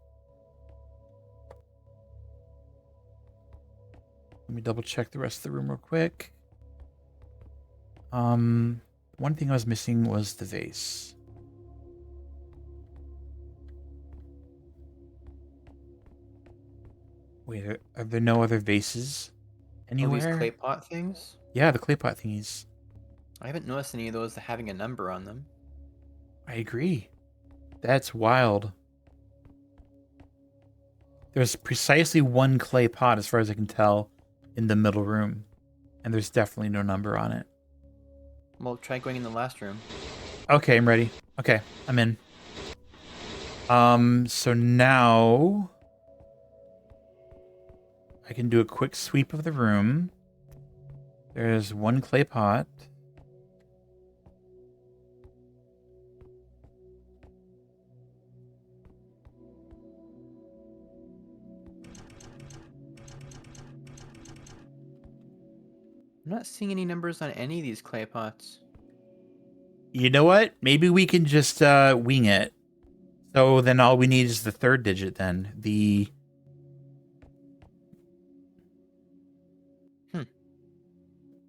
[SPEAKER 1] Let me double check the rest of the room real quick. One thing I was missing was the vase. Wait, are there no other vases
[SPEAKER 2] Oh, these
[SPEAKER 1] anywhere?
[SPEAKER 2] clay pot things?
[SPEAKER 1] Yeah, the clay pot thingies.
[SPEAKER 2] I haven't noticed any of those having a number on them.
[SPEAKER 1] I agree. That's wild. There's precisely one clay pot, as far as I can tell, in the middle room. And there's definitely no number on it.
[SPEAKER 2] Well, try going in the last room.
[SPEAKER 1] Okay, I'm ready. Okay, I'm in. So now I can do a quick sweep of the room. There's one clay pot.
[SPEAKER 2] I'm not seeing any numbers on any of these clay pots.
[SPEAKER 1] You know what? Maybe we can just wing it. So then all we need is the third digit then. The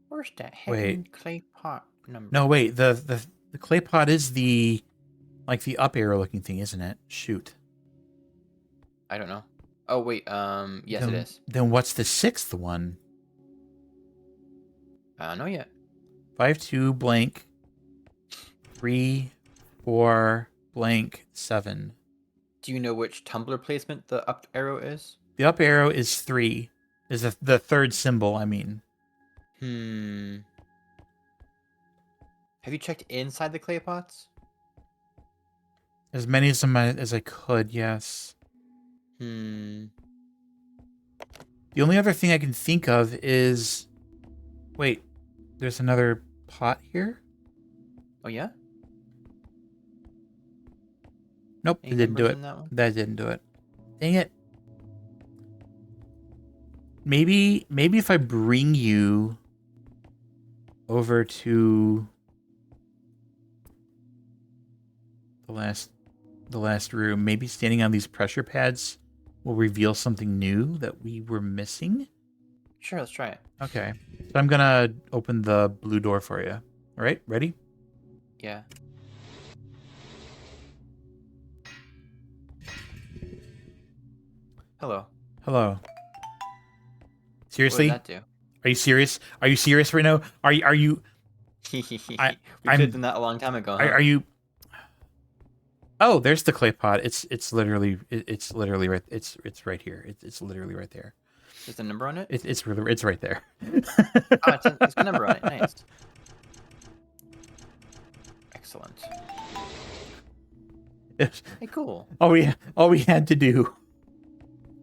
[SPEAKER 2] Where's that
[SPEAKER 1] Wait.
[SPEAKER 2] hidden clay pot number?
[SPEAKER 1] No, wait. The clay pot is the the up arrow looking thing, isn't it? Shoot.
[SPEAKER 2] I don't know. Oh wait, yes
[SPEAKER 1] then,
[SPEAKER 2] it is.
[SPEAKER 1] Then what's the 6th one?
[SPEAKER 2] I don't know yet.
[SPEAKER 1] 5 2 blank 3 4 blank 7.
[SPEAKER 2] Do you know which tumbler placement the up arrow is?
[SPEAKER 1] The up arrow is 3. Is the third symbol, I mean.
[SPEAKER 2] Have you checked inside the clay pots?
[SPEAKER 1] As many as I could, yes. The only other thing I can think of is... Wait, there's another pot here?
[SPEAKER 2] Oh yeah?
[SPEAKER 1] Nope,
[SPEAKER 2] Any
[SPEAKER 1] it didn't do
[SPEAKER 2] numbers
[SPEAKER 1] it.
[SPEAKER 2] in that one?
[SPEAKER 1] That didn't do it. Dang it. Maybe if I bring you over to the last room, maybe standing on these pressure pads will reveal something new that we were missing.
[SPEAKER 2] Sure, let's try it.
[SPEAKER 1] Okay. So I'm gonna open the blue door for you. All right, ready?
[SPEAKER 2] Yeah. Hello.
[SPEAKER 1] Hello.
[SPEAKER 2] What
[SPEAKER 1] Seriously?
[SPEAKER 2] did that do?
[SPEAKER 1] Are you serious? Are you serious right now? Are you
[SPEAKER 2] we could
[SPEAKER 1] I'm-
[SPEAKER 2] have done that a long time ago. Huh?
[SPEAKER 1] are you Oh, there's the clay pot. It's literally right it's right here. It's literally right there.
[SPEAKER 2] There's a number on it?
[SPEAKER 1] It's right there.
[SPEAKER 2] Oh, it's got a number on it. Nice. Excellent. Hey, cool.
[SPEAKER 1] all we had to do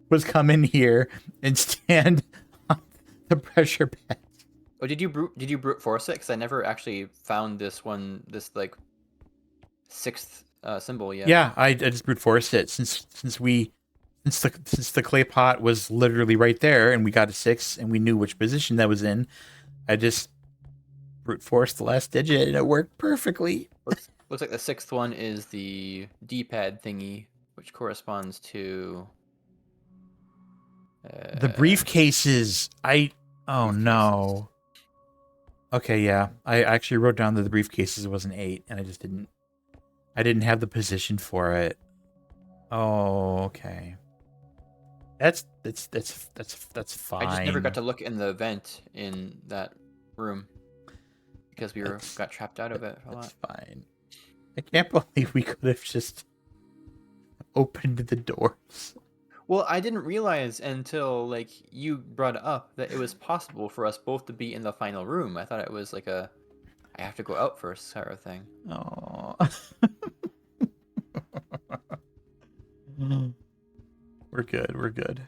[SPEAKER 1] was come in here and stand on the pressure pad.
[SPEAKER 2] Oh, did you brute force it? Because I never actually found this like 6th symbol yet.
[SPEAKER 1] Yeah, I just brute forced it since the clay pot was literally right there and we got a 6 and we knew which position that was in. I just brute forced the last digit and it worked perfectly.
[SPEAKER 2] Looks like the 6th one is the D-pad thingy, which corresponds to
[SPEAKER 1] The briefcases. Oh no. Okay, yeah. I actually wrote down that the briefcases was an 8 and I didn't have the position for it. Oh, okay. That's fine.
[SPEAKER 2] I just never got to look in the vent in that room because we got trapped out of it a lot.
[SPEAKER 1] That's fine. I can't believe we could have just opened the doors.
[SPEAKER 2] Well, I didn't realize until like you brought up that it was possible for us both to be in the final room. I thought it was like a I have to go out first sort of thing.
[SPEAKER 1] Oh. We're good. We're good.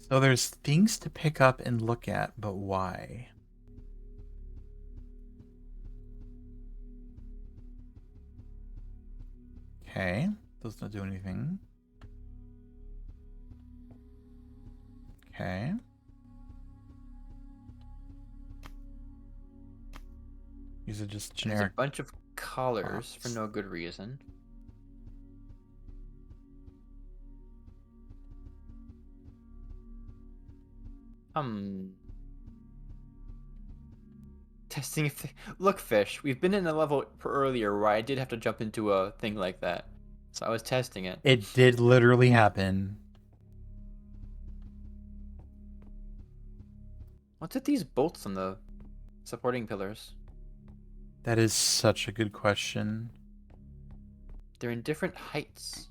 [SPEAKER 1] So there's things to pick up and look at, but why? Okay. Does not do anything. Okay. These are just
[SPEAKER 2] There's a
[SPEAKER 1] generic.
[SPEAKER 2] bunch of colors for
[SPEAKER 1] box.
[SPEAKER 2] no good reason. Testing if look, fish. We've been in a level earlier where I did have to jump into a thing like that, so I was testing it.
[SPEAKER 1] It did literally happen.
[SPEAKER 2] What's with these bolts on the supporting pillars?
[SPEAKER 1] That is such a good question.
[SPEAKER 2] They're in different heights.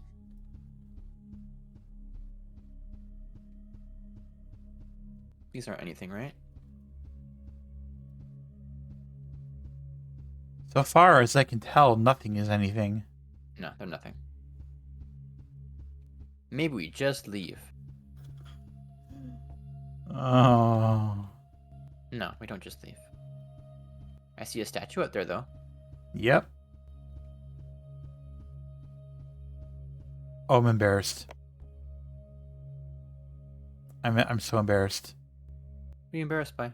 [SPEAKER 2] These aren't anything, right?
[SPEAKER 1] So far as I can tell, nothing is anything.
[SPEAKER 2] No, they're nothing. Maybe we just leave.
[SPEAKER 1] Oh.
[SPEAKER 2] No, we don't just leave. I see a statue out there, though.
[SPEAKER 1] Yep. Oh, I'm embarrassed. I'm so embarrassed.
[SPEAKER 2] What are you embarrassed by?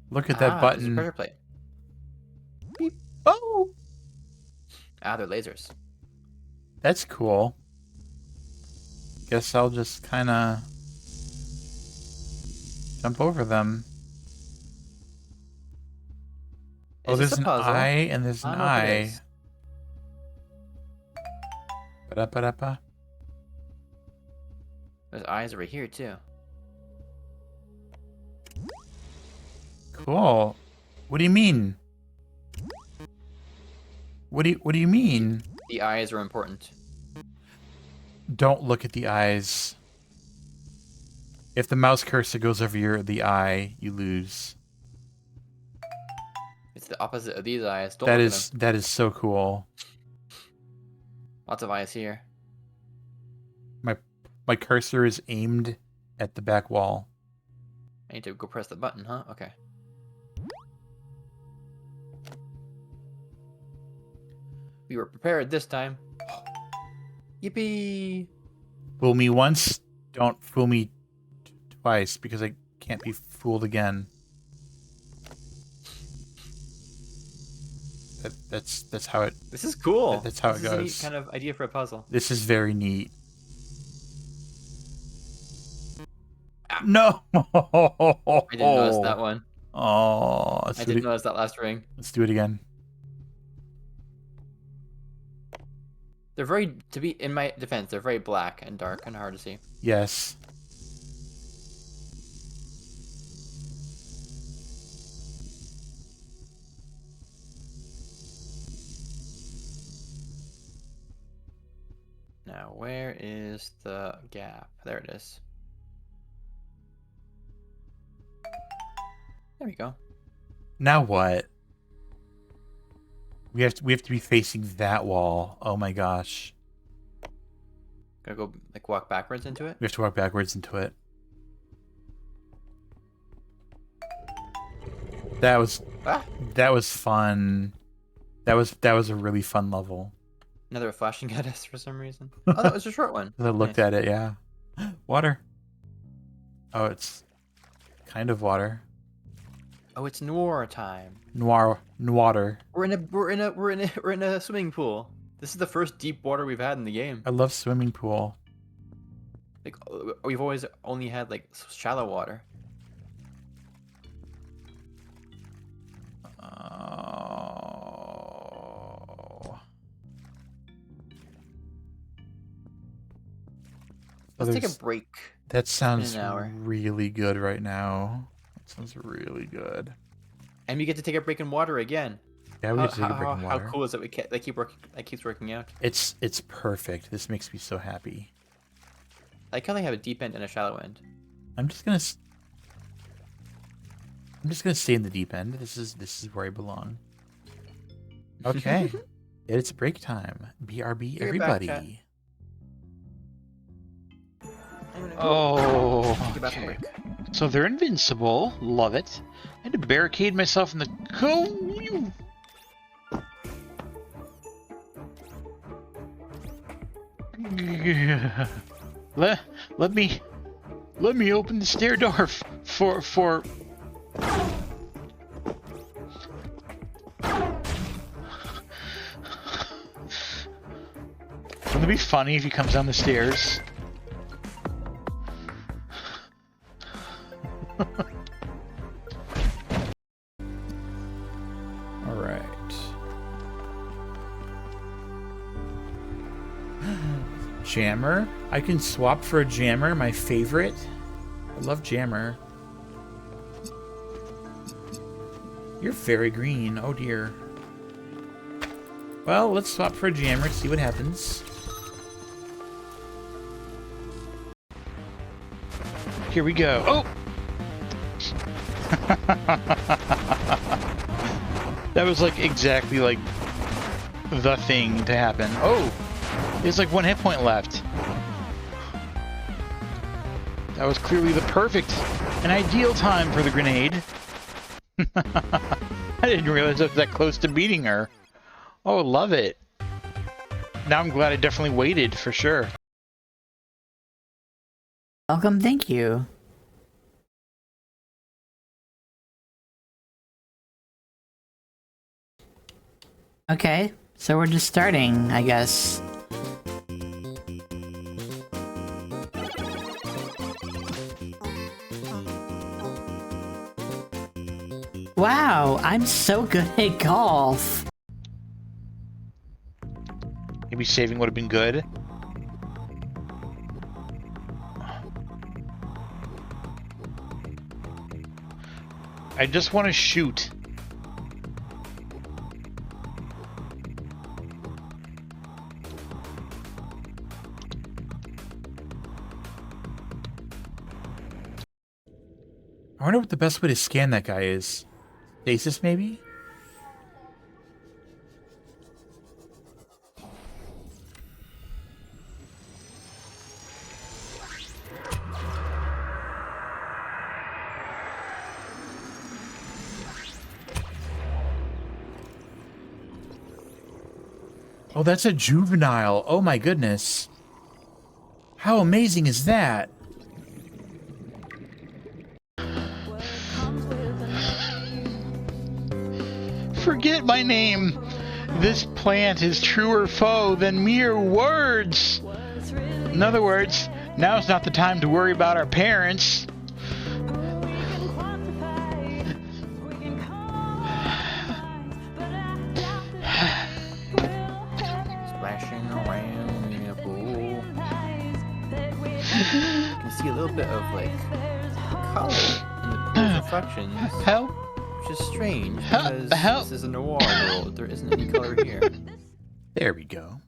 [SPEAKER 1] Look at that
[SPEAKER 2] There's a
[SPEAKER 1] button.
[SPEAKER 2] pressure plate.
[SPEAKER 1] Oh,
[SPEAKER 2] Ah, they're lasers.
[SPEAKER 1] that's cool. Guess I'll just kind of jump over them. Oh,
[SPEAKER 2] Is this
[SPEAKER 1] there's
[SPEAKER 2] a
[SPEAKER 1] an
[SPEAKER 2] puzzle?
[SPEAKER 1] eye and there's
[SPEAKER 2] I
[SPEAKER 1] an
[SPEAKER 2] don't know if it
[SPEAKER 1] eye.
[SPEAKER 2] is.
[SPEAKER 1] Ba-da-ba-da-ba.
[SPEAKER 2] There's eyes over here, too.
[SPEAKER 1] Cool. What do you mean? What do you mean?
[SPEAKER 2] The eyes are important.
[SPEAKER 1] Don't look at the eyes. If the mouse cursor goes over the eye, you lose.
[SPEAKER 2] It's the opposite of these eyes. Don't
[SPEAKER 1] That
[SPEAKER 2] look
[SPEAKER 1] is that is so cool.
[SPEAKER 2] at them. Lots of eyes here.
[SPEAKER 1] My cursor is aimed at the back wall.
[SPEAKER 2] I need to go press the button, huh? Okay. We were prepared this time. Yippee!
[SPEAKER 1] Fool me once, don't fool me twice, because I can't be fooled again. That's how it.
[SPEAKER 2] This is cool.
[SPEAKER 1] That's how
[SPEAKER 2] This
[SPEAKER 1] it
[SPEAKER 2] is a neat
[SPEAKER 1] goes.
[SPEAKER 2] kind of idea for a puzzle.
[SPEAKER 1] This is very neat.
[SPEAKER 2] Ah.
[SPEAKER 1] No.
[SPEAKER 2] I didn't notice that one.
[SPEAKER 1] Oh,
[SPEAKER 2] I didn't notice that last ring.
[SPEAKER 1] let's do it again.
[SPEAKER 2] They're very, to be in my defense, they're very black and dark and hard to see.
[SPEAKER 1] Yes.
[SPEAKER 2] Now, where is the gap? There it is. There we go.
[SPEAKER 1] Now what? We have to be facing that wall. Oh my gosh.
[SPEAKER 2] Gotta go like walk backwards into it.
[SPEAKER 1] We have to walk backwards into it. That was
[SPEAKER 2] Ah!
[SPEAKER 1] fun. That was a really fun level.
[SPEAKER 2] Another flashing at us for some reason. Oh, that was a short one.
[SPEAKER 1] I looked at it, yeah. Water. Oh, it's kind of water.
[SPEAKER 2] Oh, it's noir time.
[SPEAKER 1] Noir.
[SPEAKER 2] We're in a swimming pool. This is the first deep water we've had in the game.
[SPEAKER 1] I love swimming pool.
[SPEAKER 2] Like we've always only had like shallow water.
[SPEAKER 1] Oh.
[SPEAKER 2] Let's take a
[SPEAKER 1] there's-
[SPEAKER 2] break.
[SPEAKER 1] That sounds
[SPEAKER 2] an hour.
[SPEAKER 1] really good right now. That sounds really good.
[SPEAKER 2] And we get to take a break in water again.
[SPEAKER 1] Yeah, we
[SPEAKER 2] How,
[SPEAKER 1] get to take a break in
[SPEAKER 2] how
[SPEAKER 1] water.
[SPEAKER 2] cool is it? That keeps working out.
[SPEAKER 1] It's perfect. This makes me so happy.
[SPEAKER 2] I like how they have a deep end and a shallow end.
[SPEAKER 1] I'm just gonna stay in the deep end. This is where I belong. Okay. It's break time. BRB,
[SPEAKER 2] Bring it back, chat.
[SPEAKER 1] everybody.
[SPEAKER 2] I'm gonna go
[SPEAKER 3] Oh.
[SPEAKER 2] take a bathroom break.
[SPEAKER 3] So they're invincible. Love it. I had to barricade myself in the you. Let me open the stair door for Wouldn't it be funny if he comes down the stairs?
[SPEAKER 1] All right. Jammer. I can swap for a jammer, my favorite. I love jammer. You're very green. Oh dear. Well, let's swap for a jammer, see what happens.
[SPEAKER 3] Here we go. Oh! That was like exactly like the thing to happen. Oh! There's like 1 hit point left. That was clearly the perfect and ideal time for the grenade. I didn't realize I was that close to beating her. Oh, love it. Now I'm glad I definitely waited for sure.
[SPEAKER 4] Welcome, thank you. Okay, so we're just starting, I guess. Wow, I'm so good at golf.
[SPEAKER 3] Maybe saving would have been good. I just want to shoot.
[SPEAKER 1] I wonder what the best way to scan that guy is. Stasis, maybe? Oh, that's a juvenile. Oh my goodness. How amazing is that?
[SPEAKER 3] Forget my name. This plant is truer foe than mere words. In other words, now's not the time to worry about our parents.
[SPEAKER 2] Splashing around in a pool. You can see a little bit of like color in the pool's reflections,
[SPEAKER 3] Help.
[SPEAKER 2] which is strange
[SPEAKER 3] Help,
[SPEAKER 2] because
[SPEAKER 3] help.
[SPEAKER 2] this is a noir world. There isn't any color here.
[SPEAKER 1] There we go.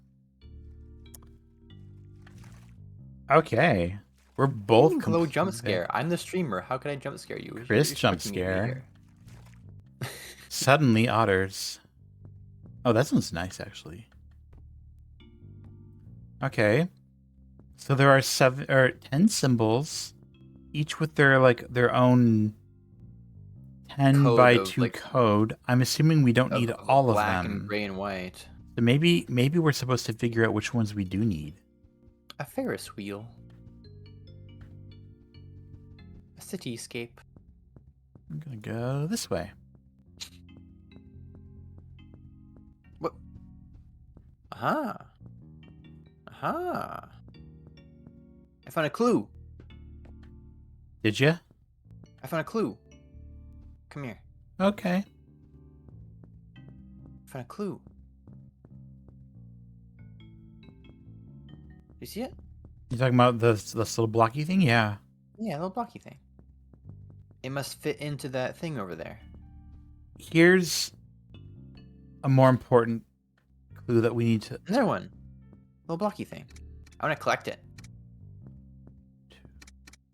[SPEAKER 1] Okay. We're both
[SPEAKER 2] Ooh, hello, jump
[SPEAKER 1] completely-
[SPEAKER 2] scare. I'm the streamer. How could I jump scare you?
[SPEAKER 1] Chris
[SPEAKER 2] You're
[SPEAKER 1] jump
[SPEAKER 2] expecting me to be
[SPEAKER 1] scare.
[SPEAKER 2] here.
[SPEAKER 1] Suddenly otters. Oh, that sounds nice, actually. Okay. So there are 10 symbols, each with their their own 10
[SPEAKER 2] Code
[SPEAKER 1] by
[SPEAKER 2] of,
[SPEAKER 1] 2
[SPEAKER 2] like,
[SPEAKER 1] code. I'm assuming we don't need
[SPEAKER 2] Of
[SPEAKER 1] all of
[SPEAKER 2] black
[SPEAKER 1] them.
[SPEAKER 2] and gray and white.
[SPEAKER 1] So maybe we're supposed to figure out which ones we do need.
[SPEAKER 2] A Ferris wheel. A cityscape.
[SPEAKER 1] I'm gonna go this way.
[SPEAKER 2] What? Aha. Aha. I found a clue.
[SPEAKER 1] Did you?
[SPEAKER 2] I found a clue. Come here.
[SPEAKER 1] Okay.
[SPEAKER 2] I found a clue. You see it?
[SPEAKER 1] You talking about this little blocky thing? Yeah.
[SPEAKER 2] Yeah, a little blocky thing. It must fit into that thing over there.
[SPEAKER 1] Here's a more important clue that we need to.
[SPEAKER 2] Another one. Little blocky thing. I want to collect it.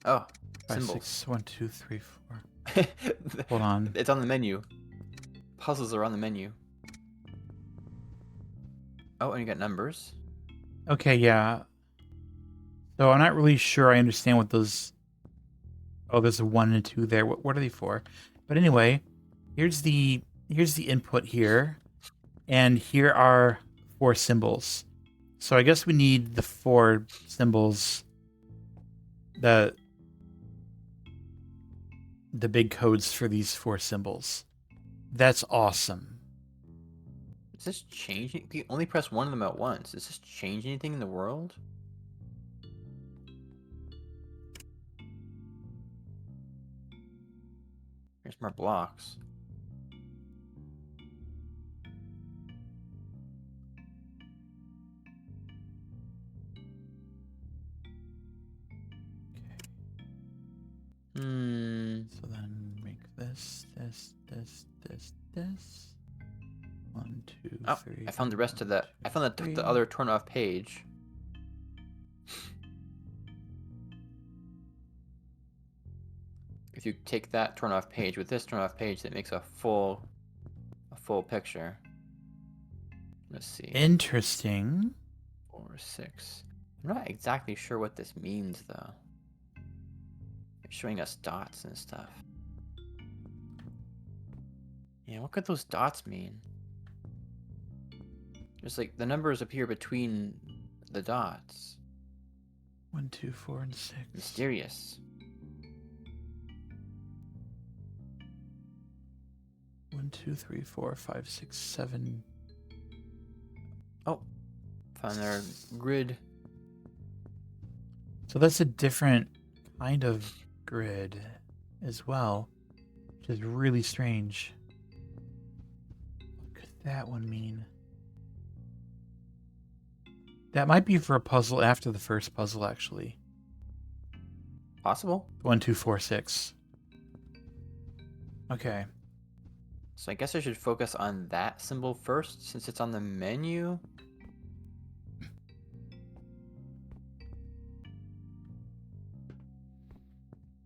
[SPEAKER 2] Oh,
[SPEAKER 1] 5,
[SPEAKER 2] symbols.
[SPEAKER 1] 6, 1, 2, 3, 4. Hold on.
[SPEAKER 2] It's on the menu. Puzzles are on the menu. Oh, and you got numbers.
[SPEAKER 1] Okay, yeah. So I'm not really sure I understand what those. Oh, there's a 1 and a 2 there. What are they for? But anyway, here's the input here, and here are 4 symbols. So I guess we need the 4 symbols. The big codes for these 4 symbols. That's awesome.
[SPEAKER 2] Does this change? You can only press one of them at once. Does this change anything in the world? Here's more blocks.
[SPEAKER 1] So then make this. 1, 2,
[SPEAKER 2] Oh,
[SPEAKER 1] 3.
[SPEAKER 2] I found the rest of the. I found the
[SPEAKER 1] 3.
[SPEAKER 2] other torn off page. If you take that torn off page with this torn off page, that makes a full picture. Let's see.
[SPEAKER 1] Interesting.
[SPEAKER 2] 4, 6. I'm not exactly sure what this means though. It's showing us dots and stuff. Yeah, what could those dots mean? Just like the numbers appear between the dots.
[SPEAKER 1] 1, 2, 4, and 6.
[SPEAKER 2] Mysterious.
[SPEAKER 1] 1, 2, 3, 4, 5, 6, 7.
[SPEAKER 2] Oh, found their grid.
[SPEAKER 1] So that's a different kind of grid as well, which is really strange. What could that one mean? That might be for a puzzle after the first puzzle, actually.
[SPEAKER 2] Possible.
[SPEAKER 1] 1, 2, 4, 6. Okay.
[SPEAKER 2] So I guess I should focus on that symbol first since it's on the menu.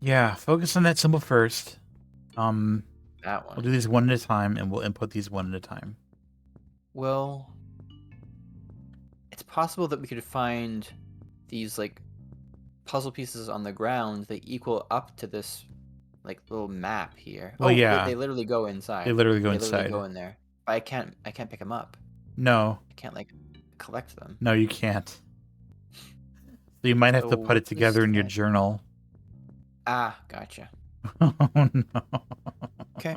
[SPEAKER 1] Yeah, focus on that symbol first.
[SPEAKER 2] That one.
[SPEAKER 1] We'll do these one at a time, and we'll input these one at a time.
[SPEAKER 2] Well, it's possible that we could find these like puzzle pieces on the ground that equal up to this like little map here.
[SPEAKER 1] Well,
[SPEAKER 2] oh,
[SPEAKER 1] yeah.
[SPEAKER 2] They literally go inside.
[SPEAKER 1] They literally go
[SPEAKER 2] They
[SPEAKER 1] inside.
[SPEAKER 2] literally go in there. But I can't pick them up.
[SPEAKER 1] No,
[SPEAKER 2] I can't like collect them.
[SPEAKER 1] no, you can't. So you might have to
[SPEAKER 2] So
[SPEAKER 1] put it
[SPEAKER 2] what's this
[SPEAKER 1] together in your
[SPEAKER 2] thing?
[SPEAKER 1] journal.
[SPEAKER 2] Ah, gotcha.
[SPEAKER 1] Oh no.
[SPEAKER 2] Okay.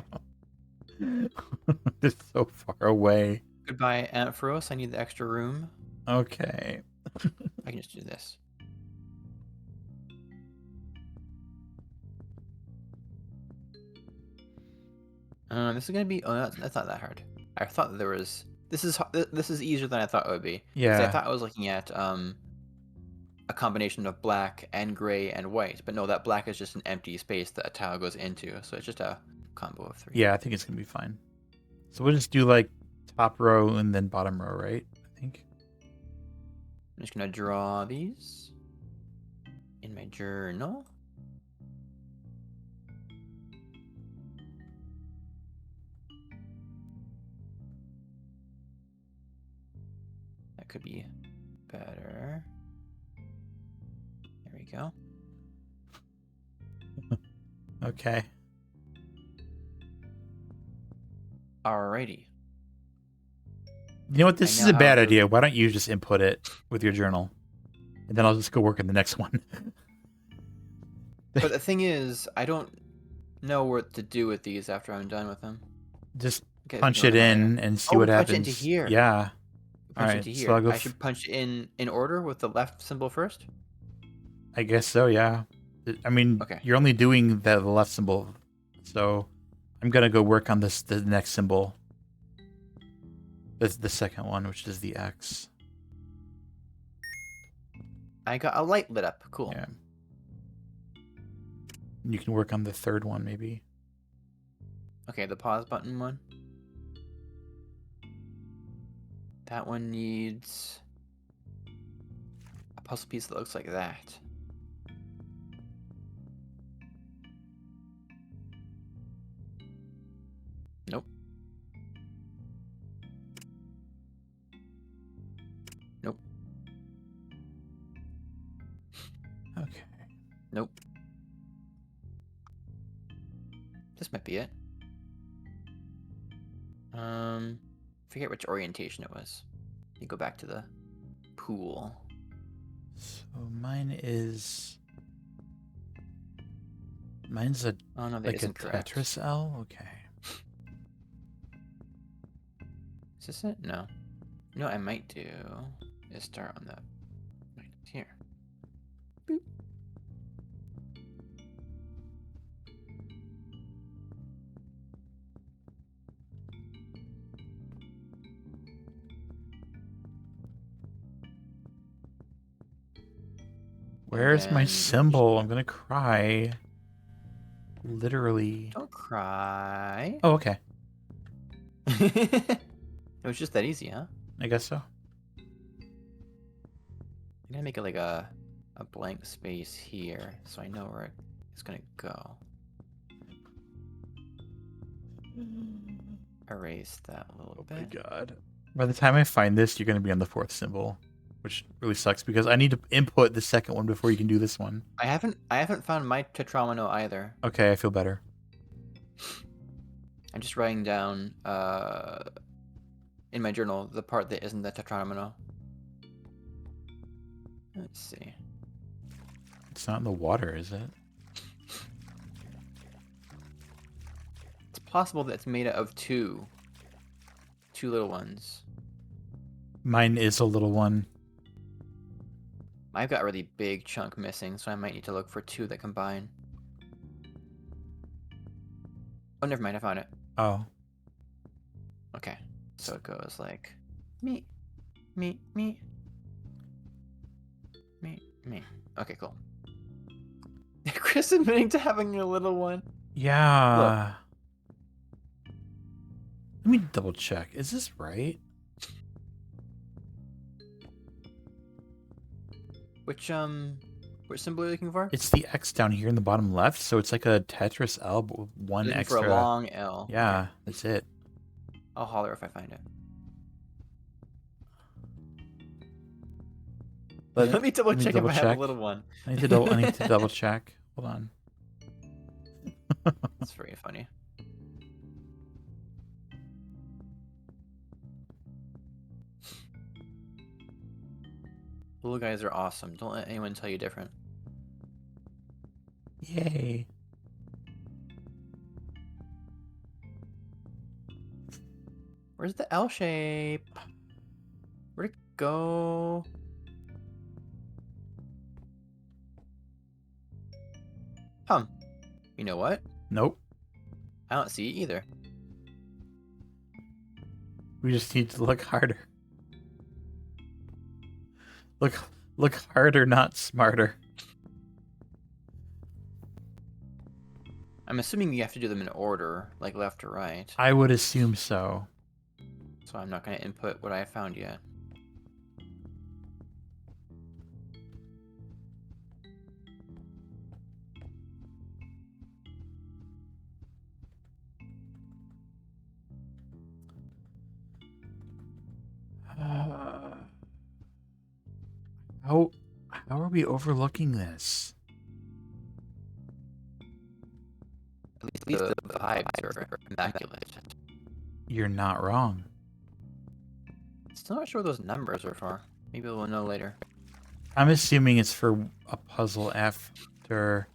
[SPEAKER 1] It's so far away.
[SPEAKER 2] Goodbye, Ampharos. I need the extra room.
[SPEAKER 1] Okay.
[SPEAKER 2] I can just do this. This is gonna be. Oh, that's not that hard. I thought that there was. This is easier than I thought it would be. 'Cause
[SPEAKER 1] Yeah.
[SPEAKER 2] I thought I was looking at a combination of black and gray and white, but no, that black is just an empty space that a tile goes into. So it's just a combo of 3.
[SPEAKER 1] Yeah, I think it's gonna be fine. So we'll just do like top row and then bottom row, right? I think.
[SPEAKER 2] I'm just gonna draw these in my journal. That could be better. There we go.
[SPEAKER 1] Okay.
[SPEAKER 2] Alrighty.
[SPEAKER 1] You know what? This
[SPEAKER 2] I
[SPEAKER 1] is a
[SPEAKER 2] know
[SPEAKER 1] bad
[SPEAKER 2] how to-
[SPEAKER 1] idea. Why don't you just input it with your journal, and then I'll just go work on the next one.
[SPEAKER 2] But the thing is, I don't know what to do with these after I'm done with them.
[SPEAKER 1] Just
[SPEAKER 2] Okay,
[SPEAKER 1] punch
[SPEAKER 2] no,
[SPEAKER 1] it
[SPEAKER 2] no,
[SPEAKER 1] in and see
[SPEAKER 2] Oh,
[SPEAKER 1] what
[SPEAKER 2] punch it
[SPEAKER 1] happens.
[SPEAKER 2] into here.
[SPEAKER 1] Yeah.
[SPEAKER 2] Punch
[SPEAKER 1] Alright,
[SPEAKER 2] into
[SPEAKER 1] so
[SPEAKER 2] here.
[SPEAKER 1] I'll go
[SPEAKER 2] I should punch in order with the left symbol first.
[SPEAKER 1] I guess so. Yeah. I mean,
[SPEAKER 2] Okay.
[SPEAKER 1] you're only doing the left symbol, so I'm gonna go work on the next symbol. That's the second one, which is the X.
[SPEAKER 2] I got a light lit up. Cool.
[SPEAKER 1] Yeah. You can work on the third one, maybe.
[SPEAKER 2] Okay, the pause button one. That one needs a puzzle piece that looks like that. Nope. Nope.
[SPEAKER 1] Okay.
[SPEAKER 2] Nope. This might be it. Forget which orientation it was. You go back to the pool.
[SPEAKER 1] So mine's a
[SPEAKER 2] Oh no, that
[SPEAKER 1] like a
[SPEAKER 2] isn't correct.
[SPEAKER 1] Tetris L. Okay.
[SPEAKER 2] Is this it? No. You know what I might do is start on the right here. Boop.
[SPEAKER 1] Where's my
[SPEAKER 2] then-
[SPEAKER 1] symbol? I'm gonna cry. Literally.
[SPEAKER 2] Don't cry.
[SPEAKER 1] Oh, okay.
[SPEAKER 2] It was just that easy, huh?
[SPEAKER 1] I guess so.
[SPEAKER 2] I'm gonna make it like a blank space here, so I know where it's gonna go. Erase that a little bit.
[SPEAKER 1] God. By the time I find this, you're gonna be on the 4th symbol, which really sucks because I need to input the second one before you can do this one.
[SPEAKER 2] I haven't found my tetramino either.
[SPEAKER 1] Okay, I feel better.
[SPEAKER 2] I'm just writing down in my journal the part that isn't the tetramino. Let's see.
[SPEAKER 1] It's not in the water, is it?
[SPEAKER 2] It's possible that it's made out of two little ones.
[SPEAKER 1] Mine is a little one.
[SPEAKER 2] I've got a really big chunk missing, so I might need to look for two that combine. Oh, never mind, I found it.
[SPEAKER 1] Oh.
[SPEAKER 2] Okay, so it goes like me, me, me, me, me. Okay, cool. Chris admitting to having a little one.
[SPEAKER 1] Yeah. Let me double check. Is this right?
[SPEAKER 2] Which symbol are you looking for?
[SPEAKER 1] It's the X down here in the bottom left, so it's like a Tetris L, but with one
[SPEAKER 2] Looking
[SPEAKER 1] extra.
[SPEAKER 2] for a long L.
[SPEAKER 1] Yeah,
[SPEAKER 2] Okay.
[SPEAKER 1] that's it.
[SPEAKER 2] I'll holler if I find it. Let me double check if I have a little one.
[SPEAKER 1] I need to double check. Hold on.
[SPEAKER 2] That's very funny. Little guys are awesome. Don't let anyone tell you different.
[SPEAKER 1] Yay.
[SPEAKER 2] Where's the L shape? Where'd it go? You know what?
[SPEAKER 1] Nope.
[SPEAKER 2] I don't see it either.
[SPEAKER 1] We just need to look harder. Look harder, not smarter.
[SPEAKER 2] I'm assuming you have to do them in order, like left to right.
[SPEAKER 1] I would assume so.
[SPEAKER 2] So I'm not going to input what I found yet.
[SPEAKER 1] How are we overlooking this?
[SPEAKER 2] At least the vibes are immaculate.
[SPEAKER 1] You're not wrong.
[SPEAKER 2] Still not sure what those numbers are for. Maybe we'll know later.
[SPEAKER 1] I'm assuming it's for a puzzle after.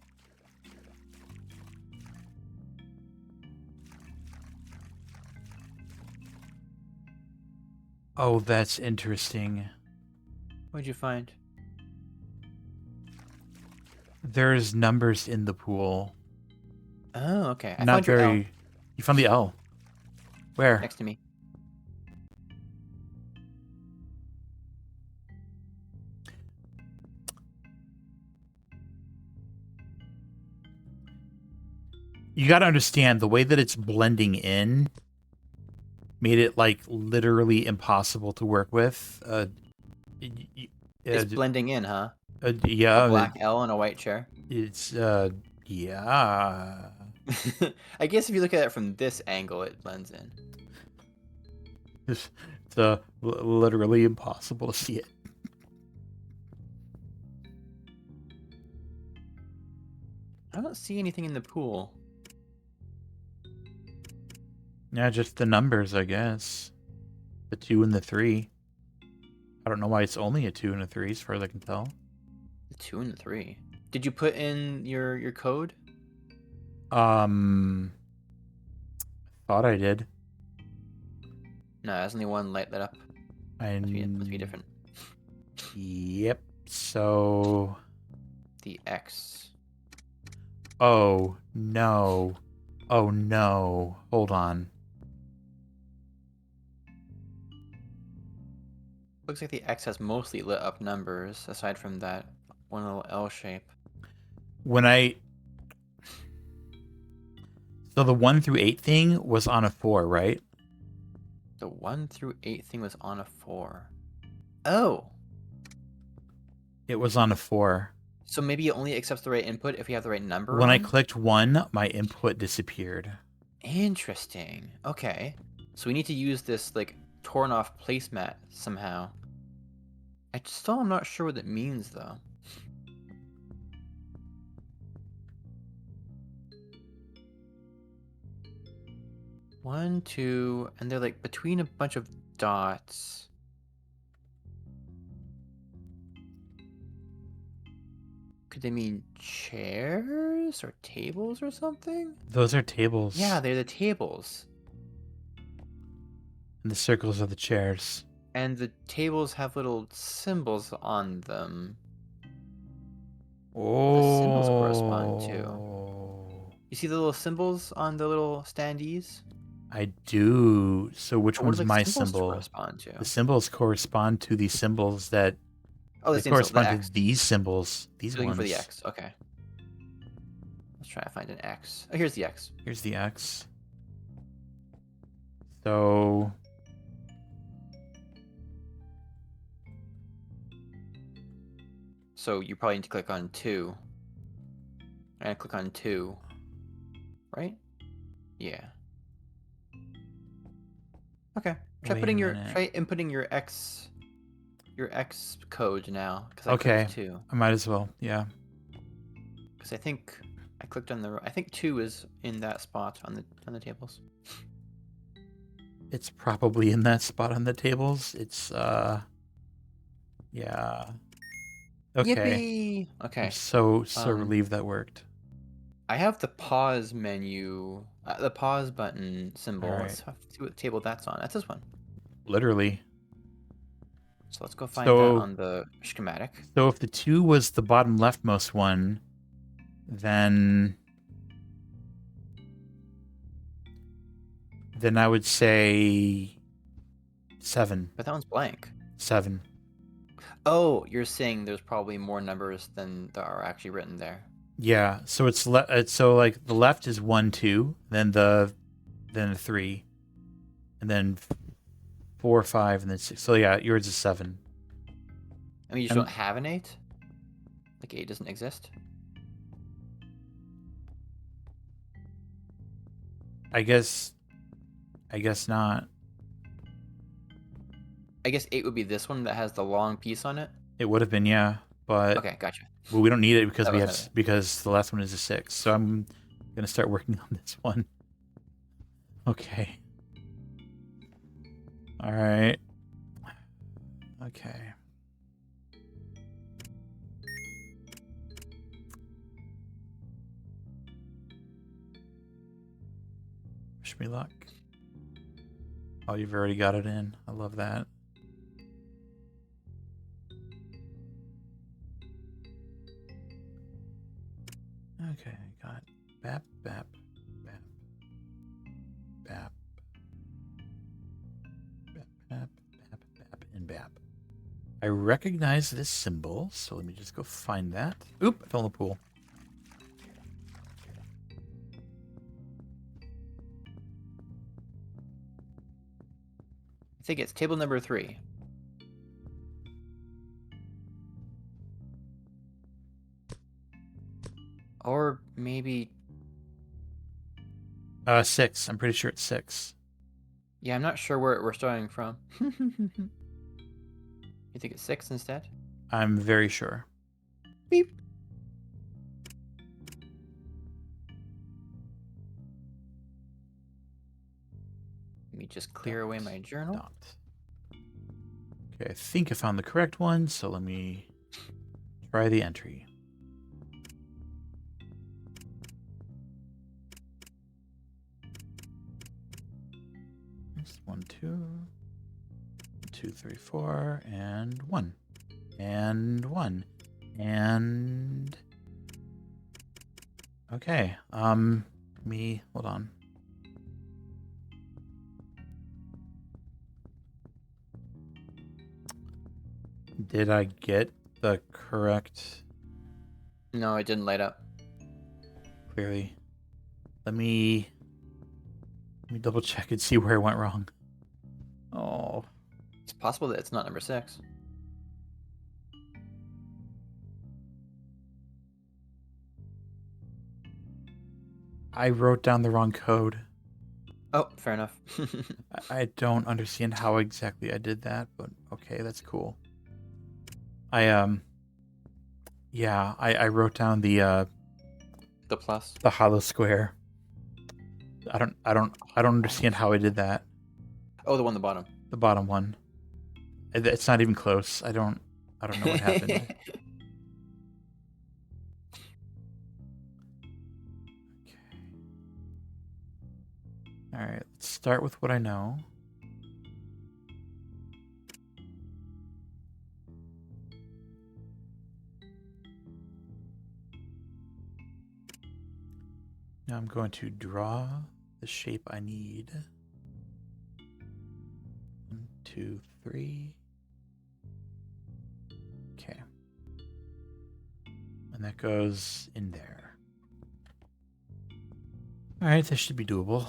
[SPEAKER 1] Oh, that's interesting.
[SPEAKER 2] What'd you find?
[SPEAKER 1] There's numbers in the pool.
[SPEAKER 2] Oh, okay. I
[SPEAKER 1] Not
[SPEAKER 2] found your L
[SPEAKER 1] very. You found the L. Where?
[SPEAKER 2] next to me.
[SPEAKER 1] You got to understand the way that it's blending in. made it like literally impossible to work with.
[SPEAKER 2] It's blending in, huh?
[SPEAKER 1] Yeah,
[SPEAKER 2] A black L and a white chair.
[SPEAKER 1] it's yeah.
[SPEAKER 2] I guess if you look at it from this angle, it blends in.
[SPEAKER 1] It's literally impossible to see it.
[SPEAKER 2] I don't see anything in the pool.
[SPEAKER 1] Yeah, just the numbers, I guess. The 2 and the 3. I don't know why it's only a 2 and a 3, as far as I can tell.
[SPEAKER 2] The 2 and the 3. Did you put in your code?
[SPEAKER 1] Thought I did.
[SPEAKER 2] No, there's only one light lit up. Must be different.
[SPEAKER 1] Yep. So.
[SPEAKER 2] The X.
[SPEAKER 1] Oh no. Oh no. Hold on.
[SPEAKER 2] Looks like the X has mostly lit up numbers, aside from that one little L shape.
[SPEAKER 1] So the 1 through 8 thing was on a 4, right?
[SPEAKER 2] The 1 through 8 thing was on a 4. Oh!
[SPEAKER 1] It was on a 4.
[SPEAKER 2] So maybe it only accepts the right input if you have the right number
[SPEAKER 1] When I
[SPEAKER 2] on?
[SPEAKER 1] clicked 1, my input disappeared.
[SPEAKER 2] Interesting. Okay. So we need to use this, like, torn off placemat somehow. I still am not sure what it means, though. One, two, and they're like between a bunch of dots. Could they mean chairs or tables or something?
[SPEAKER 1] Those are tables.
[SPEAKER 2] Yeah, they're the tables.
[SPEAKER 1] And the circles are the chairs.
[SPEAKER 2] And the tables have little symbols on them.
[SPEAKER 1] Oh.
[SPEAKER 2] The symbols correspond to. You see the little symbols on the little standees?
[SPEAKER 1] I do. So which
[SPEAKER 2] But what do
[SPEAKER 1] one's
[SPEAKER 2] the
[SPEAKER 1] my
[SPEAKER 2] symbols
[SPEAKER 1] symbol?
[SPEAKER 2] correspond to?
[SPEAKER 1] The symbols correspond to the symbols that
[SPEAKER 2] Oh, the
[SPEAKER 1] they
[SPEAKER 2] same symbol, the
[SPEAKER 1] correspond
[SPEAKER 2] X.
[SPEAKER 1] to these symbols. These
[SPEAKER 2] Looking
[SPEAKER 1] ones.
[SPEAKER 2] for the X. Okay. Let's try to find an X. Oh, here's the X.
[SPEAKER 1] Here's the X. So
[SPEAKER 2] So you probably need to click on 2. And click on 2. Right? Yeah. Okay. Try
[SPEAKER 1] Wait a
[SPEAKER 2] putting
[SPEAKER 1] minute.
[SPEAKER 2] try inputting your X code now. Because I
[SPEAKER 1] Okay.
[SPEAKER 2] clicked 2.
[SPEAKER 1] I might as well. Yeah.
[SPEAKER 2] Because I think I clicked on I think 2 is in that spot on the tables.
[SPEAKER 1] It's probably in that spot on the tables. It's yeah. Okay.
[SPEAKER 2] Yippee! Okay.
[SPEAKER 1] I'm so
[SPEAKER 2] Um,
[SPEAKER 1] relieved that worked.
[SPEAKER 2] I have the pause menu, the pause button symbol.
[SPEAKER 1] All
[SPEAKER 2] Let's see what table that's on. That's this one.
[SPEAKER 1] Literally.
[SPEAKER 2] So let's go find
[SPEAKER 1] So-
[SPEAKER 2] that on the schematic.
[SPEAKER 1] So if the 2 was the bottom leftmost one, then I would say 7.
[SPEAKER 2] But that one's blank.
[SPEAKER 1] 7.
[SPEAKER 2] Oh, you're saying there's probably more numbers than there are actually written there.
[SPEAKER 1] Yeah, so it's so like the left is 1 2, then the 3, and then 4 5, and then 6. So yeah, yours is 7.
[SPEAKER 2] I mean, you just
[SPEAKER 1] Um,
[SPEAKER 2] don't have an 8? Like 8 doesn't exist?
[SPEAKER 1] I guess not.
[SPEAKER 2] I guess 8 would be this one that has the long piece on it.
[SPEAKER 1] It would have been, yeah, but
[SPEAKER 2] Okay, gotcha.
[SPEAKER 1] well, we don't need it because
[SPEAKER 2] That
[SPEAKER 1] we
[SPEAKER 2] was
[SPEAKER 1] have because the last one is a 6. So I'm gonna start working on this one. Okay. All right. Okay. Wish me luck. Oh, you've already got it in. I love that. Okay, got bap, bap, bap, bap, bap, bap, bap, bap, and bap. I recognize this symbol, so let me just go find that. Oop, I fell in the pool.
[SPEAKER 2] I think it's table number 3. Or maybe...
[SPEAKER 1] 6. I'm pretty sure it's 6.
[SPEAKER 2] Yeah, I'm not sure where we're starting from. You think it's 6 instead?
[SPEAKER 1] I'm very sure.
[SPEAKER 2] Beep. Let me just clear away my journal.
[SPEAKER 1] Not. Okay, I think I found the correct one, so let me try the entry. Next, 1, 2, 2, 3, 4, and 1, and 1, and okay. Hold on. Did I get the correct?
[SPEAKER 2] No, it didn't light up.
[SPEAKER 1] Clearly. Let me double check and see where I went wrong. Oh,
[SPEAKER 2] It's possible that it's not number 6.
[SPEAKER 1] I wrote down the wrong code.
[SPEAKER 2] Oh, fair enough.
[SPEAKER 1] I don't understand how exactly I did that, but okay, that's cool. I wrote down the
[SPEAKER 2] The plus.
[SPEAKER 1] hollow square. I don't understand how I did that.
[SPEAKER 2] Oh, the one at the bottom.
[SPEAKER 1] The bottom one. It's not even close. I don't know what happened. Okay. All right, let's start with what I know. Now I'm going to draw the shape I need. 1, 2, 3. Okay. And that goes in there. All right, this should be doable.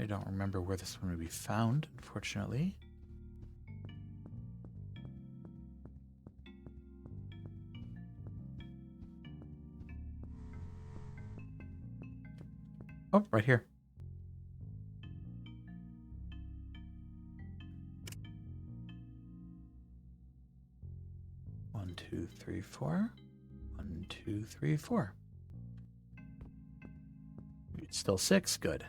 [SPEAKER 1] I don't remember where this one would be found, unfortunately. Oh, right here. One, 2, 3, 4. 1, 2, 3, 4. It's still 6. Good.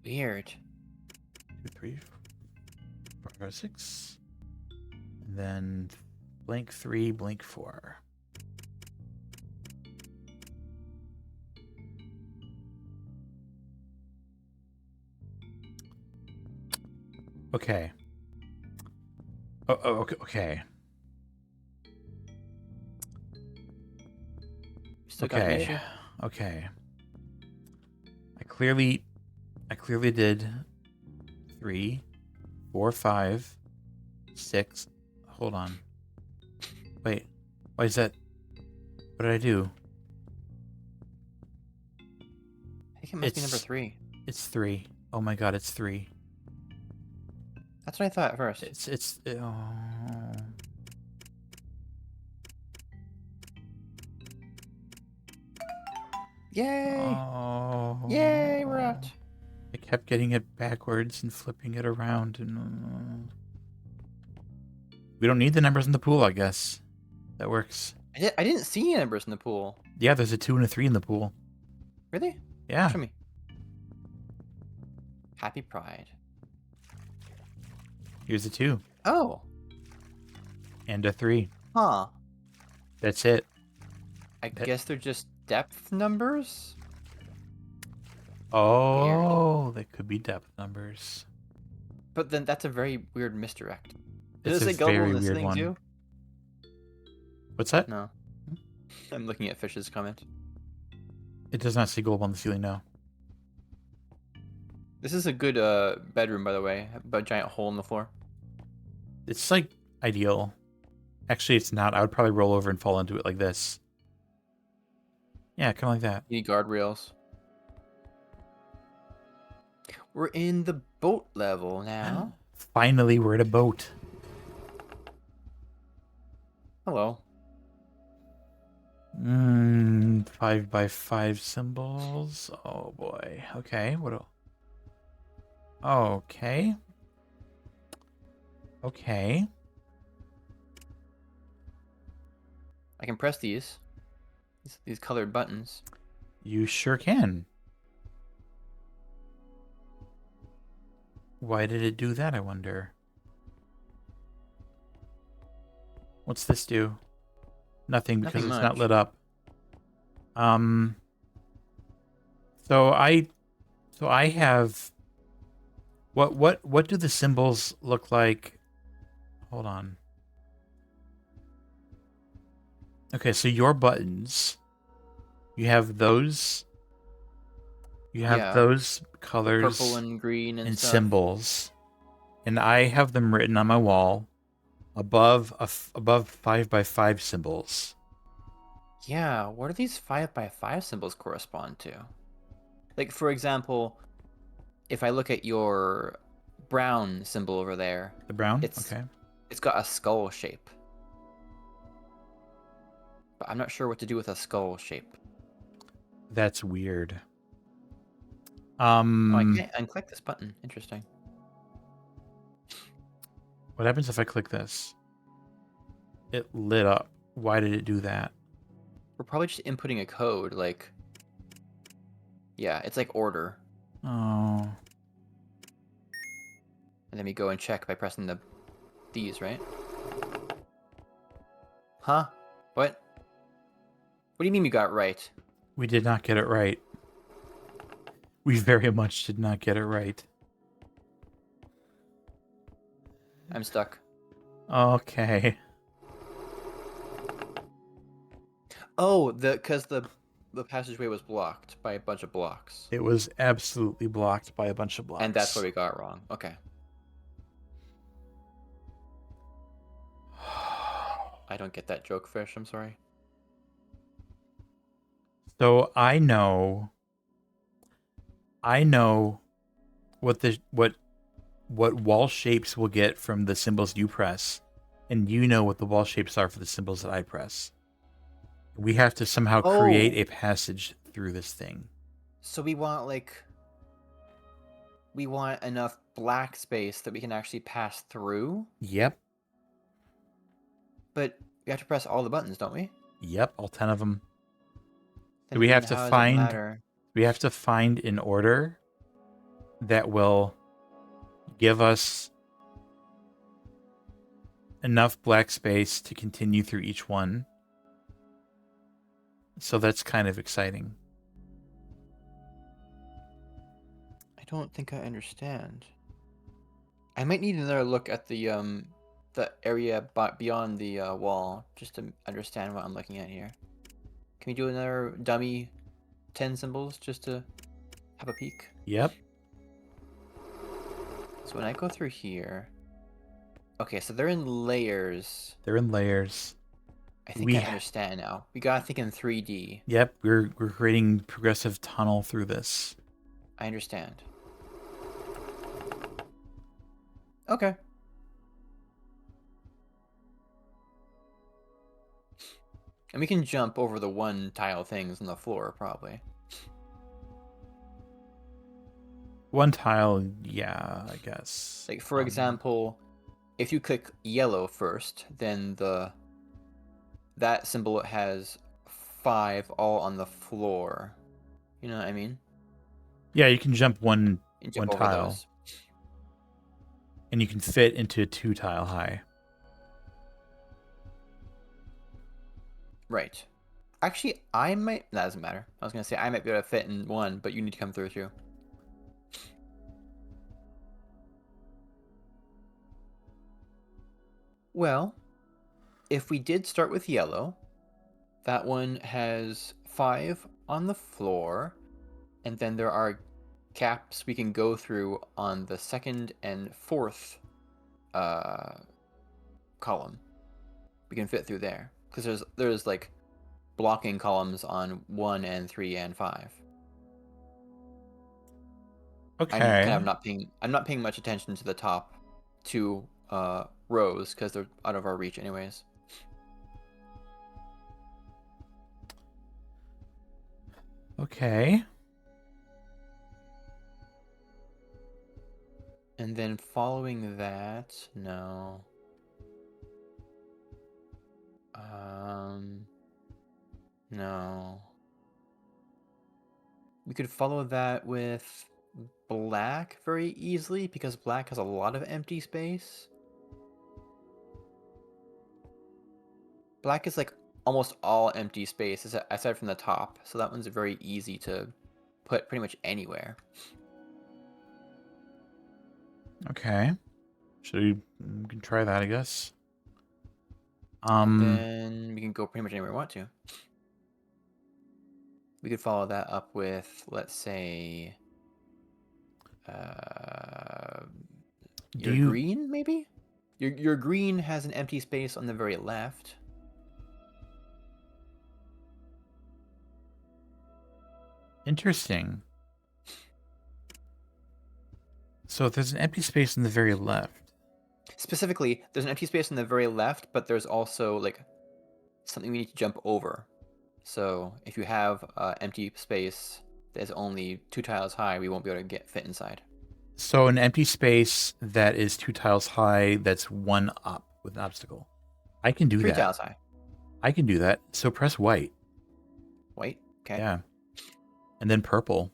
[SPEAKER 2] Weird.
[SPEAKER 1] 2, 3, 4, 5, 6. And then blank 3, blank 4. Okay. Okay.
[SPEAKER 2] Still got an issue?
[SPEAKER 1] Okay. Okay. I clearly did 3, 4, 5, 6. Hold on. Wait. Why is that? What did I do?
[SPEAKER 2] I think it must be number 3.
[SPEAKER 1] It's 3. Oh my god, it's 3.
[SPEAKER 2] That's what I thought at first.
[SPEAKER 1] Oh.
[SPEAKER 2] Yay!
[SPEAKER 1] Oh.
[SPEAKER 2] Yay, we're out.
[SPEAKER 1] I kept getting it backwards and flipping it around, and we don't need the numbers in the pool, I guess. That works.
[SPEAKER 2] I didn't see any numbers in the pool.
[SPEAKER 1] Yeah, there's a 2 and a 3 in the pool.
[SPEAKER 2] Really?
[SPEAKER 1] Yeah.
[SPEAKER 2] Show me. Happy Pride.
[SPEAKER 1] Here's a 2
[SPEAKER 2] Oh.
[SPEAKER 1] and a 3.
[SPEAKER 2] Huh.
[SPEAKER 1] That's it.
[SPEAKER 2] I guess they're just depth numbers?
[SPEAKER 1] Oh, they could be depth numbers.
[SPEAKER 2] But then that's a very weird misdirect.
[SPEAKER 1] It's
[SPEAKER 2] Does it
[SPEAKER 1] a
[SPEAKER 2] say gullible
[SPEAKER 1] very
[SPEAKER 2] in this
[SPEAKER 1] weird
[SPEAKER 2] thing
[SPEAKER 1] one.
[SPEAKER 2] too?
[SPEAKER 1] What's that?
[SPEAKER 2] No. I'm looking at Fish's comment.
[SPEAKER 1] It does not say globe on the ceiling, no.
[SPEAKER 2] This is a good bedroom, by the way. A giant hole in the floor.
[SPEAKER 1] It's like ideal. Actually, it's not. I would probably roll over and fall into it like this. Yeah, kind of like that.
[SPEAKER 2] You need guardrails. We're in the boat level now.
[SPEAKER 1] Finally, we're at a boat.
[SPEAKER 2] Hello.
[SPEAKER 1] 5x5 symbols. Oh boy. Okay. Okay. Okay.
[SPEAKER 2] I can press these colored buttons.
[SPEAKER 1] You sure can. Why did it do that, I wonder? What's this do? Nothing, because
[SPEAKER 2] Nothing
[SPEAKER 1] it's not
[SPEAKER 2] much.
[SPEAKER 1] lit up. So I have what do the symbols look like? Hold on. Okay, so your buttons, you have those. You have
[SPEAKER 2] Yeah.
[SPEAKER 1] those colors
[SPEAKER 2] Purple and green and stuff.
[SPEAKER 1] symbols, and I have them written on my wall above above 5x5 symbols.
[SPEAKER 2] Yeah, what do these 5x5 symbols correspond to? Like, for example, if I look at your brown symbol over there,
[SPEAKER 1] The brown?
[SPEAKER 2] it's
[SPEAKER 1] Okay.
[SPEAKER 2] it's got a skull shape. But I'm not sure what to do with a skull shape.
[SPEAKER 1] That's weird.
[SPEAKER 2] Oh, I can't unclick this button. Interesting.
[SPEAKER 1] What happens if I click this? It lit up. Why did it do that?
[SPEAKER 2] We're probably just inputting a code, like... Yeah, it's like order.
[SPEAKER 1] Oh.
[SPEAKER 2] And then we go and check by pressing these, right? Huh? What? What do you mean we got it right?
[SPEAKER 1] We did not get it right. We very much did not get it right.
[SPEAKER 2] I'm stuck.
[SPEAKER 1] Okay.
[SPEAKER 2] Oh, because the passageway was blocked by a bunch of blocks.
[SPEAKER 1] It was absolutely blocked by a bunch of blocks.
[SPEAKER 2] And that's what we got wrong. Okay. I don't get that joke, Fish. I'm sorry.
[SPEAKER 1] So I know what wall shapes we'll get from the symbols you press, and you know what the wall shapes are for the symbols that I press. We have to somehow create a passage through this thing.
[SPEAKER 2] So we want enough black space that we can actually pass through,
[SPEAKER 1] Yep.
[SPEAKER 2] but we have to press all the buttons, don't we?
[SPEAKER 1] Yep, all 10 of them.
[SPEAKER 2] Then
[SPEAKER 1] We have to
[SPEAKER 2] how does it
[SPEAKER 1] find
[SPEAKER 2] matter?
[SPEAKER 1] we have to find an order that will give us enough black space to continue through each one. So that's kind of exciting.
[SPEAKER 2] I don't think I understand. I might need another look at the area beyond the wall just to understand what I'm looking at here. Can we do another dummy 10 symbols just to have a peek?
[SPEAKER 1] Yep.
[SPEAKER 2] So when I go through here... Okay, so they're in layers.
[SPEAKER 1] They're in layers.
[SPEAKER 2] I think I understand now. We gotta think in 3D.
[SPEAKER 1] Yep, we're creating progressive tunnel through this.
[SPEAKER 2] I understand. Okay. And we can jump over the one tile things on the floor, probably.
[SPEAKER 1] One tile, yeah, I guess.
[SPEAKER 2] Like, for example, if you click yellow first, then that symbol has 5 all on the floor. You know what I mean?
[SPEAKER 1] Yeah, you can jump one
[SPEAKER 2] Jump over
[SPEAKER 1] tile.
[SPEAKER 2] those.
[SPEAKER 1] And you can fit into a 2 tile high.
[SPEAKER 2] Right. Actually, I might... That doesn't matter. I was going to say I might be able to fit in one, but you need to come through too. Well, if we did start with yellow, that one has 5 on the floor, and then there are gaps we can go through on the second and fourth column. We can fit through there because there's like blocking columns on 1 and 3 and 5. I'm kind
[SPEAKER 1] Okay.
[SPEAKER 2] of not paying. I'm not paying much attention to the top 2 rows because they're out of our reach, anyways.
[SPEAKER 1] Okay.
[SPEAKER 2] And then following that, no. No. We could follow that with black very easily because black has a lot of empty space. Black is like almost all empty space aside from the top, so that one's very easy to put pretty much anywhere.
[SPEAKER 1] Okay. We can try that, I guess.
[SPEAKER 2] And then we can go pretty much anywhere we want to. We could follow that up with, let's say, your green, maybe? Your green has an empty space on the very left.
[SPEAKER 1] Interesting. So there's an empty space in the very left.
[SPEAKER 2] Specifically, there's an empty space on the very left, but there's also like something we need to jump over. So if you have empty space that is only 2 tiles high, we won't be able to fit inside.
[SPEAKER 1] So an empty space that is 2 tiles high, that's 1 up with an obstacle. I can do
[SPEAKER 2] 3
[SPEAKER 1] that.
[SPEAKER 2] tiles high.
[SPEAKER 1] I can do that. So press white.
[SPEAKER 2] White? Okay.
[SPEAKER 1] Yeah. And then purple.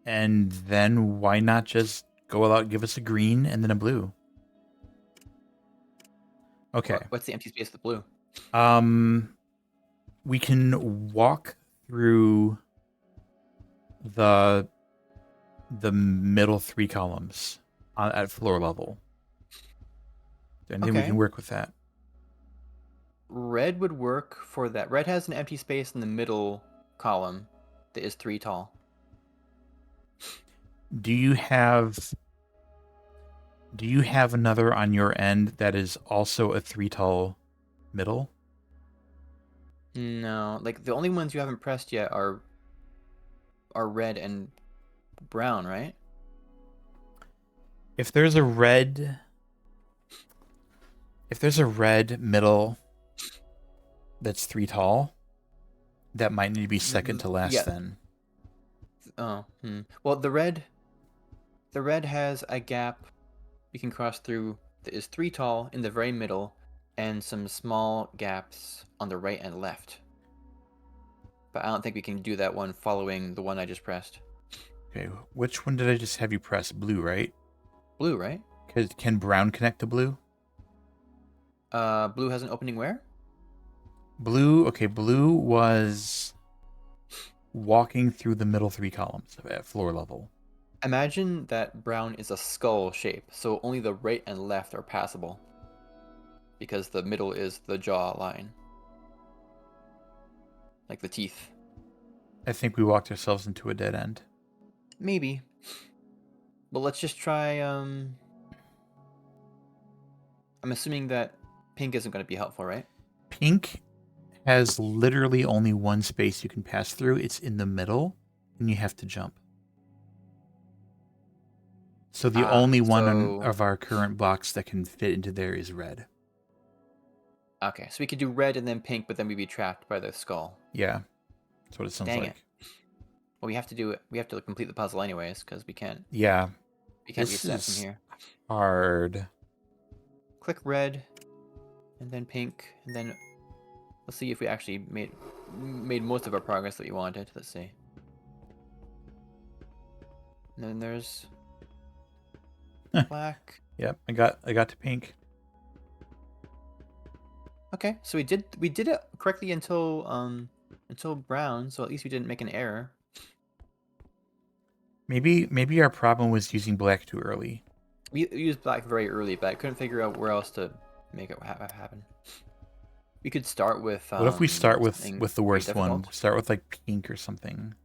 [SPEAKER 1] And then why not just go out, give us a green and then a blue? Okay.
[SPEAKER 2] What's the empty space with blue?
[SPEAKER 1] We can walk through the middle 3 columns at floor level. And then we
[SPEAKER 2] Okay.
[SPEAKER 1] can work with that.
[SPEAKER 2] Red would work for that. Red has an empty space in the middle column that is 3 tall.
[SPEAKER 1] Do you have another on your end that is also a 3 tall middle?
[SPEAKER 2] No, like the only ones you haven't pressed yet are red and brown, right?
[SPEAKER 1] If there's a red middle that's 3 tall, that might need to be second to last
[SPEAKER 2] Yeah.
[SPEAKER 1] then.
[SPEAKER 2] Oh, Well, the red has a gap we can cross through that is 3 tall in the very middle, and some small gaps on the right and left. But I don't think we can do that one following the one I just pressed.
[SPEAKER 1] Okay, which one did I just have you press? Blue, right?
[SPEAKER 2] Blue, right?
[SPEAKER 1] Can brown connect to blue?
[SPEAKER 2] Blue has an opening where?
[SPEAKER 1] Blue was walking through the middle 3 columns at floor level.
[SPEAKER 2] Imagine that brown is a skull shape, so only the right and left are passable. Because the middle is the jaw line. Like the teeth.
[SPEAKER 1] I think we walked ourselves into a dead end.
[SPEAKER 2] Maybe. But let's just try, I'm assuming that pink isn't going to be helpful, right?
[SPEAKER 1] Pink has literally only 1 space you can pass through. It's in the middle, and you have to jump. So the only one of our current blocks that can fit into there is red.
[SPEAKER 2] Okay, so we could do red and then pink, but then we'd be trapped by the skull.
[SPEAKER 1] Yeah, that's what it sounds
[SPEAKER 2] Dang
[SPEAKER 1] like.
[SPEAKER 2] it. Well, we have to complete the puzzle anyways, because we can't
[SPEAKER 1] Yeah,
[SPEAKER 2] reset
[SPEAKER 1] this
[SPEAKER 2] from
[SPEAKER 1] is
[SPEAKER 2] here.
[SPEAKER 1] hard.
[SPEAKER 2] Click red, and then pink, and then let's see if we actually made most of our progress that we wanted. Let's see. And then there's black.
[SPEAKER 1] Yep, I got to pink.
[SPEAKER 2] Okay, so we did it correctly until brown, so at least we didn't make an error.
[SPEAKER 1] Maybe our problem was using black too early.
[SPEAKER 2] We used black very early, but I couldn't figure out where else to make it happen. We could start with.
[SPEAKER 1] What if we start with
[SPEAKER 2] something
[SPEAKER 1] the
[SPEAKER 2] very
[SPEAKER 1] worst one?
[SPEAKER 2] difficult.
[SPEAKER 1] Start with like pink or something.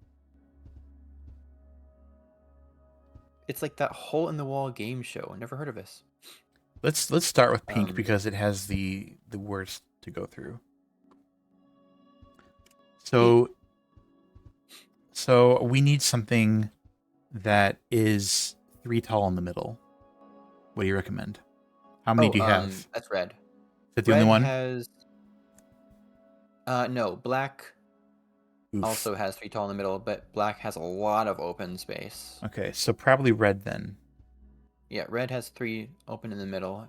[SPEAKER 2] It's like that hole in the wall game show. Never heard of this.
[SPEAKER 1] Let's start with pink
[SPEAKER 2] Um,
[SPEAKER 1] because it has the worst to go through. So we need something that is 3 tall in the middle. What do you recommend? How many do you have? Is
[SPEAKER 2] that's red.
[SPEAKER 1] that the only
[SPEAKER 2] Red
[SPEAKER 1] one?
[SPEAKER 2] has no, black
[SPEAKER 1] Oof.
[SPEAKER 2] also has 3 tall in the middle, but black has a lot of open space.
[SPEAKER 1] Okay, so probably red then.
[SPEAKER 2] Yeah, red has 3 open in the middle.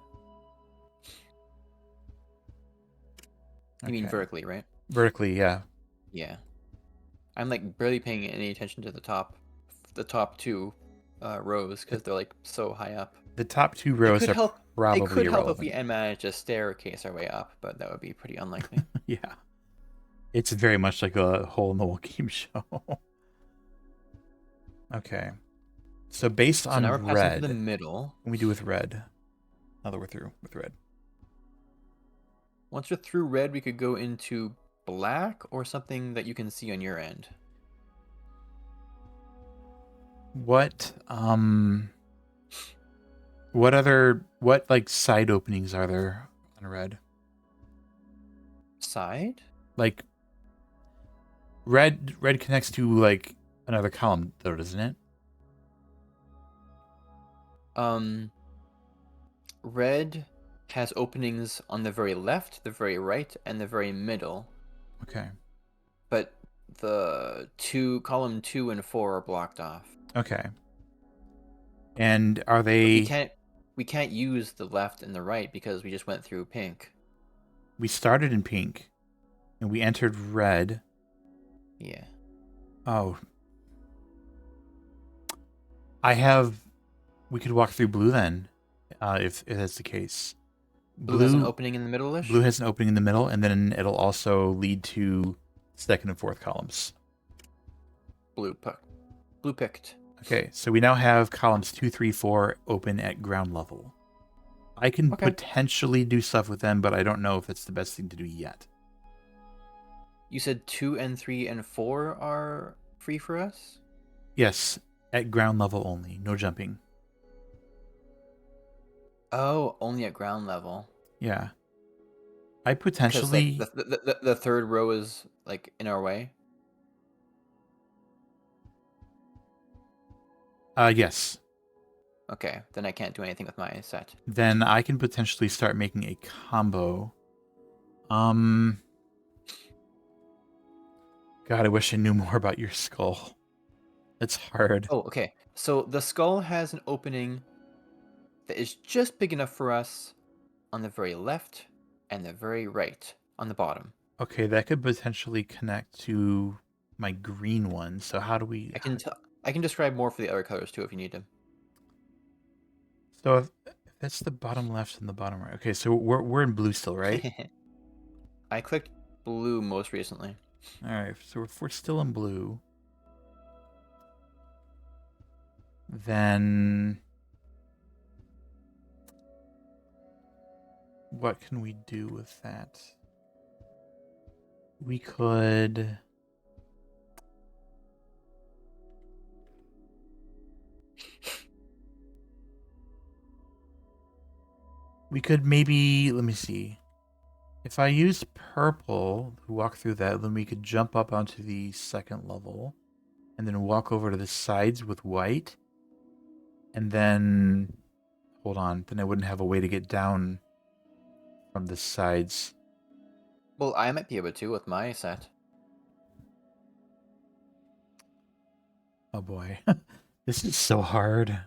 [SPEAKER 2] You mean
[SPEAKER 1] Okay.
[SPEAKER 2] vertically, right?
[SPEAKER 1] Vertically, yeah.
[SPEAKER 2] Yeah. I'm like barely paying any attention to the top 2 rows because they're like so high up.
[SPEAKER 1] The top 2
[SPEAKER 2] It
[SPEAKER 1] rows
[SPEAKER 2] could
[SPEAKER 1] are
[SPEAKER 2] help. It
[SPEAKER 1] probably
[SPEAKER 2] could help if
[SPEAKER 1] irrelevant.
[SPEAKER 2] we managed to staircase our way up, but that would be pretty unlikely.
[SPEAKER 1] Yeah. It's very much like a hole in the wall game show. Okay. So based
[SPEAKER 2] So
[SPEAKER 1] on
[SPEAKER 2] now we're passing
[SPEAKER 1] red,
[SPEAKER 2] through the middle.
[SPEAKER 1] what can we do with red? Now that we're through with red.
[SPEAKER 2] Once we're through red, we could go into black or something that you can see on your end.
[SPEAKER 1] What like side openings are there on red?
[SPEAKER 2] Side?
[SPEAKER 1] Like red connects to like another column though, doesn't it?
[SPEAKER 2] Red has openings on the very left, the very right, and the very middle.
[SPEAKER 1] Okay.
[SPEAKER 2] But the column 2 and 4 are blocked off.
[SPEAKER 1] Okay. And are
[SPEAKER 2] But
[SPEAKER 1] they
[SPEAKER 2] we can't use the left and the right because we just went through pink.
[SPEAKER 1] we started in pink and we entered red.
[SPEAKER 2] Yeah.
[SPEAKER 1] Oh. We could walk through blue then, if that's the case.
[SPEAKER 2] Blue has an opening in the middle-ish?
[SPEAKER 1] Blue has an opening in the middle, and then it'll also lead to second and fourth columns.
[SPEAKER 2] Blue picked.
[SPEAKER 1] Okay, so we now have columns 2, 3, 4 open at ground level. I can
[SPEAKER 2] Okay.
[SPEAKER 1] potentially do stuff with them, but I don't know if it's the best thing to do yet.
[SPEAKER 2] You said 2 and 3 and 4 are free for us?
[SPEAKER 1] Yes, at ground level only, no jumping.
[SPEAKER 2] Oh, only at ground level.
[SPEAKER 1] Yeah. I
[SPEAKER 2] 'Cause,
[SPEAKER 1] potentially...
[SPEAKER 2] like, the third row is, like, in our way?
[SPEAKER 1] Yes.
[SPEAKER 2] Okay, then I can't do anything with my set.
[SPEAKER 1] Then I can potentially start making a combo. God, I wish I knew more about your skull. It's hard.
[SPEAKER 2] Oh, okay. So the skull has an opening that is just big enough for us on the very left and the very right on the bottom.
[SPEAKER 1] Okay, that could potentially connect to my green one. So how do we...
[SPEAKER 2] I can describe more for the other colors too if you need them.
[SPEAKER 1] So if that's the bottom left and the bottom right. Okay, so we're in blue still, right?
[SPEAKER 2] I clicked blue most recently.
[SPEAKER 1] All right, so if we're still in blue, then what can we do with that? We could... We could maybe, let me see. If I used purple to walk through that, then we could jump up onto the second level and then walk over to the sides with white. And then, hold on, then I wouldn't have a way to get down from the sides.
[SPEAKER 2] Well, I might be able to with my set.
[SPEAKER 1] Oh boy. This is so hard.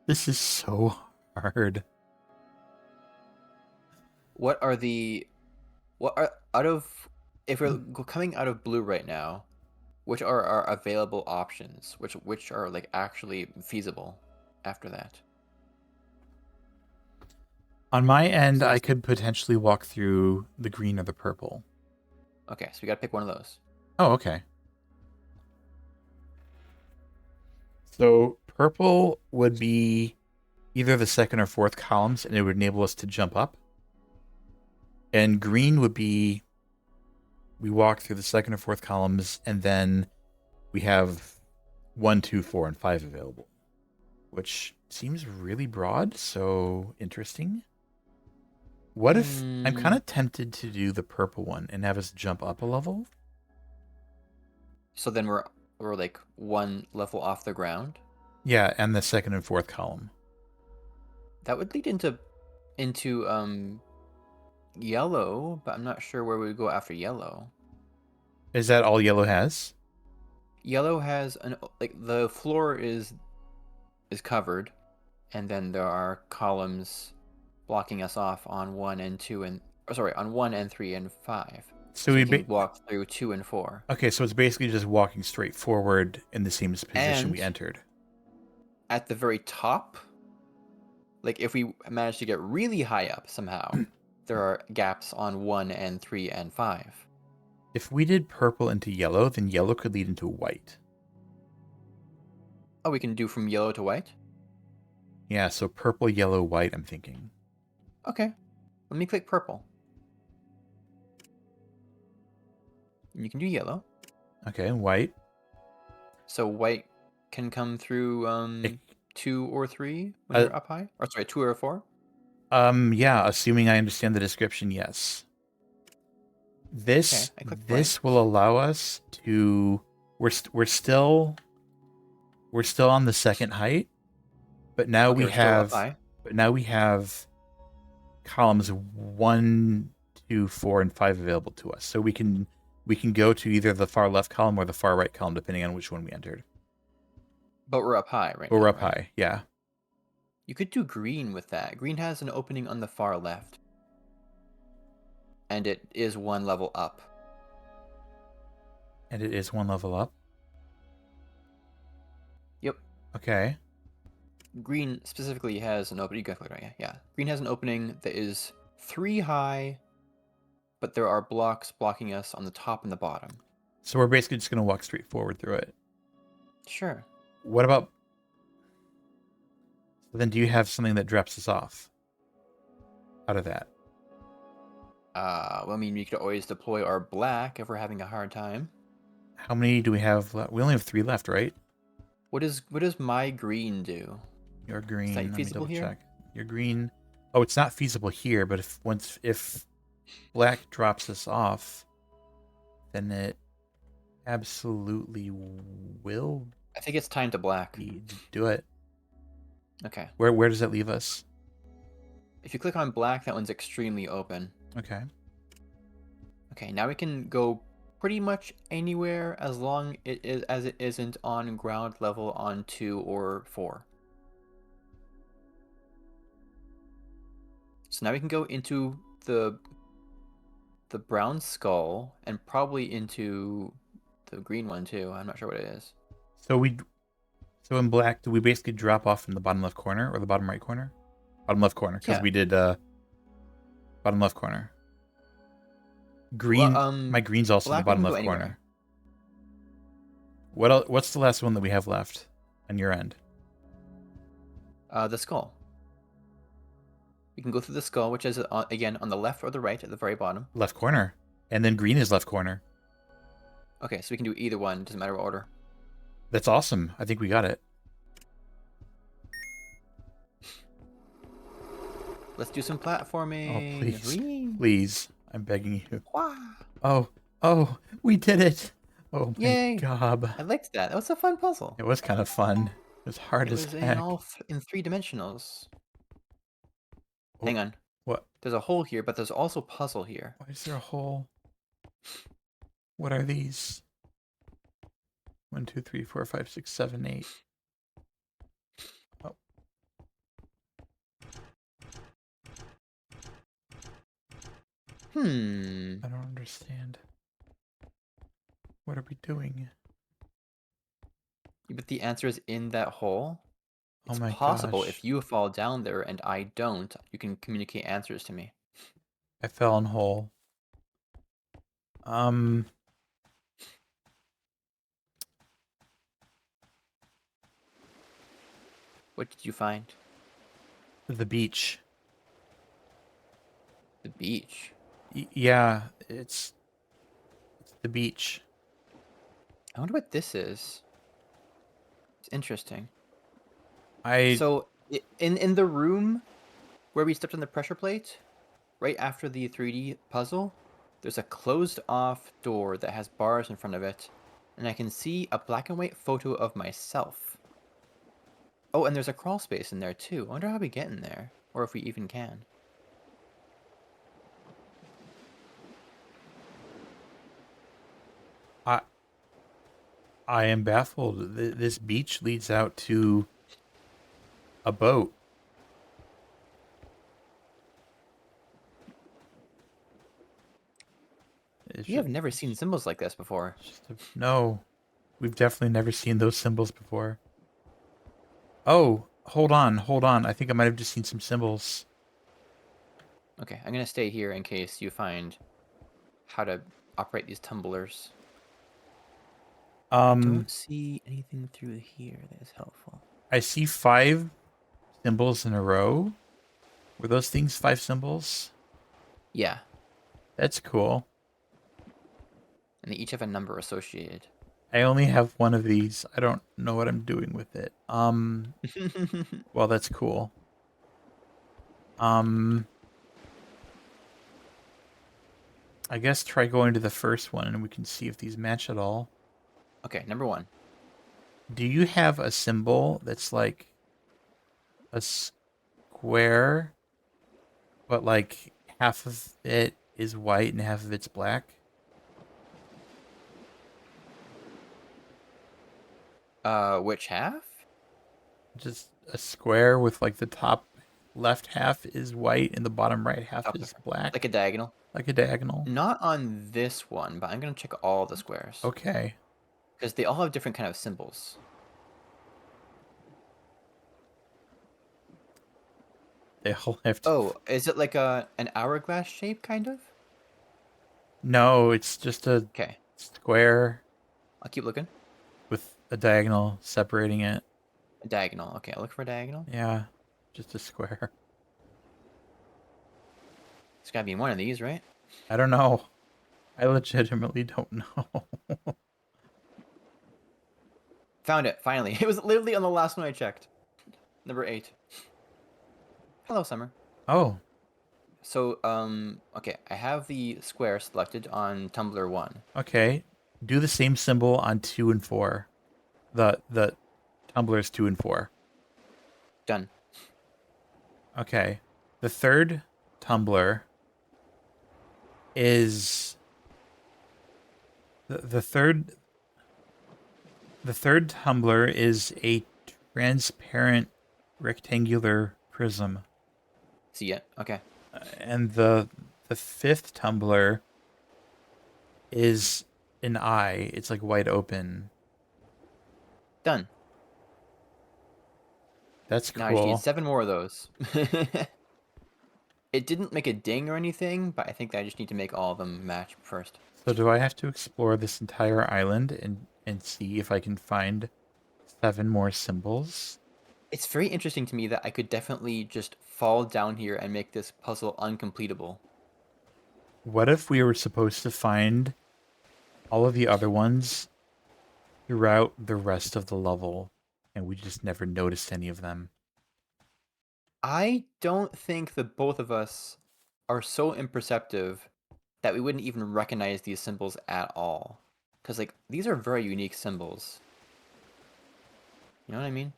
[SPEAKER 1] This is so hard.
[SPEAKER 2] What are if we're coming out of blue right now, which are our available options? Which are like actually feasible after that?
[SPEAKER 1] On my end,
[SPEAKER 2] So
[SPEAKER 1] I
[SPEAKER 2] that's-
[SPEAKER 1] could potentially walk through the green or the purple.
[SPEAKER 2] Okay, so we gotta pick one of those.
[SPEAKER 1] Oh, okay. So purple would be either the second or fourth columns, and it would enable us to jump up. And green would be we walk through the second or fourth columns, and then we have 1, 2, 4, and 5 available, which seems really broad. So interesting. What if I'm kind
[SPEAKER 2] Hmm.
[SPEAKER 1] of tempted to do the purple one and have us jump up a level?
[SPEAKER 2] So then we're like one level off the ground.
[SPEAKER 1] Yeah, and the second and fourth column.
[SPEAKER 2] That would lead into yellow, but I'm not sure where we would go after yellow.
[SPEAKER 1] Is that all yellow has?
[SPEAKER 2] Yellow has like the floor is covered, and then there are columns blocking us off on 1 and 2 and on 1 and 3 and 5.
[SPEAKER 1] So
[SPEAKER 2] So
[SPEAKER 1] we
[SPEAKER 2] we can walk through 2 and 4.
[SPEAKER 1] okay, so it's basically just walking straight forward in the same position we
[SPEAKER 2] And
[SPEAKER 1] entered.
[SPEAKER 2] at the very top, like if we manage to get really high up somehow, there are gaps on 1 and 3 and 5.
[SPEAKER 1] If we did purple into yellow, then yellow could lead into white.
[SPEAKER 2] Oh, we can do from yellow to white?
[SPEAKER 1] Yeah, so purple, yellow, white, I'm thinking.
[SPEAKER 2] Okay. Let me click purple. And you can do yellow.
[SPEAKER 1] Okay, and white.
[SPEAKER 2] So white can come through
[SPEAKER 1] It-
[SPEAKER 2] 2 or 3 when you're up high? Or sorry, 2 or 4?
[SPEAKER 1] Yeah, assuming I understand the description, yes. This
[SPEAKER 2] Okay, I clicked
[SPEAKER 1] this will allow us to we're still on the second height, but now
[SPEAKER 2] Okay,
[SPEAKER 1] we
[SPEAKER 2] we're still up
[SPEAKER 1] have
[SPEAKER 2] high.
[SPEAKER 1] columns 1, 2, 4, and 5 available to us. So we can go to either the far left column or the far right column depending on which one we entered.
[SPEAKER 2] But we're up high right
[SPEAKER 1] But
[SPEAKER 2] now.
[SPEAKER 1] we're up
[SPEAKER 2] right?
[SPEAKER 1] high, yeah.
[SPEAKER 2] You could do green with that. Green has an opening on the far left. And it is 1 level up.
[SPEAKER 1] And it is 1 level up.
[SPEAKER 2] Yep.
[SPEAKER 1] Okay.
[SPEAKER 2] Green specifically has an opening. You got it right. Yeah. Green has an opening that is 3 high, but there are blocks blocking us on the top and the bottom.
[SPEAKER 1] So we're basically just going to walk straight forward through it.
[SPEAKER 2] Sure.
[SPEAKER 1] What about... So then do you have something that drops us off out of that?
[SPEAKER 2] Well, I mean, we could always deploy our black if we're having a hard time.
[SPEAKER 1] How many do we have left? We only have 3 left, right?
[SPEAKER 2] What does my green do?
[SPEAKER 1] Your green.
[SPEAKER 2] that
[SPEAKER 1] Let me
[SPEAKER 2] feasible
[SPEAKER 1] double
[SPEAKER 2] here?
[SPEAKER 1] check. Your green. Oh, it's not feasible here, but if black drops us off, then it absolutely will
[SPEAKER 2] I think it's time to black.
[SPEAKER 1] do it.
[SPEAKER 2] Okay.
[SPEAKER 1] Where does that leave us?
[SPEAKER 2] If you click on black, that one's extremely open.
[SPEAKER 1] Okay.
[SPEAKER 2] Okay, now we can go pretty much anywhere as long as it isn't on ground level on 2 or 4. So now we can go into the brown skull and probably into the green one too. I'm not sure what it is.
[SPEAKER 1] So in black, do we basically drop off in the bottom left corner or the bottom right corner? Bottom left corner, because
[SPEAKER 2] Yeah.
[SPEAKER 1] we did bottom left corner. Green.
[SPEAKER 2] Well,
[SPEAKER 1] my green's also in the
[SPEAKER 2] black we
[SPEAKER 1] bottom
[SPEAKER 2] can go
[SPEAKER 1] left corner.
[SPEAKER 2] anywhere.
[SPEAKER 1] What's the last one that we have left on your end?
[SPEAKER 2] The skull. We can go through the skull, which is again on the left or the right at the very bottom.
[SPEAKER 1] Left corner. And then green is left corner.
[SPEAKER 2] Okay, so we can do either one. Doesn't matter what order.
[SPEAKER 1] That's awesome. I think we got it.
[SPEAKER 2] Let's do some platforming.
[SPEAKER 1] Oh, please.
[SPEAKER 2] Whee!
[SPEAKER 1] Please. I'm begging you.
[SPEAKER 2] Wah!
[SPEAKER 1] Oh, we did it. Oh my
[SPEAKER 2] Yay.
[SPEAKER 1] god.
[SPEAKER 2] I liked that. That was a fun puzzle.
[SPEAKER 1] It was kind of fun. It was hard
[SPEAKER 2] It
[SPEAKER 1] as
[SPEAKER 2] was in
[SPEAKER 1] heck.
[SPEAKER 2] in 3 dimensionals.
[SPEAKER 1] Oh,
[SPEAKER 2] Hang on.
[SPEAKER 1] What?
[SPEAKER 2] There's a hole here, but there's also puzzle here.
[SPEAKER 1] Why is there a hole? What are these? 1, 2, 3, 4, 5, 6, 7, 8. Oh. I don't understand. What are we doing?
[SPEAKER 2] But the answer is in that hole.
[SPEAKER 1] Oh
[SPEAKER 2] It's
[SPEAKER 1] my
[SPEAKER 2] possible
[SPEAKER 1] gosh.
[SPEAKER 2] if you fall down there and I don't, you can communicate answers to me.
[SPEAKER 1] I fell in hole.
[SPEAKER 2] What did you find?
[SPEAKER 1] The beach.
[SPEAKER 2] The beach.
[SPEAKER 1] Yeah, it's the beach.
[SPEAKER 2] I wonder what this is. It's interesting.
[SPEAKER 1] I
[SPEAKER 2] So in the room where we stepped on the pressure plate, right after the 3D puzzle, there's a closed off door that has bars in front of it, and I can see a black and white photo of myself. Oh, and there's a crawl space in there too. I wonder how we get in there, or if we even can.
[SPEAKER 1] I I am baffled. This beach leads out to a boat. It's
[SPEAKER 2] We have never seen symbols like this before.
[SPEAKER 1] no, we've definitely never seen those symbols before. Oh, hold on, hold on. I think I might have just seen some symbols.
[SPEAKER 2] Okay, I'm gonna stay here in case you find how to operate these tumblers. Don't see anything through here that is helpful.
[SPEAKER 1] I see 5 symbols in a row. Were those things 5 symbols?
[SPEAKER 2] Yeah,
[SPEAKER 1] That's cool.
[SPEAKER 2] and they each have a number associated.
[SPEAKER 1] I only have one of these. I don't know what I'm doing with it. Well, that's cool. I guess try going to the first one and we can see if these match at all.
[SPEAKER 2] Okay, number 1.
[SPEAKER 1] Do you have a symbol that's like a square, but like half of it is white and half of it's black?
[SPEAKER 2] Which half?
[SPEAKER 1] Just a square with like the top left half is white and the bottom right half
[SPEAKER 2] Top
[SPEAKER 1] is
[SPEAKER 2] left.
[SPEAKER 1] black.
[SPEAKER 2] Like a diagonal?
[SPEAKER 1] Like a diagonal.
[SPEAKER 2] Not on this one, but I'm gonna check all the squares.
[SPEAKER 1] Okay.
[SPEAKER 2] Because they all have different kind of symbols.
[SPEAKER 1] They all have to.
[SPEAKER 2] Oh, is it like an hourglass shape, kind of?
[SPEAKER 1] No, it's just a
[SPEAKER 2] Okay,
[SPEAKER 1] square
[SPEAKER 2] I'll keep looking.
[SPEAKER 1] with a diagonal separating it.
[SPEAKER 2] A diagonal. Okay, I'll look for a diagonal.
[SPEAKER 1] Yeah, just a square.
[SPEAKER 2] It's gotta be in one of these, right?
[SPEAKER 1] I don't know. I legitimately don't know.
[SPEAKER 2] Found it, finally. It was literally on the last one I checked. Number 8. Hello, Summer.
[SPEAKER 1] Oh,
[SPEAKER 2] So, okay, I have the square selected on Tumblr 1.
[SPEAKER 1] okay. Do the same symbol on 2 and 4. The tumblers 2 and 4.
[SPEAKER 2] Done.
[SPEAKER 1] Okay. The third tumbler is the third tumbler is a transparent rectangular prism.
[SPEAKER 2] See it? Okay.
[SPEAKER 1] And the fifth tumbler is an eye. It's like wide open.
[SPEAKER 2] Done.
[SPEAKER 1] That's
[SPEAKER 2] Now I just
[SPEAKER 1] cool.
[SPEAKER 2] need 7 more of those. It didn't make a ding or anything, but I think I just need to make all of them match first.
[SPEAKER 1] So do I have to explore this entire island and see if I can find 7 more symbols?
[SPEAKER 2] It's very interesting to me that I could definitely just fall down here and make this puzzle uncompletable.
[SPEAKER 1] What if we were supposed to find all of the other ones throughout the rest of the level and we just never noticed any of them?
[SPEAKER 2] I don't think that both of us are so imperceptive that we wouldn't even recognize these symbols at all. Because, like, these are very unique symbols. You know what I mean?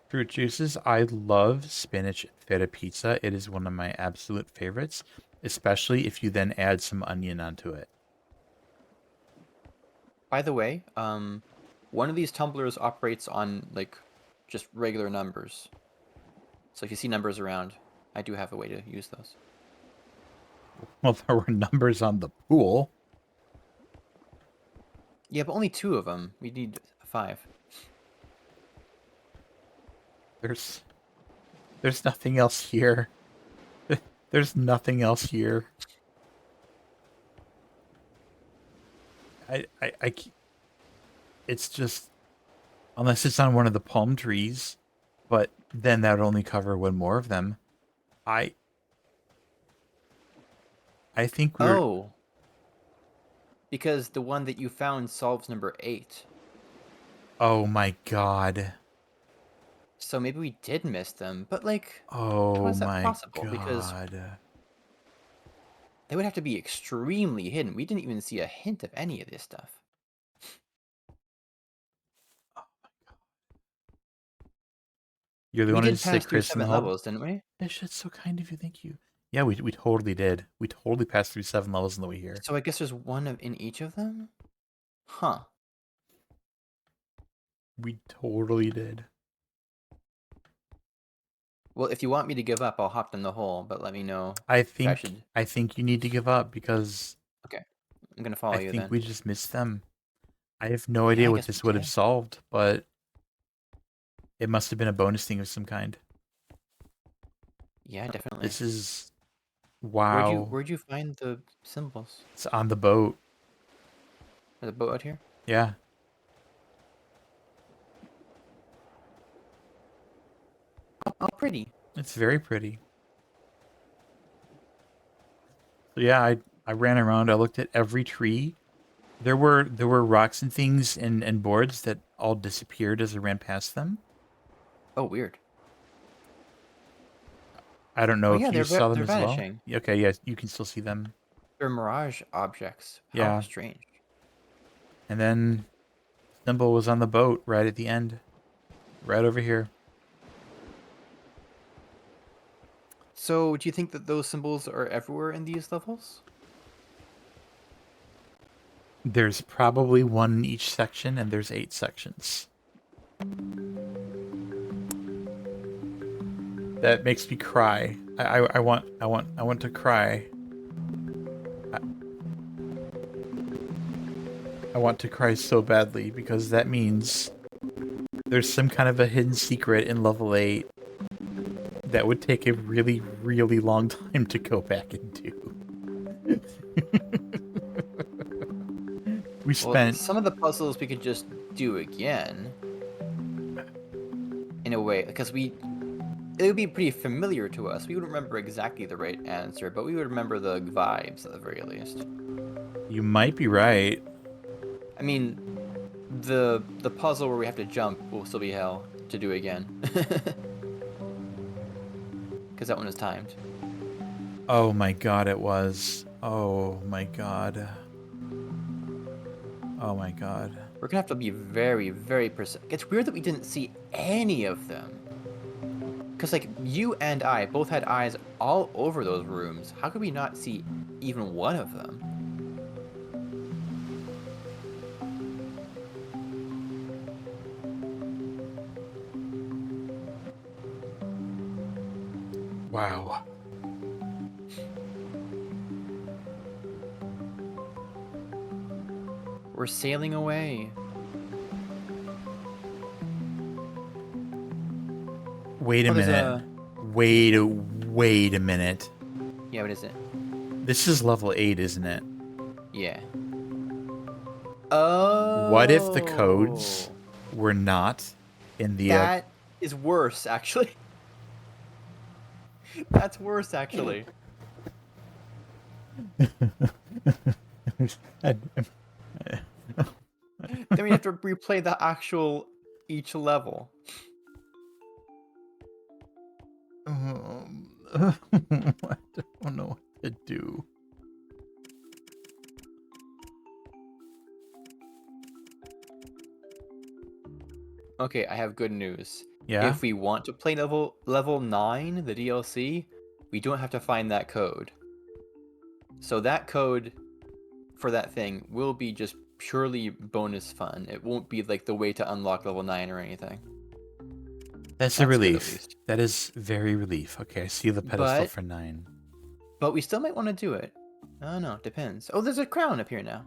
[SPEAKER 1] Fruit juices. I love spinach feta pizza. It is one of my absolute favorites, especially if you then add some onion onto it.
[SPEAKER 2] By the way, one of these tumblers operates on, like, just regular numbers. So if you see numbers around, I do have a way to use those.
[SPEAKER 1] Well, there were numbers on the pool.
[SPEAKER 2] Yeah, but only 2 of them. We need 5.
[SPEAKER 1] There's nothing else here. There's nothing else here. It's just, unless it's on one of the palm trees, but then that would only cover one more of them. I think we're,
[SPEAKER 2] Oh. Because the one that you found solves number 8.
[SPEAKER 1] oh my god.
[SPEAKER 2] So maybe we did miss them, but like, how
[SPEAKER 1] Oh
[SPEAKER 2] is that
[SPEAKER 1] my
[SPEAKER 2] possible? Because
[SPEAKER 1] god.
[SPEAKER 2] they would have to be extremely hidden. We didn't even see a hint of any of this stuff.
[SPEAKER 1] You're the
[SPEAKER 2] We
[SPEAKER 1] one who
[SPEAKER 2] did
[SPEAKER 1] just said
[SPEAKER 2] pass through
[SPEAKER 1] Chris and
[SPEAKER 2] 7
[SPEAKER 1] Hub.
[SPEAKER 2] levels, didn't we?
[SPEAKER 1] That shit's so kind of you. Thank you. Yeah, we totally did. We totally passed through 7 levels on the way here.
[SPEAKER 2] So I guess there's one in each of them? Huh.
[SPEAKER 1] We totally did.
[SPEAKER 2] Well, if you want me to give up, I'll hop in the hole, but let me know
[SPEAKER 1] I
[SPEAKER 2] if I
[SPEAKER 1] think
[SPEAKER 2] should.
[SPEAKER 1] I think you need to give up because
[SPEAKER 2] Okay, I'm gonna follow
[SPEAKER 1] I
[SPEAKER 2] you
[SPEAKER 1] think
[SPEAKER 2] then.
[SPEAKER 1] we just missed them. I have no
[SPEAKER 2] Yeah,
[SPEAKER 1] idea
[SPEAKER 2] I
[SPEAKER 1] what
[SPEAKER 2] guess we
[SPEAKER 1] this would have
[SPEAKER 2] did.
[SPEAKER 1] solved, but it must have been a bonus thing of some kind.
[SPEAKER 2] Yeah, definitely.
[SPEAKER 1] This is
[SPEAKER 2] Where'd you
[SPEAKER 1] wow.
[SPEAKER 2] where'd you find the symbols?
[SPEAKER 1] It's on the boat.
[SPEAKER 2] There's a boat out here?
[SPEAKER 1] Yeah.
[SPEAKER 2] Oh, pretty.
[SPEAKER 1] It's very pretty. So yeah, I ran around, I looked at every tree. There were rocks and things and boards that all disappeared as I ran past them.
[SPEAKER 2] Oh, weird.
[SPEAKER 1] I don't know
[SPEAKER 2] Oh
[SPEAKER 1] if
[SPEAKER 2] yeah,
[SPEAKER 1] you saw them
[SPEAKER 2] they're
[SPEAKER 1] as well.
[SPEAKER 2] vanishing.
[SPEAKER 1] Okay, yes, you can still see them.
[SPEAKER 2] They're mirage objects. How
[SPEAKER 1] Yeah.
[SPEAKER 2] strange.
[SPEAKER 1] And then Symbol was on the boat right at the end. Right over here.
[SPEAKER 2] So, do you think that those symbols are everywhere in these levels?
[SPEAKER 1] There's probably one in each section, and there's 8 sections. That makes me cry. I want to cry. I want to cry so badly because that means there's some kind of a hidden secret in level 8 that would take a really, really long time to go back and do. We
[SPEAKER 2] Well,
[SPEAKER 1] spent
[SPEAKER 2] some of the puzzles we could just do again. In a way, because it would be pretty familiar to us. We wouldn't remember exactly the right answer, but we would remember the vibes at the very least.
[SPEAKER 1] You might be right.
[SPEAKER 2] I mean, the puzzle where we have to jump will still be hell to do again. Because that one is timed.
[SPEAKER 1] Oh my god, it was. Oh my god. Oh my god.
[SPEAKER 2] We're gonna have to be very, very precise. It's weird that we didn't see any of them. Because, like, you and I both had eyes all over those rooms. How could we not see even one of them?
[SPEAKER 1] Wow.
[SPEAKER 2] We're sailing away.
[SPEAKER 1] Wait a
[SPEAKER 2] Oh, there's
[SPEAKER 1] minute. Wait a minute.
[SPEAKER 2] Yeah, what is it?
[SPEAKER 1] This is level 8, isn't it?
[SPEAKER 2] Yeah. Oh.
[SPEAKER 1] What if the codes were not in the
[SPEAKER 2] That is worse, actually. That's worse, actually. Then we have to replay the actual each level.
[SPEAKER 1] I don't know what to do.
[SPEAKER 2] Okay, I have good news.
[SPEAKER 1] Yeah?
[SPEAKER 2] If we want to play level 9, the DLC, we don't have to find that code. So that code for that thing will be just purely bonus fun. It won't be like the way to unlock level 9 or anything.
[SPEAKER 1] That's a
[SPEAKER 2] That's good, at
[SPEAKER 1] relief.
[SPEAKER 2] least.
[SPEAKER 1] That is very relief. Okay, I see the pedestal
[SPEAKER 2] But-
[SPEAKER 1] for 9.
[SPEAKER 2] But we still might want to do it. I don't know, depends. Oh, there's a crown up here now.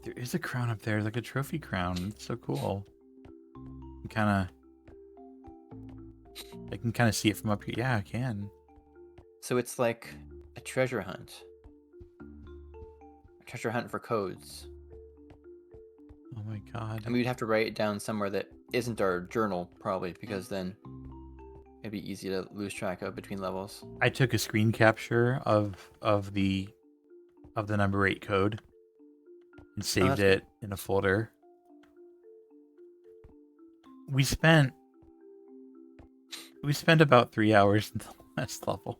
[SPEAKER 1] There is a crown up there, like a trophy crown. It's so cool. I can kind of see it from up here. Yeah, I can.
[SPEAKER 2] So it's like a treasure hunt. A treasure hunt for codes.
[SPEAKER 1] Oh my god.
[SPEAKER 2] And we'd have to write it down somewhere that isn't our journal, probably, because then it'd be easy to lose track of between levels.
[SPEAKER 1] I took a screen capture of the number 8 code and saved
[SPEAKER 2] that's
[SPEAKER 1] it in a folder. We spent We spent about 3 hours in the last level.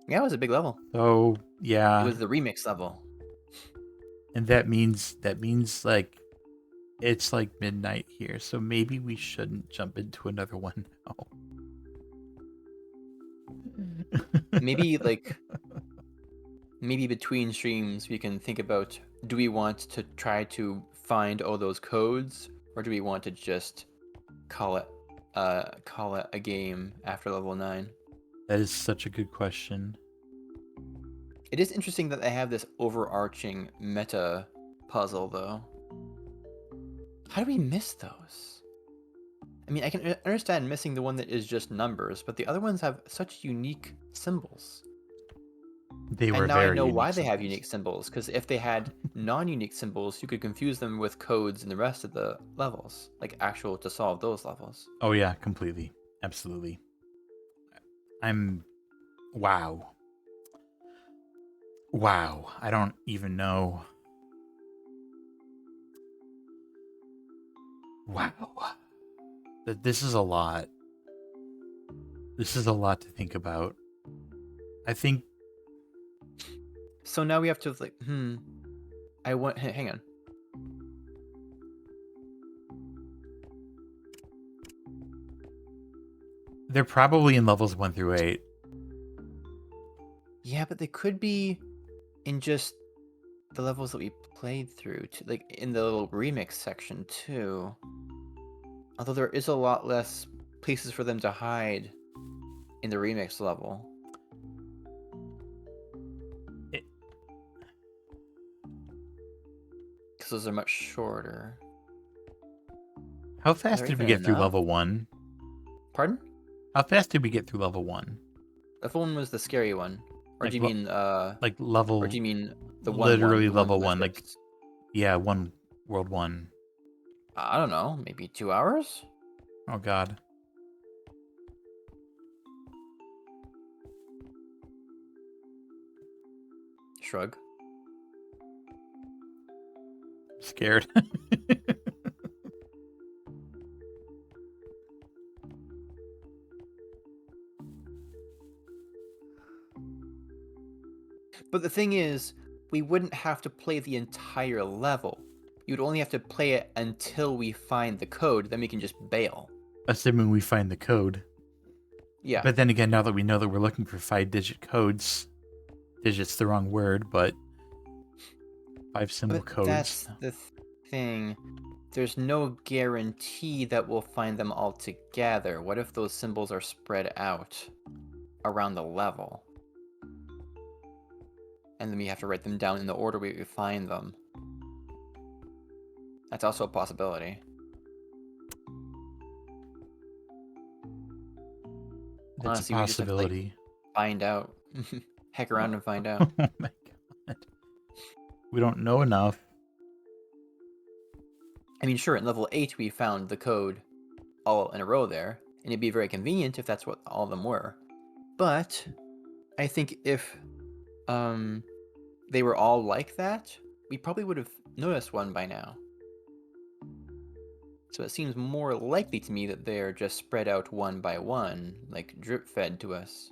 [SPEAKER 2] Yeah, it was a big level.
[SPEAKER 1] So
[SPEAKER 2] It
[SPEAKER 1] yeah,
[SPEAKER 2] was the remix level.
[SPEAKER 1] and that means like it's like midnight here. So maybe we shouldn't jump into another one now.
[SPEAKER 2] Maybe maybe between streams we can think about, do we want to try to find all those codes, or do we want to just call it a game after level 9?
[SPEAKER 1] That is such a good question.
[SPEAKER 2] It is interesting that they have this overarching meta puzzle, though. How do we miss those? I mean, I can understand missing the one that is just numbers, but the other ones have such unique symbols.
[SPEAKER 1] They were
[SPEAKER 2] And now I
[SPEAKER 1] very
[SPEAKER 2] know why
[SPEAKER 1] unique
[SPEAKER 2] they have
[SPEAKER 1] symbols.
[SPEAKER 2] unique symbols, because if they had non-unique symbols, you could confuse them with codes in the rest of the levels, like actual to solve those levels.
[SPEAKER 1] Oh yeah, completely. Absolutely. Wow. Wow. I don't even know. Wow. This is a lot. This is a lot to think about. I think
[SPEAKER 2] So now we have to hang on.
[SPEAKER 1] they're probably in levels 1 through 8.
[SPEAKER 2] Yeah, but they could be in just the levels that we played through, like in the little remix section too. Although there is a lot less places for them to hide in the remix level. Because those are much shorter.
[SPEAKER 1] How fast
[SPEAKER 2] there
[SPEAKER 1] did we
[SPEAKER 2] even
[SPEAKER 1] get through
[SPEAKER 2] enough?
[SPEAKER 1] level 1?
[SPEAKER 2] Pardon?
[SPEAKER 1] How fast did we get through level 1?
[SPEAKER 2] Level 1 was the scary one. Or
[SPEAKER 1] Like
[SPEAKER 2] do you mean
[SPEAKER 1] Like level
[SPEAKER 2] or do you mean the one
[SPEAKER 1] literally
[SPEAKER 2] the one
[SPEAKER 1] level
[SPEAKER 2] with
[SPEAKER 1] 1, like
[SPEAKER 2] ships?
[SPEAKER 1] yeah, World 1.
[SPEAKER 2] I don't know, maybe 2 hours?
[SPEAKER 1] Oh god.
[SPEAKER 2] Shrug.
[SPEAKER 1] Scared.
[SPEAKER 2] But the thing is, we wouldn't have to play the entire level. You'd only have to play it until we find the code, then we can just bail.
[SPEAKER 1] Assuming we find the code.
[SPEAKER 2] Yeah.
[SPEAKER 1] But then again, now that we know that we're looking for 5-digit codes, digits the wrong word, but 5 symbol
[SPEAKER 2] But
[SPEAKER 1] codes.
[SPEAKER 2] that's the thing. There's no guarantee that we'll find them all together. What if those symbols are spread out around the level? And then we have to write them down in the order we find them. That's also a possibility.
[SPEAKER 1] That's
[SPEAKER 2] Honestly,
[SPEAKER 1] a
[SPEAKER 2] we just have to, like,
[SPEAKER 1] possibility.
[SPEAKER 2] find out. Heck around and find out.
[SPEAKER 1] Oh my god. We don't know enough.
[SPEAKER 2] I mean, sure, in level 8 we found the code all in a row there, and it'd be very convenient if that's what all of them were. But I think if they were all like that, we probably would have noticed one by now. So it seems more likely to me that they're just spread out one by one, like drip fed to us.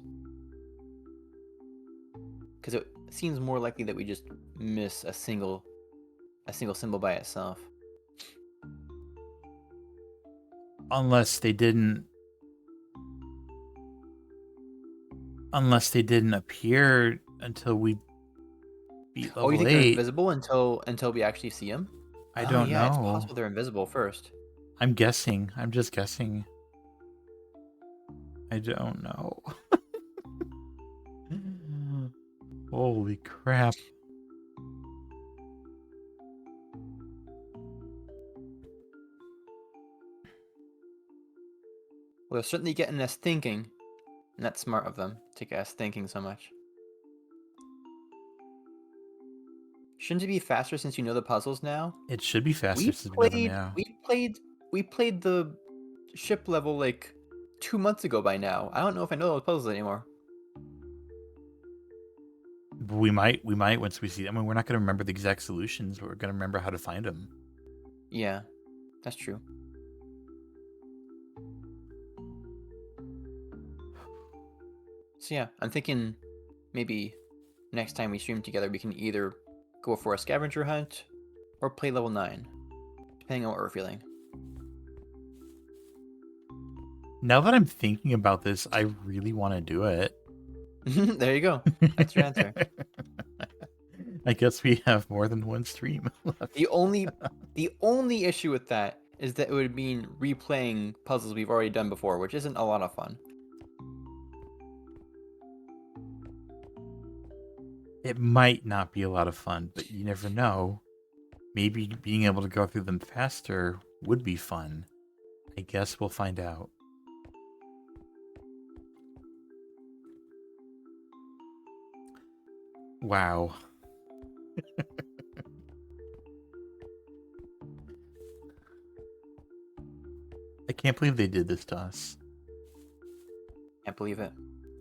[SPEAKER 2] Because it seems more likely that we just miss a single symbol by itself.
[SPEAKER 1] Unless they didn't appear until we beat level
[SPEAKER 2] Oh, you think they're
[SPEAKER 1] 8.
[SPEAKER 2] invisible until we actually see them?
[SPEAKER 1] I
[SPEAKER 2] Oh,
[SPEAKER 1] don't
[SPEAKER 2] yeah, it's
[SPEAKER 1] know.
[SPEAKER 2] possible they're invisible first.
[SPEAKER 1] I'm guessing. I'm just guessing. I don't know. Holy crap.
[SPEAKER 2] Well, they're certainly getting us thinking, and that's smart of them to get us thinking so much. Shouldn't it be faster since you know the puzzles now?
[SPEAKER 1] It should be faster
[SPEAKER 2] We
[SPEAKER 1] since we know them
[SPEAKER 2] played
[SPEAKER 1] now.
[SPEAKER 2] we played the ship level like 2 months ago by now. I don't know if I know those puzzles anymore.
[SPEAKER 1] But we might once we see them. I mean, we're not going to remember the exact solutions, but we're going to remember how to find them.
[SPEAKER 2] Yeah, that's true. So yeah, I'm thinking maybe next time we stream together, we can either go for a scavenger hunt or play level 9, depending on what we're feeling.
[SPEAKER 1] Now that I'm thinking about this, I really want to do it.
[SPEAKER 2] There you go. That's your answer.
[SPEAKER 1] I guess we have more than one stream left.
[SPEAKER 2] The only issue with that is that it would mean replaying puzzles we've already done before, which isn't a lot of fun.
[SPEAKER 1] It might not be a lot of fun, but you never know. Maybe being able to go through them faster would be fun. I guess we'll find out. Wow. I can't believe they did this to us.
[SPEAKER 2] Can't believe it.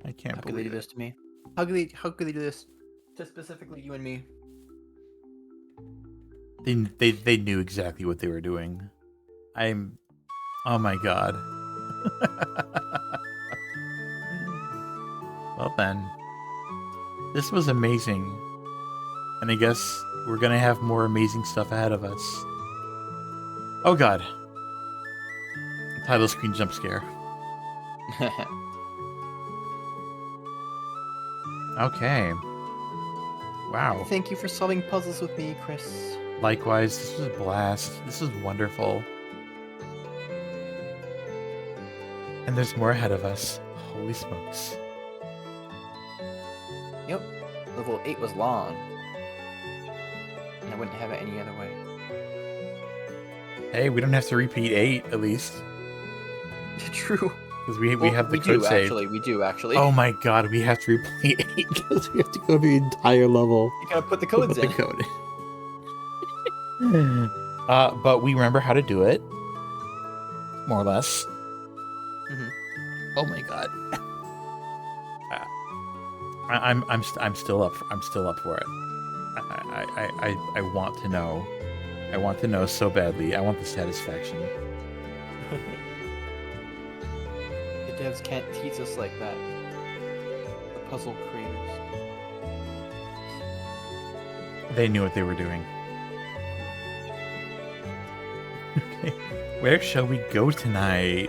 [SPEAKER 1] I can't
[SPEAKER 2] How could they do
[SPEAKER 1] believe
[SPEAKER 2] this
[SPEAKER 1] it.
[SPEAKER 2] to me? How could they do this to specifically you and me?
[SPEAKER 1] They knew exactly what they were doing. Oh my god. Well then. This was amazing. And I guess we're gonna have more amazing stuff ahead of us. Oh god. Title screen jump scare. Okay. Wow.
[SPEAKER 2] Thank you for solving puzzles with me, Chris.
[SPEAKER 1] Likewise, this was a blast. This was wonderful. And there's more ahead of us. Holy smokes.
[SPEAKER 2] Yep. Level 8 was long. And I wouldn't have it any other way.
[SPEAKER 1] Hey, we don't have to repeat 8, at least.
[SPEAKER 2] True.
[SPEAKER 1] Because we
[SPEAKER 2] Well,
[SPEAKER 1] have the
[SPEAKER 2] we
[SPEAKER 1] code
[SPEAKER 2] do
[SPEAKER 1] save.
[SPEAKER 2] actually. We do actually.
[SPEAKER 1] Oh my god, we have to repeat 8 because we have to go the entire level.
[SPEAKER 2] You gotta put the codes
[SPEAKER 1] with
[SPEAKER 2] in.
[SPEAKER 1] the code. But we remember how to do it. More or less.
[SPEAKER 2] Mhm.
[SPEAKER 1] Oh my god. I'm still up. I'm still up for it. I want to know. I want to know so badly. I want the satisfaction.
[SPEAKER 2] The devs can't tease us like that. The puzzle creators.
[SPEAKER 1] They knew what they were doing. Okay. Where shall we go tonight?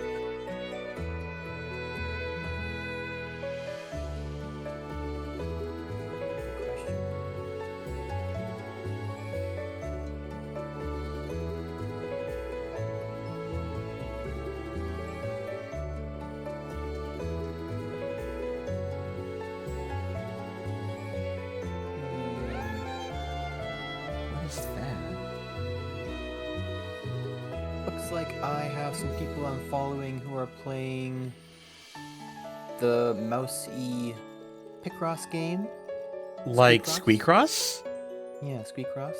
[SPEAKER 1] What is that?
[SPEAKER 2] Looks like I have some people I'm following who are playing the Mousy Picross game.
[SPEAKER 1] Like
[SPEAKER 2] Squeakross?
[SPEAKER 1] Squeakross?
[SPEAKER 2] Yeah, Squeakross.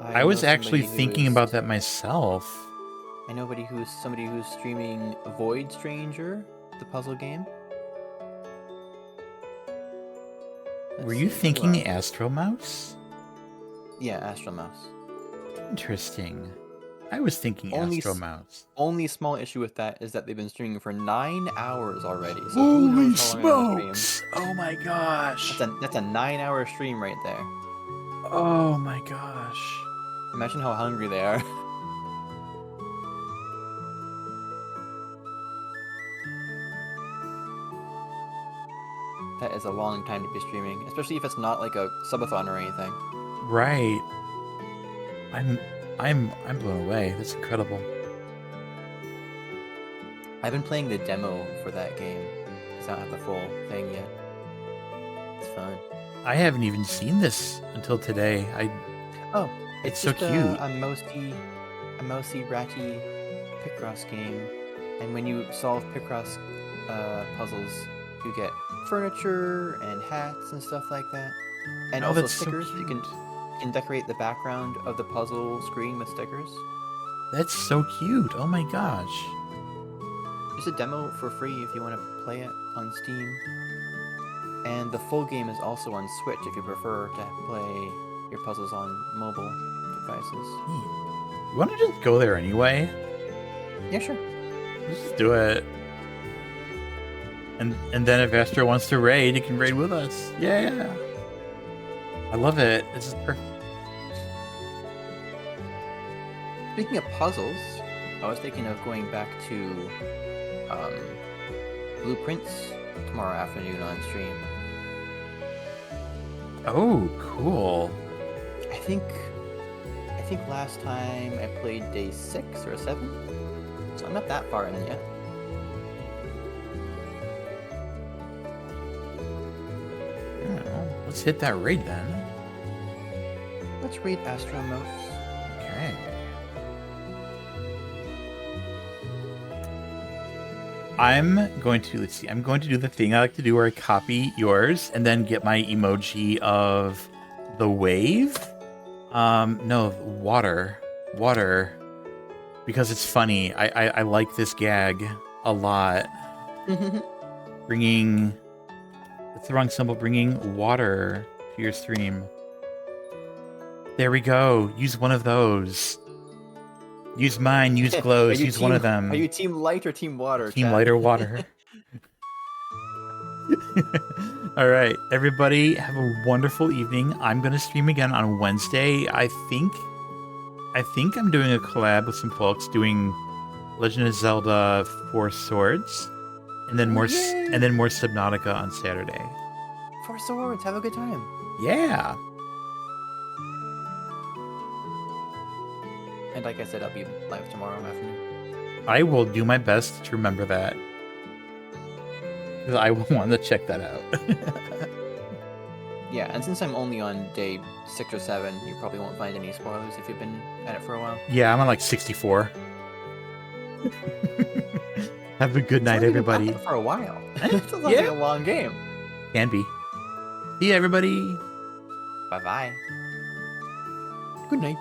[SPEAKER 1] I was
[SPEAKER 2] know
[SPEAKER 1] actually
[SPEAKER 2] somebody
[SPEAKER 1] thinking
[SPEAKER 2] who's-
[SPEAKER 1] about that myself.
[SPEAKER 2] I know somebody who's streaming Void Stranger, the puzzle game. Let's
[SPEAKER 1] Were you
[SPEAKER 2] see, who
[SPEAKER 1] thinking
[SPEAKER 2] else?
[SPEAKER 1] Astro Mouse?
[SPEAKER 2] Yeah, Astro Mouse.
[SPEAKER 1] Interesting. I was thinking
[SPEAKER 2] Only
[SPEAKER 1] Astro
[SPEAKER 2] s-
[SPEAKER 1] Mouse.
[SPEAKER 2] Only small issue with that is that they've been streaming for 9 hours already. So who
[SPEAKER 1] Holy
[SPEAKER 2] knows how long they're gonna stream.
[SPEAKER 1] smokes! Oh my gosh!
[SPEAKER 2] That's a 9-hour stream right there.
[SPEAKER 1] Oh my gosh.
[SPEAKER 2] Imagine how hungry they are. That is a long time to be streaming, especially if it's not like a subathon or anything.
[SPEAKER 1] Right. I'm blown away. That's incredible.
[SPEAKER 2] I've been playing the demo for that game, because I don't have the full thing yet. It's fun.
[SPEAKER 1] I haven't even seen this until today.
[SPEAKER 2] Oh,
[SPEAKER 1] It's so
[SPEAKER 2] just
[SPEAKER 1] cute.
[SPEAKER 2] a mousy ratty Picross game, and when you solve Picross puzzles, you get furniture and hats and stuff like that, and
[SPEAKER 1] Oh,
[SPEAKER 2] also
[SPEAKER 1] that's so
[SPEAKER 2] stickers. You
[SPEAKER 1] cute.
[SPEAKER 2] can decorate the background of the puzzle screen with stickers.
[SPEAKER 1] That's so cute. Oh my gosh.
[SPEAKER 2] There's a demo for free if you want to play it on Steam, and the full game is also on Switch if you prefer to play your puzzles on mobile devices.
[SPEAKER 1] You want to just go there anyway?
[SPEAKER 2] Yeah, sure.
[SPEAKER 1] Let's just do it. And then if Astro wants to raid, he can raid with us. Yeah. I love it. This is perfect.
[SPEAKER 2] Speaking of puzzles, I was thinking of going back to Blueprints tomorrow afternoon on stream.
[SPEAKER 1] Oh, cool.
[SPEAKER 2] I think last time I played day 6 or 7, so I'm not that far in yet.
[SPEAKER 1] Yeah, let's hit that raid then.
[SPEAKER 2] Let's read Astromos.
[SPEAKER 1] Okay. I'm going to, let's see, I'm going to do the thing I like to do where I copy yours and then get my emoji of the wave. No, water, because it's funny. I like this gag a lot. Bringing, that's the wrong symbol, bringing water to your stream. There we go. Use one of those. Use mine, use glows, use one of them.
[SPEAKER 2] Are you team light or team water?
[SPEAKER 1] Team
[SPEAKER 2] chat?
[SPEAKER 1] light or water. All right, everybody, have a wonderful evening. I'm going to stream again on Wednesday. I think I'm doing a collab with some folks doing Legend of Zelda 4 Swords, and then more Subnautica on Saturday.
[SPEAKER 2] 4 Swords, have a good time.
[SPEAKER 1] Yeah.
[SPEAKER 2] And like I said, I'll be live tomorrow afternoon.
[SPEAKER 1] I will do my best to remember that. Because I will want to check that out.
[SPEAKER 2] Yeah, and since I'm only on day 6 or 7, you probably won't find any spoilers if you've been at it for a while.
[SPEAKER 1] Yeah, I'm on like 64. Have a good night,
[SPEAKER 2] It's only been
[SPEAKER 1] everybody.
[SPEAKER 2] up for a while. It's like a long game.
[SPEAKER 1] Can be. See ya, everybody.
[SPEAKER 2] Bye-bye. Good night.